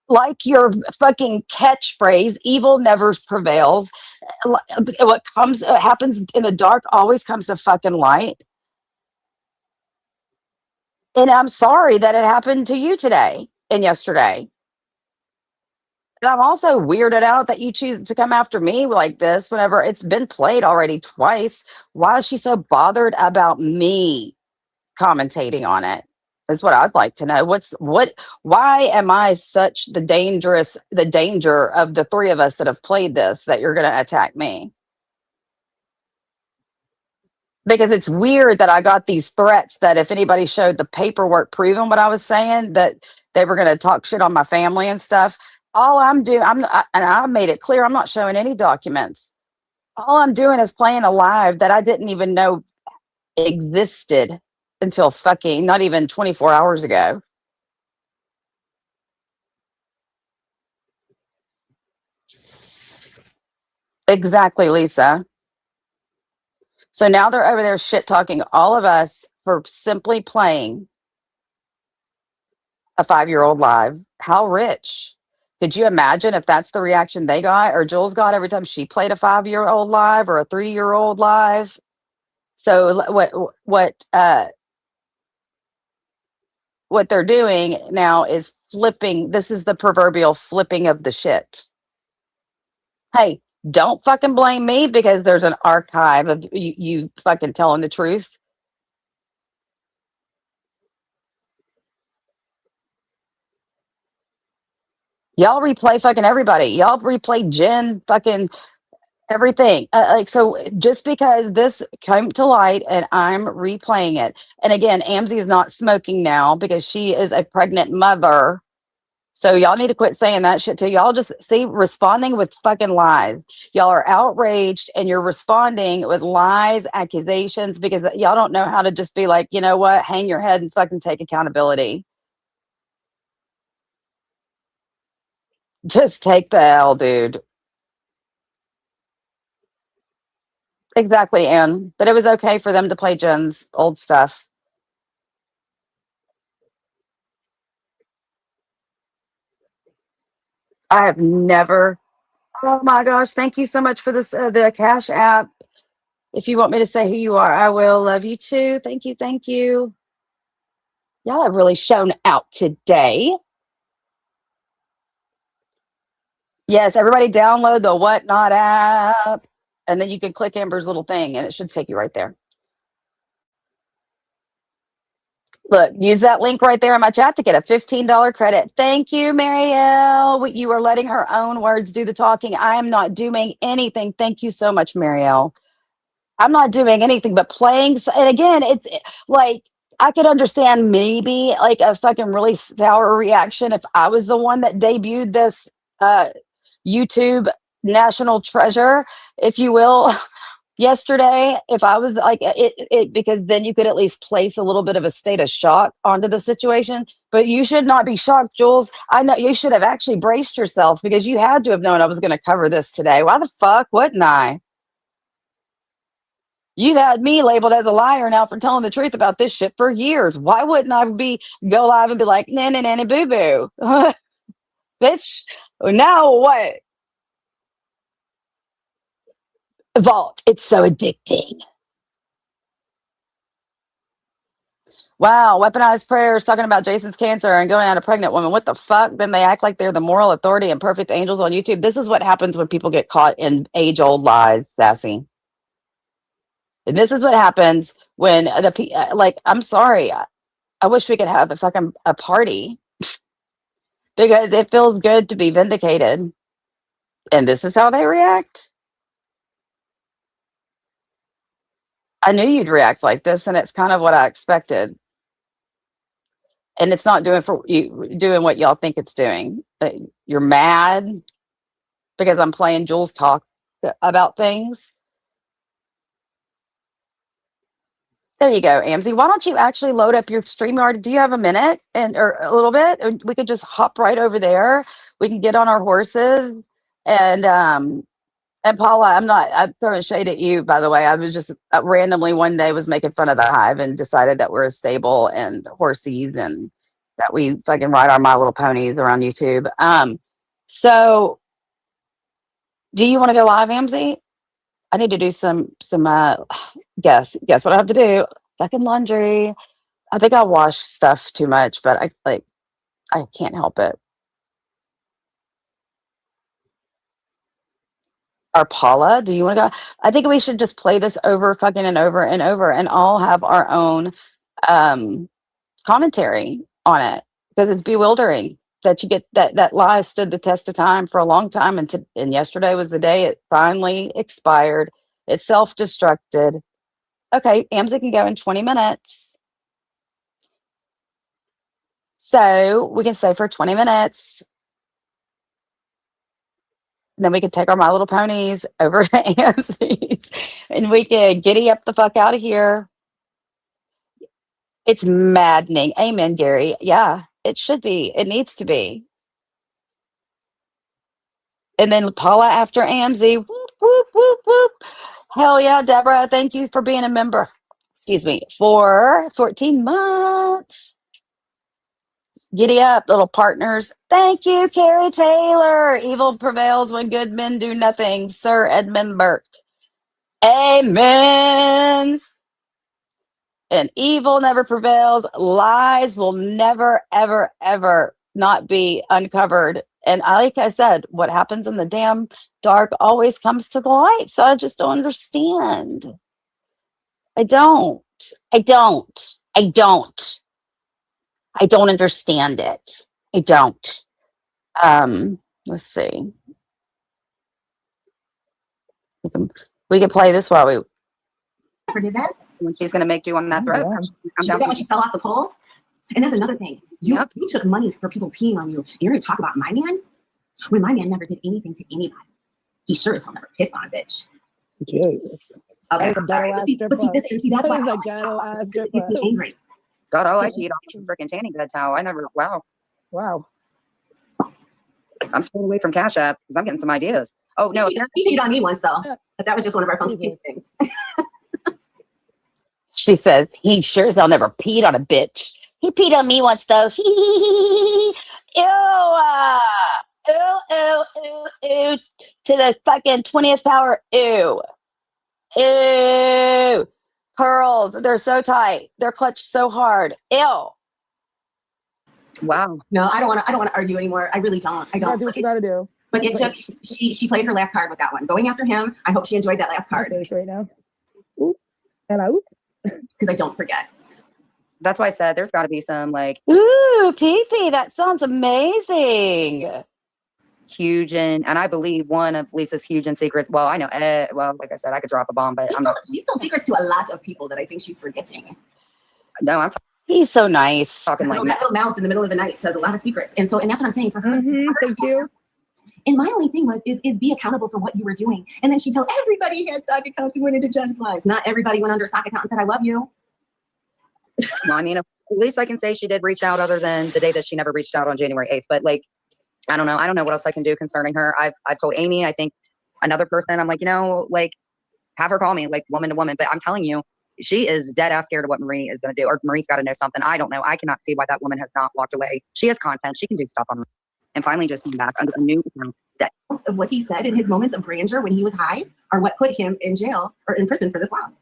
B: Like your fucking catchphrase, evil never prevails. What happens in the dark always comes to fucking light. And I'm sorry that it happened to you today and yesterday. And I'm also weirded out that you choose to come after me like this whenever it's been played already twice. Why is she so bothered about me commentating on it? Is what I'd like to know. Why am I such the danger of the three of us that have played this that you're gonna attack me? Because it's weird that I got these threats that if anybody showed the paperwork proving what I was saying, that they were going to talk shit on my family and stuff. All I'm doing, and I made it clear, I'm not showing any documents. All I'm doing is playing a live that I didn't even know existed until fucking not even 24 hours ago. Exactly, Lisa. So now they're over there shit talking all of us for simply playing a 5-year-old live. How rich? Could you imagine if that's the reaction they got or Jules got every time she played a 5-year-old live or a 3-year-old live? So what they're doing now is flipping. This is the proverbial flipping of the shit. Hey, don't fucking blame me because there's an archive of you fucking telling the truth. Y'all replay fucking everybody. Y'all replay Jen fucking everything. So just because this came to light and I'm replaying it, and again, Amzie is not smoking now because she is a pregnant mother. So y'all need to quit saying that shit too. Y'all just see responding with fucking lies. Y'all are outraged and you're responding with lies, accusations because y'all don't know how to just be like, you know what, hang your head and fucking take accountability. Just take the L, dude. Exactly, Anne. But it was okay for them to play Jen's old stuff. I have never. Oh my gosh! Thank you so much for this. The Cash App. If you want me to say who you are, I will. Love you too. Thank you. Thank you. Y'all have really shown out today. Yes, everybody download the Whatnot app, and then you can click Amber's little thing, and it should take you right there. Look, use that link right there in my chat to get a $15 credit. Thank you, Marielle. You are letting her own words do the talking. I am not doing anything. Thank you so much, Marielle. I'm not doing anything but playing. And again, it's like I could understand maybe like a fucking really sour reaction if I was the one that debuted this YouTube national treasure, if you will. Yesterday, if I was like it because then you could at least place a little bit of a state of shock onto the situation. But you should not be shocked, Jules. I know you should have actually braced yourself because you had to have known I was going to cover this today. Why the fuck wouldn't I? You've had me labeled as a liar now for telling the truth about this shit for years. Why wouldn't I go live and be like, nanny, nanny, boo boo? Bitch, now what? Vault, it's so addicting. Wow, weaponized prayers talking about Jason's cancer and going at a pregnant woman. What the fuck? Then they act like they're the moral authority and perfect angels on YouTube. This is what happens when people get caught in age-old lies, Sassy. And this is what happens when I'm sorry. I wish we could have a fucking a party because it feels good to be vindicated. And this is how they react. I knew you'd react like this, and it's kind of what I expected. And it's not doing what y'all think it's doing. You're mad because I'm playing Jules talk about things. There you go, Amzy. Why don't you actually load up your StreamYard? Do you have a minute or a little bit? And we could just hop right over there. We can get on our horses and Paula, I'm throwing shade at you, by the way. I was just randomly one day was making fun of the hive and decided that we're a stable and horsies and that we fucking ride our My Little Ponies around YouTube. So do you want to go live, Amzy? I need to do some guess what I have to do. Fucking laundry. I think I wash stuff too much, but I can't help it. Or Paula, do you want to go? I think we should just play this over fucking and over and over and all have our own commentary on it because it's bewildering that you get that lie stood the test of time for a long time and yesterday was the day it finally expired. It self-destructed. Okay, Amzy can go in 20 minutes. So we can stay for 20 minutes. And then we could take our My Little Ponies over to Amzy's and we could giddy up the fuck out of here. It's maddening. Amen, Gary. Yeah, it should be. It needs to be. And then Paula after Amzy. Whoop, whoop, whoop, whoop. Hell yeah, Deborah. Thank you for being a member. Excuse me. For 14 months. Giddy up, little partners. Thank you, Carrie Taylor. Evil prevails when good men do nothing. Sir Edmund Burke. Amen. And evil never prevails. Lies will never, ever, ever not be uncovered. And like I said, what happens in the damn dark always comes to the light. So I just don't understand. I don't understand it. I don't. Let's see. We can play this while we
C: Never did that.
D: When she's going to make do on that throat.
C: She did that when she fell off the pole. And that's another thing. You took money for people peeing on you. You're going to talk about my man? When my man never did anything to anybody. He sure as hell never pissed on a bitch.
E: Okay.
C: Okay, I'm sorry. But see, that's why I always talk about this, because it gets me angry.
D: God, all I eat off freaking tanning beds. How I never. Wow. I'm staying away from Cash App because I'm getting some ideas. Oh no,
C: He peed on me once though, but that was just one of our funky things.
B: She says he sure as hell never peed on a bitch. He peed on me once though. Ew, ew, to the fucking 20th power. Ew. Pearls, they're so tight. They're clutched so hard. Ew.
D: Wow.
C: No, I don't want to argue anymore. I really don't. I don't.
E: Do what you gotta do.
C: But it took. She played her last card with that one, going after him. I hope she enjoyed that last card.
E: Right now. Ooh. And I
C: because I don't forget.
D: That's why I said there's got to be some like.
B: Ooh, Pee-Pee, that sounds amazing.
D: Huge and I believe one of Lisa's huge and secrets. Well, I know. Well, like I said, I could drop a bomb, but
C: She's still secrets to a lot of people that I think she's forgetting.
D: No, I'm.
B: He's so nice.
D: Talking like
C: that little mouth in the middle of the night says a lot of secrets, and that's what I'm saying for her.
E: Thank you.
C: And my only thing is be accountable for what you were doing. And then she told everybody he had sock accounts and went into Jen's lives. Not everybody went under sock account and said, I love you.
D: No, I mean, at least I can say she did reach out other than the day that she never reached out on January 8th. But like, I don't know what else I can do concerning her. I've told Amy, I think another person, I'm like, like have her call me like woman to woman. But I'm telling you, she is dead ass scared of what Marie is going to do, or Marie's got to know something. I don't know. I cannot see why that woman has not walked away. She has content. She can do stuff on her. And finally just came back under a new account.
C: Of what he said in his moments of grandeur when he was high are what put him in jail or in prison for this long.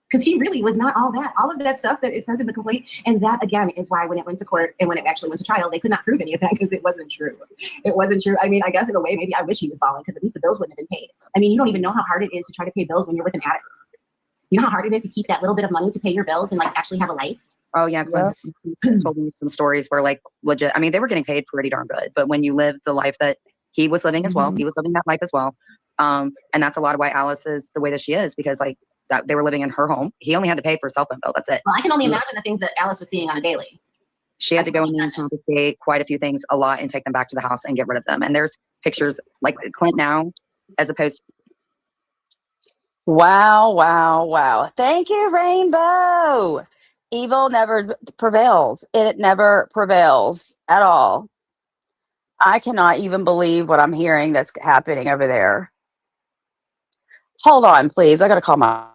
C: Because he really was not all that. All of that stuff that it says in the complaint. And that, again, is why when it went to court and when it actually went to trial, they could not prove any of that because it wasn't true. It wasn't true. I mean, I guess in a way, maybe I wish he was balling because at least the bills wouldn't have been paid. I mean, you don't even know how hard it is to try to pay bills when you're with an addict. You know how hard it is to keep that little bit of money to pay your bills and like actually have a life?
D: Oh, yeah. He told me some stories where like legit, I mean, they were getting paid pretty darn good. But when you live the life that he was living as well, he was living that life as well. And that's a lot of why Alice is the way that she is, because like that they were living in her home. He only had to pay for a cell phone bill. That's it.
C: Well, I can only imagine the things that Alice was seeing on a daily.
D: She had to go in and confiscate quite a few things a lot and take them back to the house and get rid of them. And there's pictures like Clint now, as opposed to
B: Wow, wow, wow. Thank you, Rainbow. Evil never prevails. It never prevails at all. I cannot even believe what I'm hearing that's happening over there. Hold on, please. I got to call my.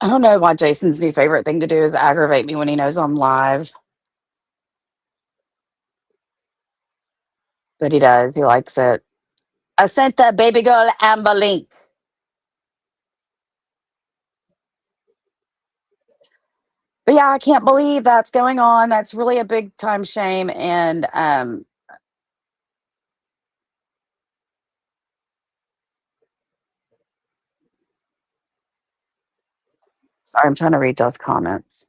B: I don't know why Jason's new favorite thing to do is aggravate me when he knows I'm live, but he does. He likes it. I sent that baby girl Amber link. But yeah, I can't believe that's going on. That's really a big time shame. And sorry, I'm trying to read those comments.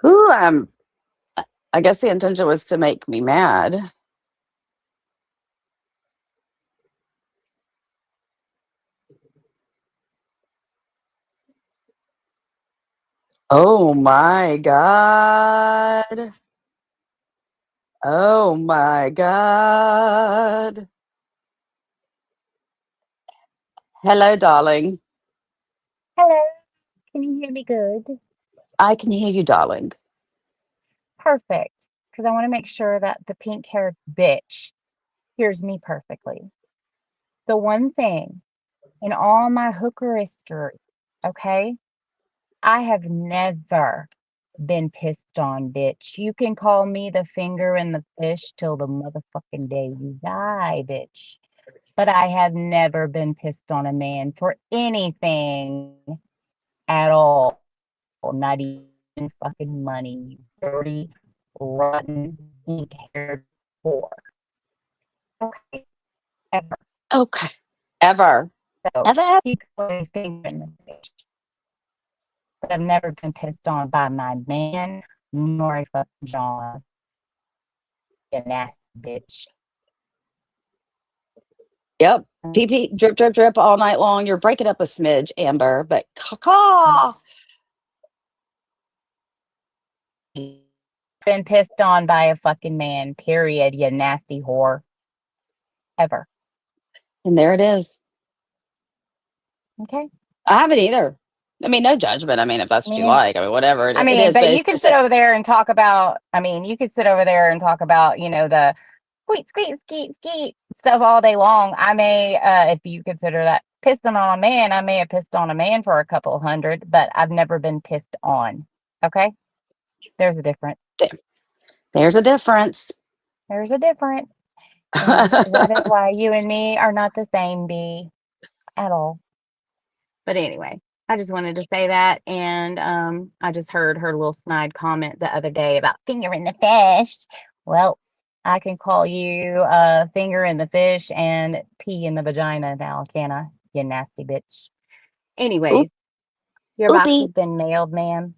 B: Ooh, I guess the intention was to make me mad. Oh my God. Oh my God. Hello, darling.
H: Hello, can you hear me good?
B: I can hear you, darling.
H: Perfect. Because I want to make sure that the pink haired bitch hears me perfectly. The one thing in all my hooker history, okay, I have never been pissed on, bitch. You can call me the finger in the fish till the motherfucking day you die, bitch. But I have never been pissed on a man for anything at all. Not even fucking money, you dirty, rotten, pink-haired whore. Okay, ever.
B: Okay. Ever.
H: So
B: Ever.
H: keep putting finger in the face. But I've never been pissed on by my man, nor a fucking John. You nasty bitch.
B: Yep. Pee pee, drip, drip, drip all night long. You're breaking up a smidge, Amber, but caw.
H: Been pissed on by a fucking man, period, you nasty whore. Ever.
B: And there it is.
H: Okay?
B: I haven't either. I mean, no judgment. I mean, if that's what you
H: Meaning
B: like, I mean, whatever
H: I
B: it
H: mean,
B: is,
H: but
B: but
H: you
B: it's
H: can
B: just
H: sit
B: that,
H: over there and talk about, I mean, you could sit over there and talk about, you know, the squeak, squeak, skeet, skeet stuff all day long. I may, if you consider that pissing on a man, I may have pissed on a man for a couple hundred, but I've never been pissed on. Okay? There's a difference.
B: there's a difference.
H: There's a difference. And that is why you and me are not the same, B, at all. But anyway, I just wanted to say that. And I just heard her little snide comment the other day about finger in the fish. Well, I can call you finger in the fish and pee in the vagina now, can I? You nasty bitch.
B: Oop,
H: Anyways, your box has
B: oopie.
H: been mailed, ma'am.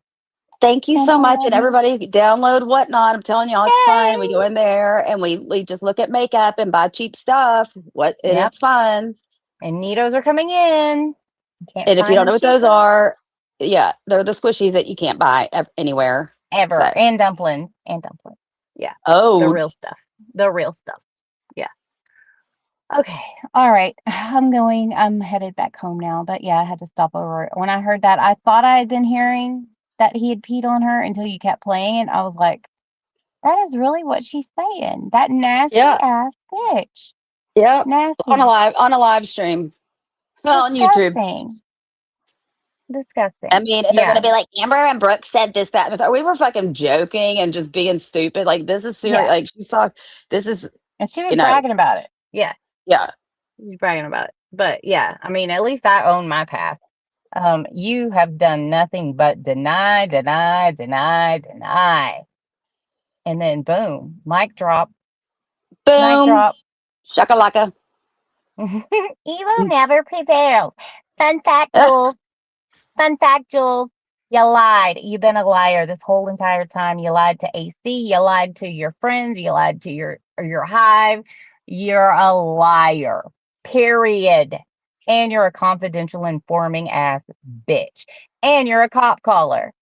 B: Thank you so much. And
H: Um,
B: everybody download Whatnot. I'm telling y'all, it's fun. We
H: Yay!
B: go in there and we just look at makeup and buy cheap stuff. And
H: Yep.
B: it's fun.
H: And Neatos are coming in. You can't
B: And if you
H: find
B: don't know
H: them
B: what those
H: cheaper
B: are, yeah, they're the squishies that you can't buy anywhere.
H: ever.
B: So,
H: And dumplings. Yeah. The
B: oh,
H: real stuff. The real stuff. Yeah. Okay. All right. I'm headed back home now. But yeah, I had to stop over. When I heard that, I thought I had been hearing that he had peed on her until you kept playing it. I was like, that is really what she's saying. That nasty
B: yeah,
H: ass bitch.
B: yeah.
H: Nasty.
B: On a live stream. Well, on YouTube.
H: Disgusting. Disgusting.
B: I mean, and they're
H: Yeah.
B: gonna be like, Amber and Brooke said this, that, and the third. We were fucking joking and just being stupid. Like, this is serious.
H: Yeah.
B: Like, she's talking. This is,
H: And she was
B: you know,
H: bragging about it. Yeah.
B: yeah.
H: She's bragging about it. But yeah, I mean, at least I own my past. You have done nothing but deny, deny, deny, deny. And then boom, mic drop, mic
B: Boom.
H: drop.
B: Shakalaka.
H: Evil never prevails. Fun fact, Jules. Fun fact, Jules. You lied. You've been a liar this whole entire time. You lied to AC. You lied to your friends. You lied to your hive. You're a liar. Period. And you're a confidential informing ass bitch. And you're a cop caller.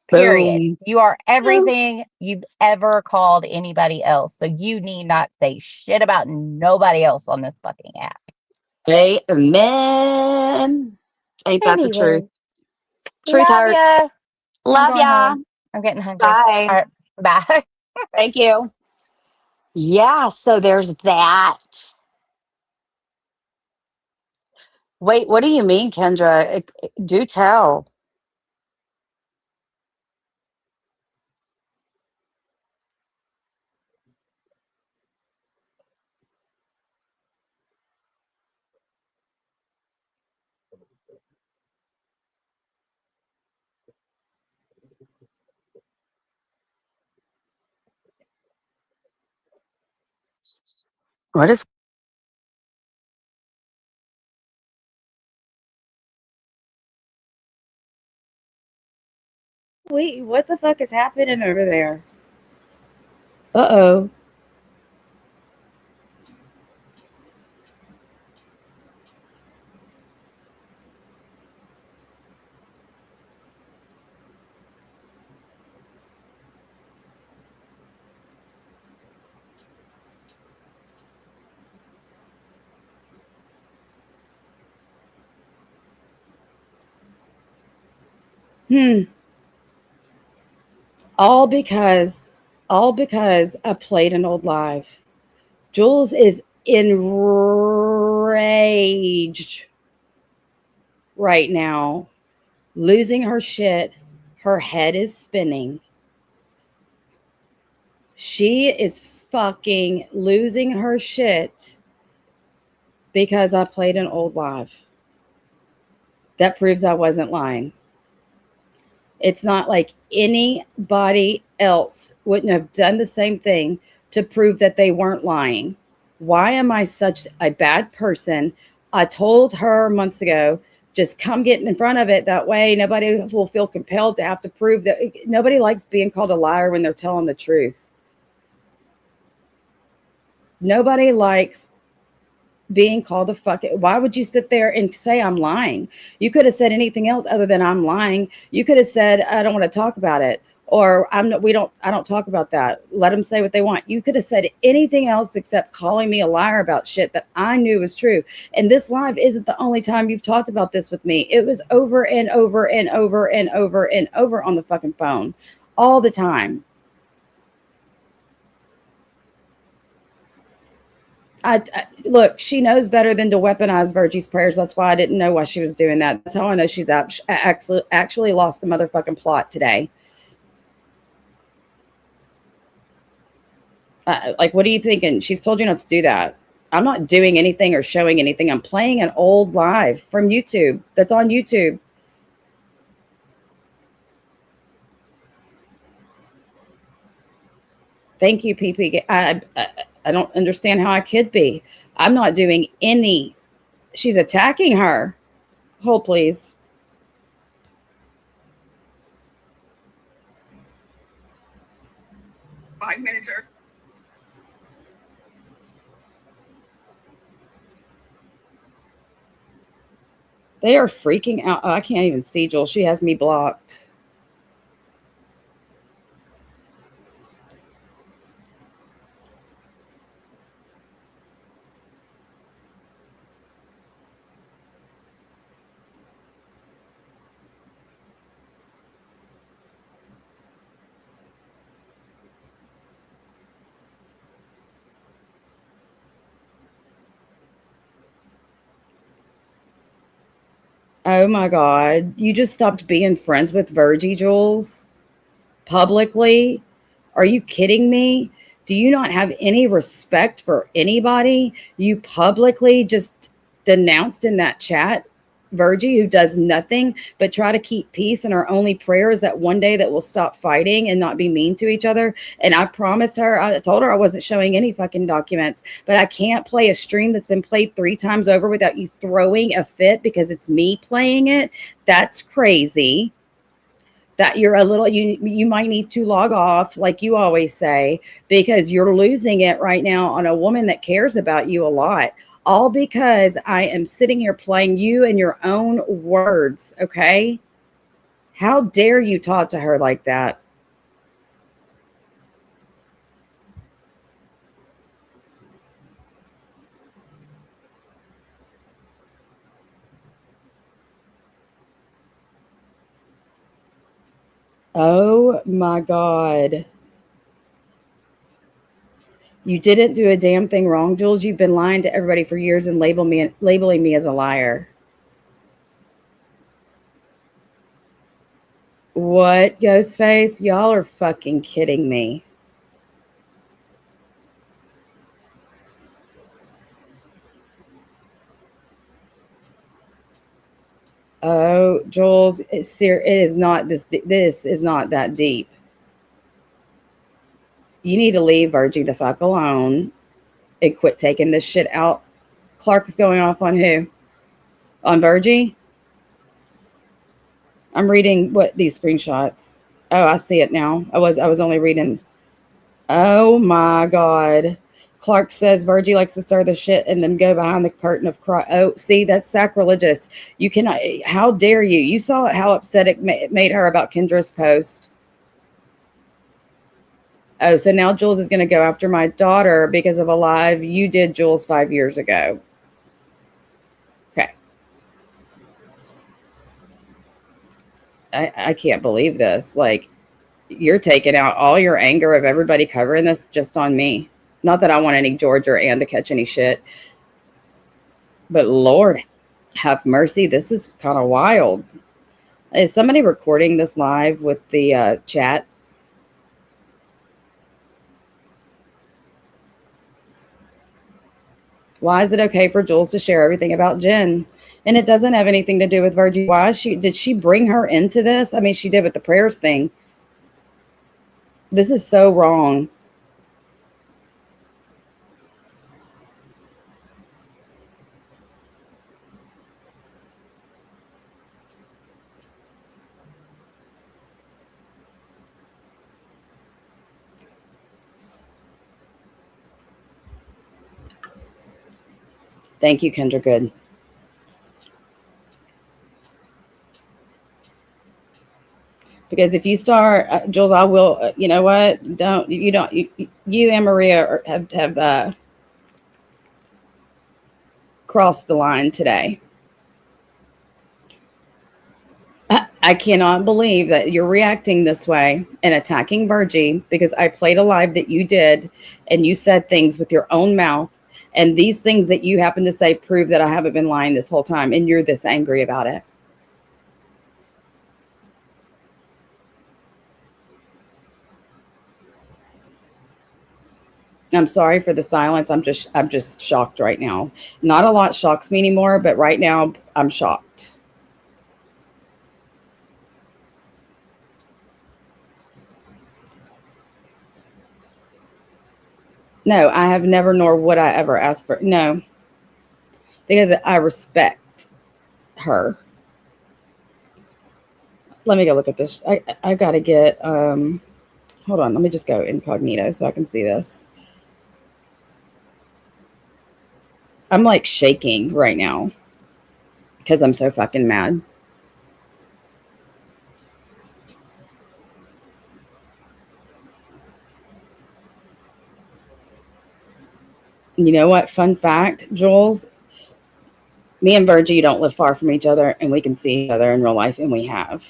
H: Period.
B: Boom.
H: You are everything you've ever called anybody else. So you need not say shit about nobody else on this fucking app.
B: Amen. Ain't that the truth?
H: Anyway,
B: Truth
H: love
B: hurts.
H: ya.
B: Love
H: going
B: ya.
H: home. I'm getting hungry.
B: Bye.
H: All right. Bye.
B: Thank you. Yeah, so there's that. Wait, what do you mean, Kendra? Do tell. What is Wait, what the fuck is happening over there? Uh-oh. Hmm. All because I played an old live. Jules is enraged right now, losing her shit. Her head is spinning. She is fucking losing her shit because I played an old live. That proves I wasn't lying. It's not like anybody else wouldn't have done the same thing to prove that they weren't lying. Why am I such a bad person? I told her months ago, just come get in front of it. That way nobody will feel compelled to have to prove that. Nobody likes being called a liar when they're telling the truth. Nobody likes being called a why would you sit there and say I'm lying? You could have said anything else other than I'm lying. You could have said I don't want to talk about it, or I don't talk about that. Let them say what they want. You could have said anything else except calling me a liar about shit that I knew was true. And this live isn't the only time you've talked about this with me. It was over and over and over and over and over on the fucking phone all the time. Look, she knows better than to weaponize Virgie's prayers. That's why I didn't know why she was doing that. That's how I know she's actually lost the motherfucking plot today. Like, what are you thinking? She's told you not to do that. I'm not doing anything or showing anything. I'm playing an old live from YouTube that's on YouTube. Thank you, PP. I don't understand how I could be. I'm not doing any. She's attacking her. Hold, please.
I: 5 manager.
B: They are freaking out. Oh, I can't even see Jules. She has me blocked. Oh my God. You just stopped being friends with Virgie, Jules? Publicly? Are you kidding me? Do you not have any respect for anybody? You publicly just denounced in that chat Virgie, who does nothing but try to keep peace, and our only prayer is that one day that we'll stop fighting and not be mean to each other. And I promised her, I told her I wasn't showing any fucking documents, but I can't play a stream that's been played 3 times over without you throwing a fit because it's me playing it. That's crazy. That you're a little, you might need to log off, like you always say, because you're losing it right now on a woman that cares about you a lot. All because I am sitting here playing you in your own words, okay? How dare you talk to her like that? Oh my God. You didn't do a damn thing wrong, Jules. You've been lying to everybody for years and labeling me as a liar. What, Ghostface? Y'all are fucking kidding me. Oh, Jules, it is not this. This is not that deep. You need to leave Virgie the fuck alone and quit taking this shit out. Clark is going off on who? On Virgie? I'm reading what these screenshots. Oh, I see it now. I was only reading. Oh my God. Clark says Virgie likes to stir the shit and then go behind the curtain of cry. Oh, see, that's sacrilegious. You cannot. How dare you? You saw how upset it made her about Kendra's post. Oh, so now Jules is going to go after my daughter because of a live you did, Jules, 5 years ago. Okay. I can't believe this. Like, you're taking out all your anger of everybody covering this just on me. Not that I want any George or Ann to catch any shit. But Lord, have mercy. This is kind of wild. Is somebody recording this live with the chat? Why is it okay for Jules to share everything about Jen? And it doesn't have anything to do with Virgie. Why did she bring her into this? I mean, she did with the prayers thing. This is so wrong. Thank you, Kendra Good. Because if you start, Jules, I will. You know what? You and Maria have crossed the line today. I cannot believe that you're reacting this way and attacking Virgie because I played a live that you did and you said things with your own mouth. And these things that you happen to say prove that I haven't been lying this whole time. And you're this angry about it. I'm sorry for the silence. I'm just shocked right now. Not a lot shocks me anymore, but right now I'm shocked. No, I have never, nor would I ever ask for, no, because I respect her. Let me go look at this. I got to get, hold hold on. Let me just go incognito so I can see this. I'm like shaking right now because I'm so fucking mad. You know what? Fun fact, Jules, me and Virgie don't live far from each other, and we can see each other in real life, and we have.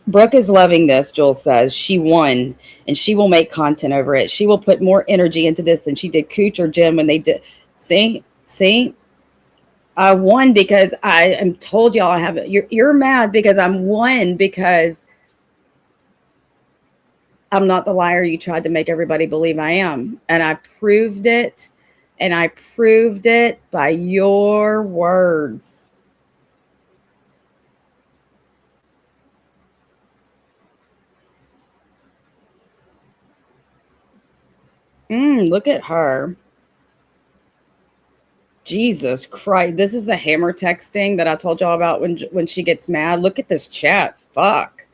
B: Brooke is loving this, Jules says. She won, and she will make content over it. She will put more energy into this than she did Cooch or Jim when they did. See? I won because I am told y'all I have it. You're mad because I'm won because I'm not the liar you tried to make everybody believe I am. And I proved it. And I proved it by your words. Look at her. Jesus Christ. This is the hammer texting that I told y'all about when she gets mad. Look at this chat. Fuck.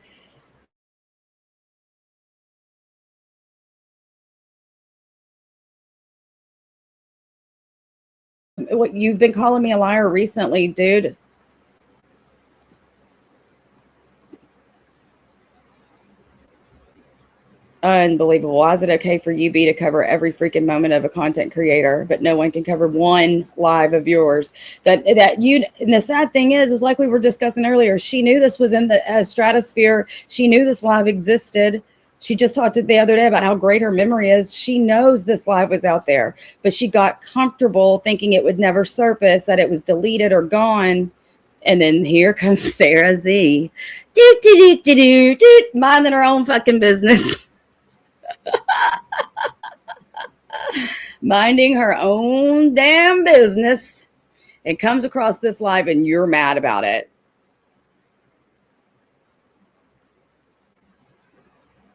B: What, you've been calling me a liar recently, dude. Unbelievable. Why is it okay for UB to cover every freaking moment of a content creator, but no one can cover one live of yours? And the sad thing is like we were discussing earlier, she knew this was in the stratosphere. She knew this live existed. She just talked the other day about how great her memory is. She knows this live was out there, but she got comfortable thinking it would never surface, that it was deleted or gone. And then here comes Sarah Z. Minding her own fucking business. Minding her own damn business, and comes across this live and you're mad about it.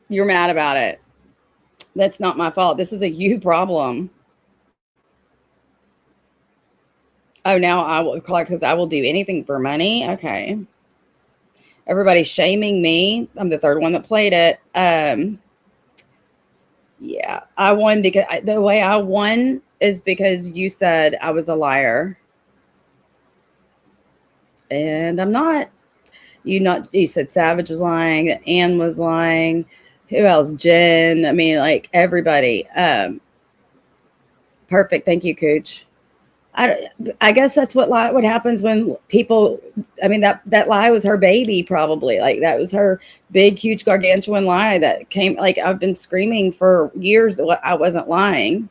B: You're mad about it. That's not my fault. This is a you problem. Oh, now I will call it because I will do anything for money. Okay. Everybody's shaming me. I'm the third one that played it. Yeah, I won because the way I won is because you said I was a liar. And I'm not. You said Savage was lying, that Ann was lying. Who else? Jen. I mean, like everybody. Perfect. Thank you, Cooch. I guess that's what happens when people, I mean, that lie was her baby, probably. Like that was her big, huge, gargantuan lie that came, like I've been screaming for years that I wasn't lying.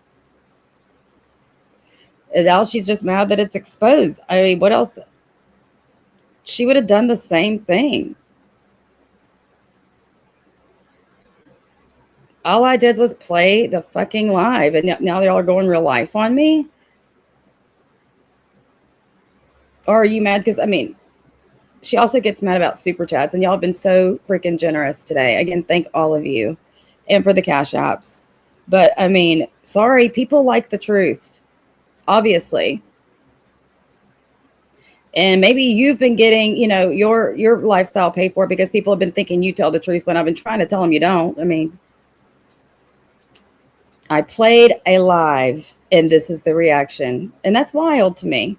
B: And now she's just mad that it's exposed. I mean, what else? She would have done the same thing. All I did was play the fucking live, and now they all are going real life on me. Or are you mad? Because, I mean, she also gets mad about super chats, and y'all have been so freaking generous today. Again, thank all of you, and for the cash apps. But, I mean, sorry, people like the truth, obviously. And maybe you've been getting, your lifestyle paid for because people have been thinking you tell the truth when I've been trying to tell them you don't. I mean, I played a live, and this is the reaction. And that's wild to me.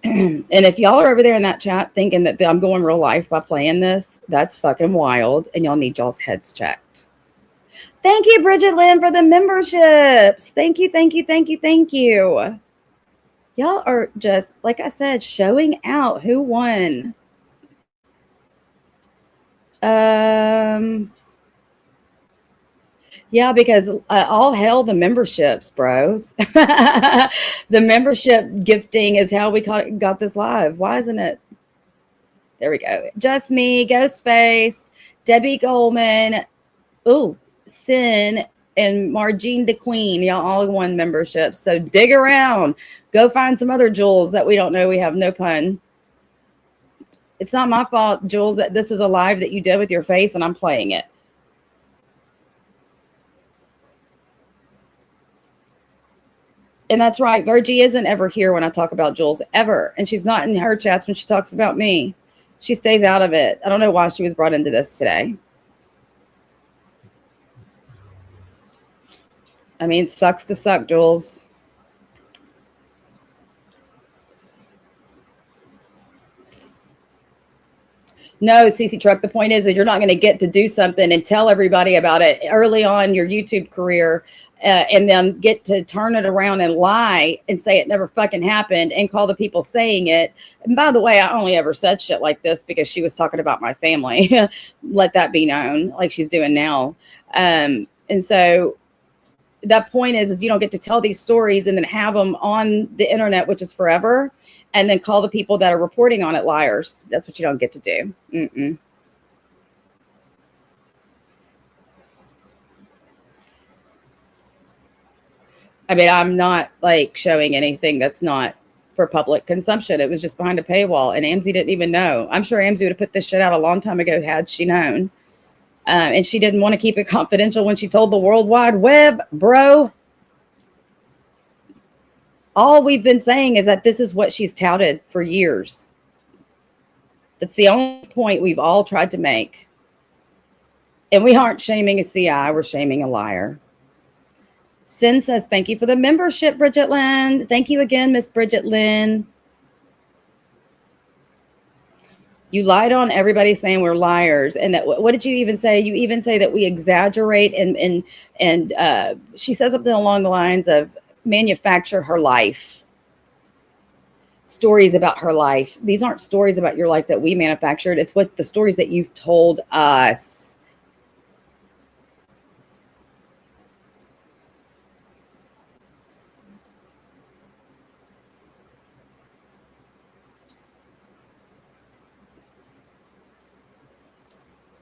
B: And if y'all are over there in that chat thinking that I'm going real life by playing this, that's fucking wild. And y'all need y'all's heads checked. Thank you, Bridget Lynn, for the memberships. Thank you, thank you, thank you, thank you. Y'all are just, like I said, showing out who won. Yeah, because all hell the memberships, bros. The membership gifting is how we got this live. Why isn't it? There we go. Just Me, Ghostface, Debbie Goldman, Sin, and Margine the Queen. Y'all all won memberships. So dig around. Go find some other jewels that we don't know. We have no pun. It's not my fault, Jules, that this is a live that you did with your face and I'm playing it. And that's right. Virgie isn't ever here when I talk about Jules, ever. And she's not in her chats when she talks about me. She stays out of it. I don't know why she was brought into this today. I mean, it sucks to suck, Jules. No, CC Truck, the point is that you're not going to get to do something and tell everybody about it early on your YouTube career and then get to turn it around and lie and say it never fucking happened and call the people saying it. And by the way, I only ever said shit like this because she was talking about my family. Let that be known, like she's doing now. And so that point is you don't get to tell these stories and then have them on the internet, which is forever, and then call the people that are reporting on it liars. That's what you don't get to do. Mm-mm. I mean, I'm not like showing anything that's not for public consumption. It was just behind a paywall, and Amzi didn't even know. I'm sure Amzi would have put this shit out a long time ago had she known. And she didn't want to keep it confidential when she told the World Wide Web, bro. All we've been saying is that this is what she's touted for years. That's the only point we've all tried to make. And we aren't shaming a CI, we're shaming a liar. Sin says, thank you for the membership, Bridget Lynn. Thank you again, Miss Bridget Lynn. You lied on everybody saying we're liars. And that, what did you even say? You even say that we exaggerate and she says something along the lines of manufacture her life. Stories about her life. These aren't stories about your life that we manufactured. It's what the stories that you've told us.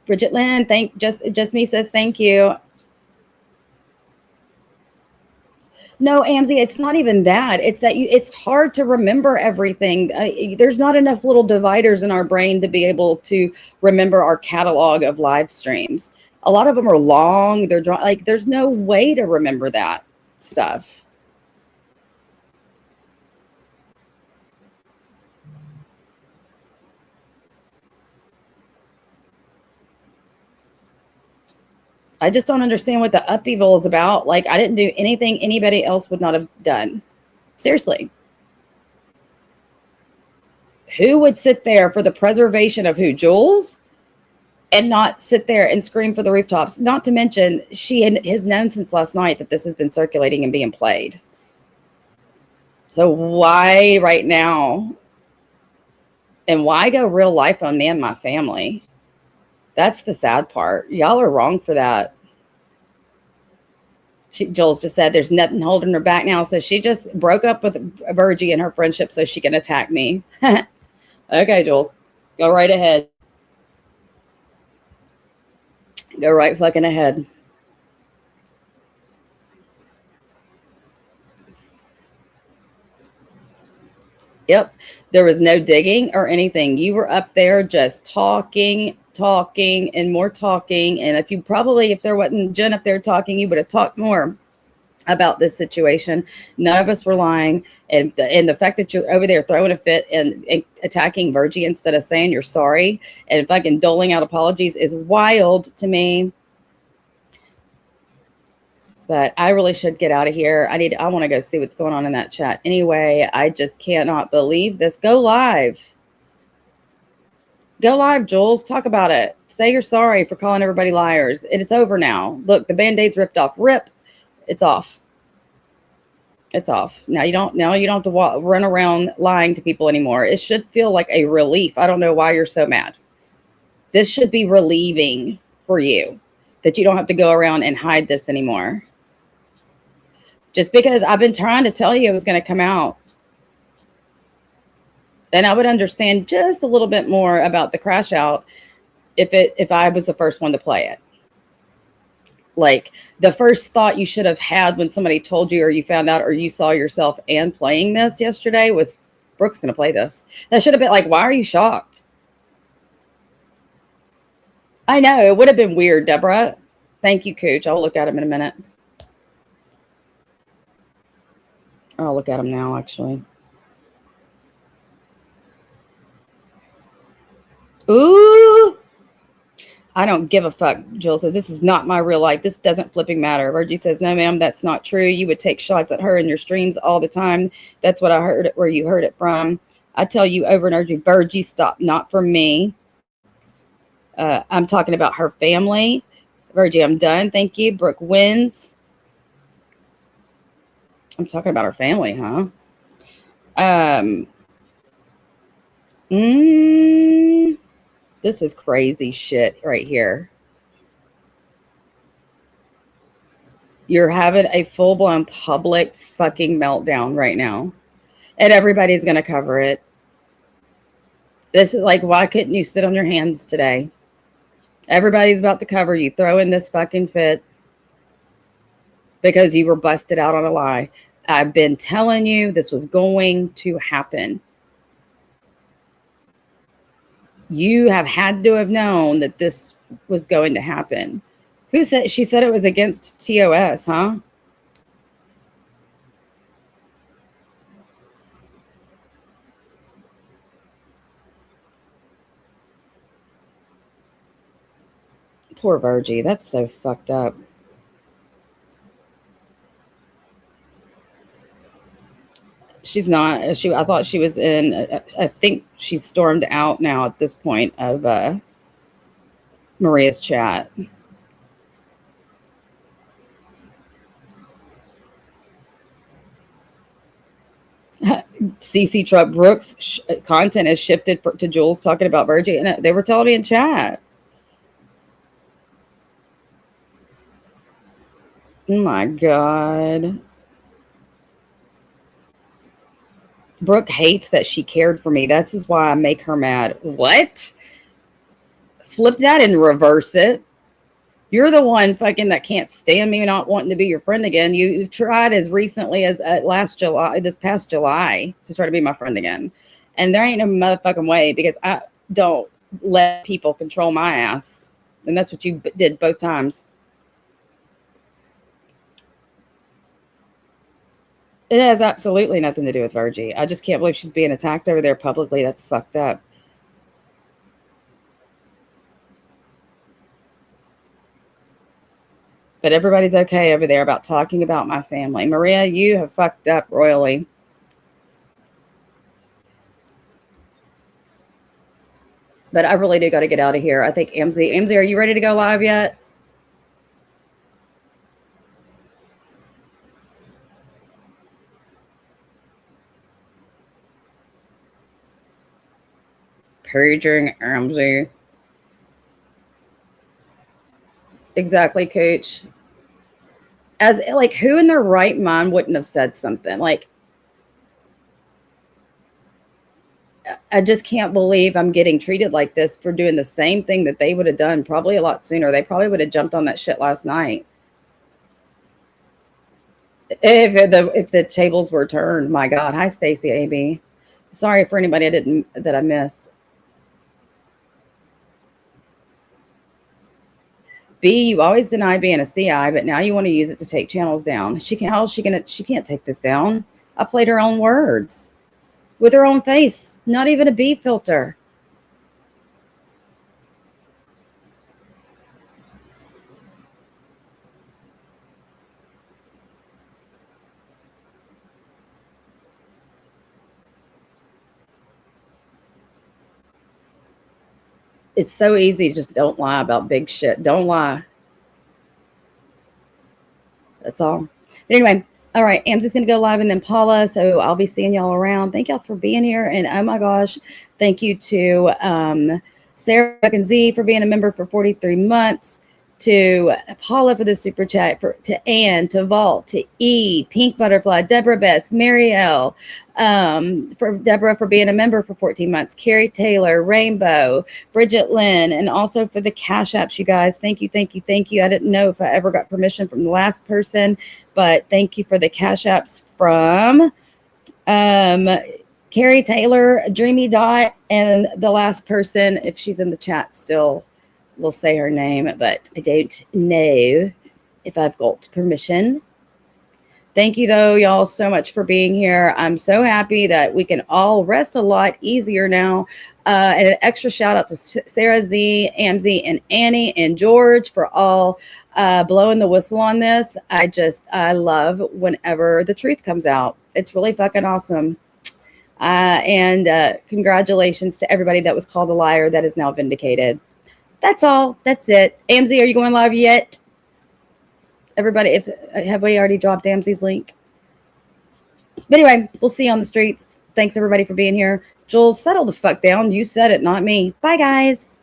B: Bridget Lynn, just me says thank you. No, Amzi, it's not even that. It's that it's hard to remember everything. There's not enough little dividers in our brain to be able to remember our catalog of live streams. A lot of them are long. They're like there's no way to remember that stuff. I just don't understand what the upheaval is about. Like, I didn't do anything anybody else would not have done. Seriously. Who would sit there for the preservation of who? Jules? And not sit there and scream for the rooftops. Not to mention, she has known since last night that this has been circulating and being played. So why right now? And why go real life on me and my family? That's the sad part. Y'all are wrong for that. Jules just said there's nothing holding her back now. So she just broke up with Virgie and her friendship so she can attack me. Okay, Jules. Go right ahead. Go right fucking ahead. Yep. There was no digging or anything. You were up there just talking and more talking. And if there wasn't Jen up there talking, you would have talked more about this situation. None of us were lying. And the fact that you're over there throwing a fit and attacking Virgie instead of saying you're sorry and fucking doling out apologies is wild to me. But I really should get out of here. I want to go see what's going on in that chat. Anyway, I just cannot believe this. Go live. Go live, Jules. Talk about it. Say you're sorry for calling everybody liars. It's over now. Look, the Band-Aid's ripped off. Rip. It's off. It's off. Now you don't have to run around lying to people anymore. It should feel like a relief. I don't know why you're so mad. This should be relieving for you that you don't have to go around and hide this anymore. Just because I've been trying to tell you it was going to come out. And I would understand just a little bit more about the crash out if I was the first one to play it. Like the first thought you should have had when somebody told you or you found out or you saw yourself and playing this yesterday was Brooke's going to play this. That should have been like, why are you shocked? I know it would have been weird, Deborah. Thank you, Cooch. I'll look at him in a minute. I'll look at them now, actually. Ooh! I don't give a fuck. Jill says, this is not my real life. This doesn't flipping matter. Virgie says, no, ma'am, that's not true. You would take shots at her in your streams all the time. That's what I heard, where you heard it from. I tell you over and over, Virgie, stop. Not from me. I'm talking about her family. Virgie, I'm done. Thank you. Brooke wins. I'm talking about her family, huh? This is crazy shit right here. You're having a full-blown public fucking meltdown right now. And everybody's going to cover it. This is like, why couldn't you sit on your hands today? Everybody's about to cover you. Throw in this fucking fit. Because you were busted out on a lie. I've been telling you this was going to happen. You have had to have known that this was going to happen. Who said? She said it was against TOS, huh? Poor Virgie. That's so fucked up. She's not. I thought she was in. I think she's stormed out now at this point of Maria's chat. CC Truck Brooks content has shifted to Jules talking about Virgie, and they were telling me in chat. Oh my God. Brooke hates that she cared for me. That's just why I make her mad. What? Flip that and reverse it. You're the one fucking that can't stand me not wanting to be your friend again. You've tried as recently as this past July, to try to be my friend again. And there ain't no motherfucking way, because I don't let people control my ass. And that's what you did both times. It has absolutely nothing to do with Virgie. I just can't believe she's being attacked over there publicly. That's fucked up. But everybody's okay over there about talking about my family. Maria, you have fucked up royally. But I really do got to get out of here. I think Amzie, are you ready to go live yet? Paging Amzie. Exactly, Coach. As like, who in their right mind wouldn't have said something? Like, I just can't believe I'm getting treated like this for doing the same thing that they would have done probably a lot sooner. They probably would have jumped on that shit last night. If the tables were turned. My God. Hi, Stacey AB. Sorry for anybody I missed. B, you always deny being a CI, but now you want to use it to take channels down. She can't take this down. I played her own words with her own face, not even a B filter. It's so easy. Just don't lie about big shit. Don't lie. That's all. But anyway, all right. Amzie's going to go live and then Paula. So I'll be seeing y'all around. Thank y'all for being here. And oh my gosh, thank you to Sarah and Z for being a member for 43 months. To Paula for the super chat, to Anne, to Vault, to E, Pink Butterfly, Deborah Best, Marielle, for Deborah for being a member for 14 months, Carrie Taylor, Rainbow, Bridget Lynn, and also for the Cash Apps, you guys. Thank you, thank you, thank you. I didn't know if I ever got permission from the last person, but thank you for the Cash Apps from Carrie Taylor, Dreamy Dot, and the last person, if she's in the chat still, we'll say her name, but I don't know if I've got permission. Thank you, though, y'all, so much for being here. I'm so happy that we can all rest a lot easier now. And an extra shout out to Sarah Z, Amzy, and Annie and George for all blowing the whistle on this. I love whenever the truth comes out. It's really fucking awesome. And congratulations to everybody that was called a liar that is now vindicated. That's all. That's it. Amzy, are you going live yet? Everybody, have we already dropped Amzy's link? But anyway, we'll see you on the streets. Thanks, everybody, for being here. Jules, settle the fuck down. You said it, not me. Bye, guys.